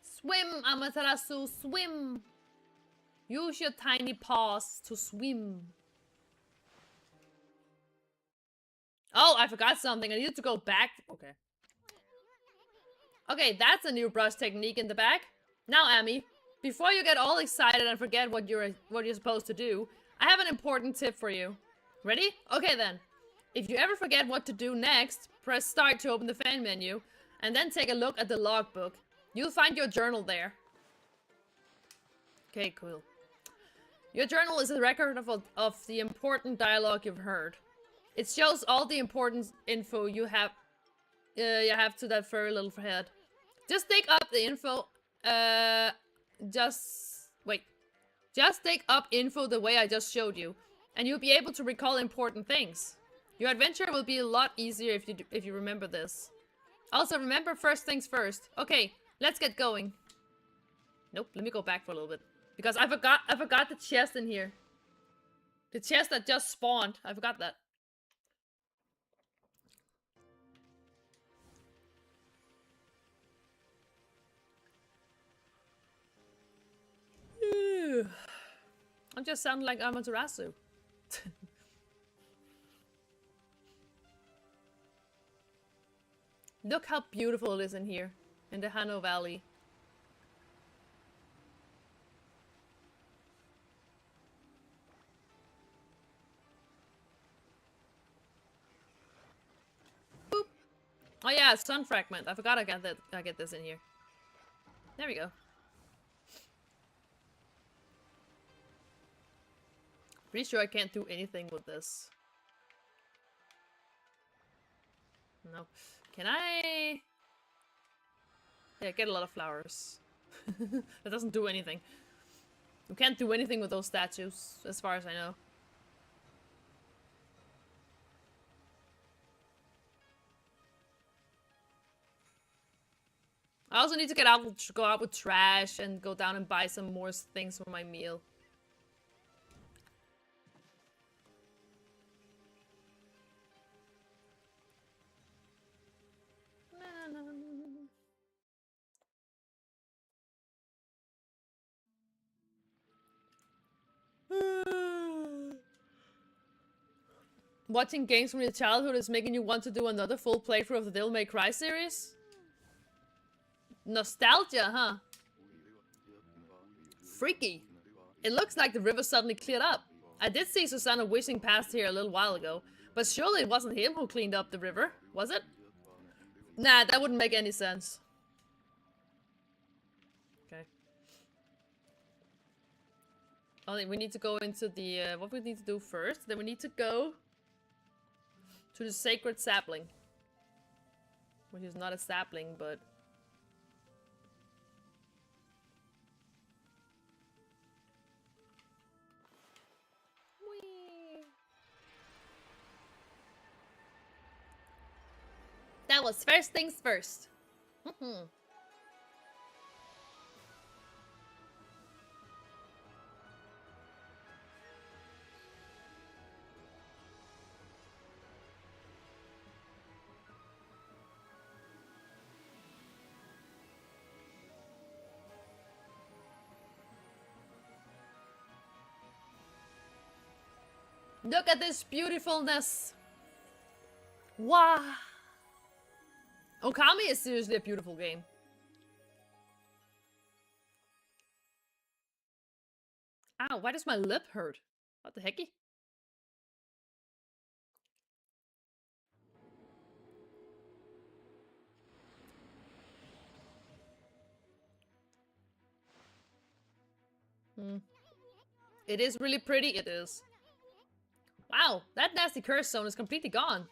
Swim, Amaterasu, swim! Use your tiny paws to swim. Oh, I forgot something. I need to go back. Okay. Okay, that's a new brush technique in the back. Now, Amy, before you get all excited and forget what you're supposed to do, I have an important tip for you. Ready? Okay then. If you ever forget what to do next, press start to open the fan menu, and then take a look at the logbook. You'll find your journal there. Okay, cool. Your journal is a record of the important dialogue you've heard. It shows all the important info you have to that furry little head. Just take up the info. Just take up info the way I just showed you, and you'll be able to recall important things. Your adventure will be a lot easier if you remember this. Also, remember first things first. Okay, let's get going. Nope, let me go back for a little bit because I forgot the chest in here. The chest that just spawned. I forgot that. I just sound like Amaterasu. Look how beautiful it is in here, in the Hano Valley. Oh yeah, sun fragment. I forgot I got that. I get this in here. There we go. Pretty sure I can't do anything with this. No. Can I? Yeah, get a lot of flowers. That doesn't do anything. You can't do anything with those statues, as far as I know. I also need to go out with trash and go down and buy some more things for my meal. Watching games from your childhood is making you want to do another full playthrough of the Devil May Cry series? Nostalgia, huh? Freaky. It looks like the river suddenly cleared up. I did see Susanna whizzing past here a little while ago, but surely it wasn't him who cleaned up the river, was it? Nah, that wouldn't make any sense. Okay. I think we need to go into the, what we need to do first. Then we need to go to the sacred sapling. Which is not a sapling, but... Whee! That was first things first. Look at this beautifulness! Wow! Okami is seriously a beautiful game. Ow, why does my lip hurt? What the hecky? It is really pretty, it is. Wow, that nasty curse zone is completely gone.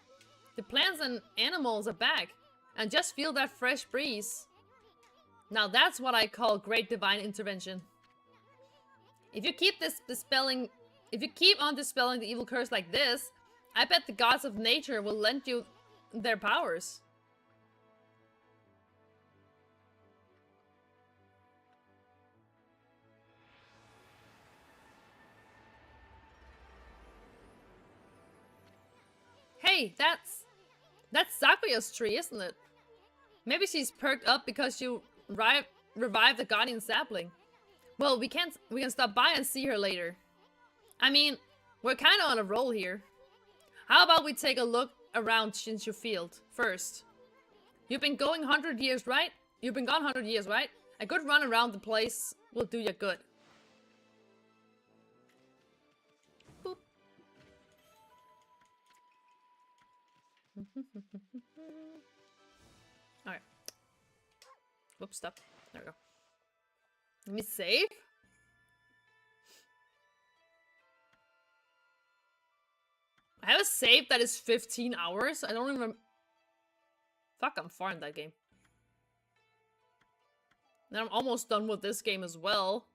The plants and animals are back. And just feel that fresh breeze. Now that's what I call great divine intervention. If you keep on dispelling the evil curse like this, I bet the gods of nature will lend you their powers. Hey, that's Sakuya's tree, isn't it? Maybe she's perked up because you revived the guardian sapling. Well, we can stop by and see her later. I mean, we're kind of on a roll here. How about we take a look around Shinshu Field first? You've been going 100 years, right? You've been gone 100 years, right? A good run around the place will do you good. Boop. Alright. Whoops, stop. There we go. Let me save. I have a save that is 15 hours. I don't even... Fuck, I'm far in that game. Then I'm almost done with this game as well.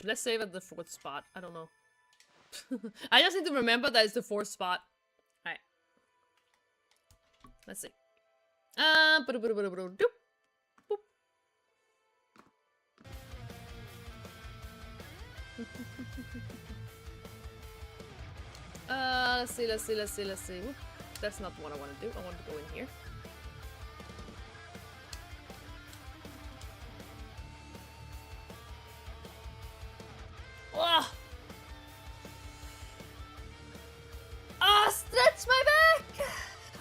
Let's save at the 4th spot. I don't know. I just need to remember that it's the 4th spot. Alright. Let's see. Doop. Boop. Let's see. Whoop. That's not what I want to do. I want to go in here. Oh! Oh, stretch my back!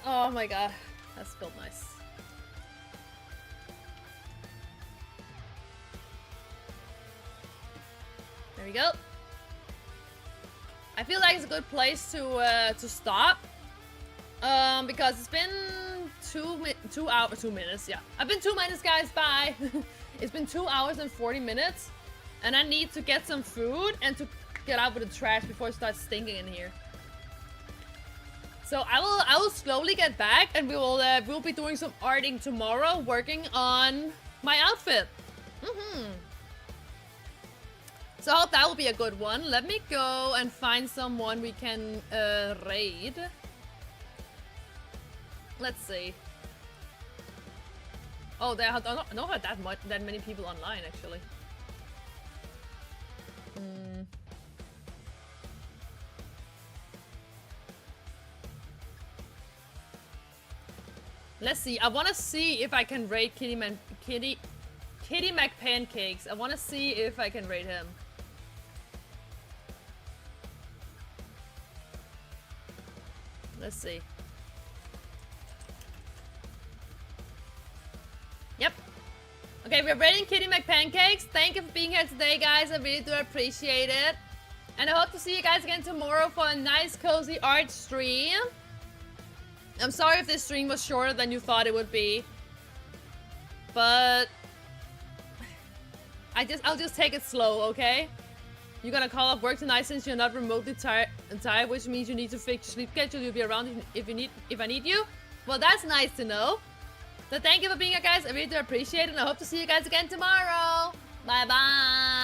Oh my god. That's felt nice. There we go. I feel like it's a good place to stop. Because it's been 2 hours, 2 minutes, yeah. I've been 2 minutes, guys, bye. It's been 2 hours and 40 minutes. And I need to get some food and to get out with the trash before it starts stinking in here. So I will slowly get back, and we'll be doing some arting tomorrow, working on my outfit. So I hope that will be a good one. Let me go and find someone we can raid. Let's see. Oh, there are not that many people online actually. Let's see. I want to see if I can raid Kitty McPancakes. I want to see if I can raid him. Let's see. Yep. Okay, we're raiding Kitty McPancakes. Thank you for being here today, guys. I really do appreciate it. And I hope to see you guys again tomorrow for a nice, cozy art stream. I'm sorry if this stream was shorter than you thought it would be. But I'll just take it slow, okay? You're gonna call off work tonight since you're not remotely tired, which means you need to fix your sleep schedule. You'll be around if I need you. Well, that's nice to know. So thank you for being here, guys. I really do appreciate it, and I hope to see you guys again tomorrow. Bye-bye.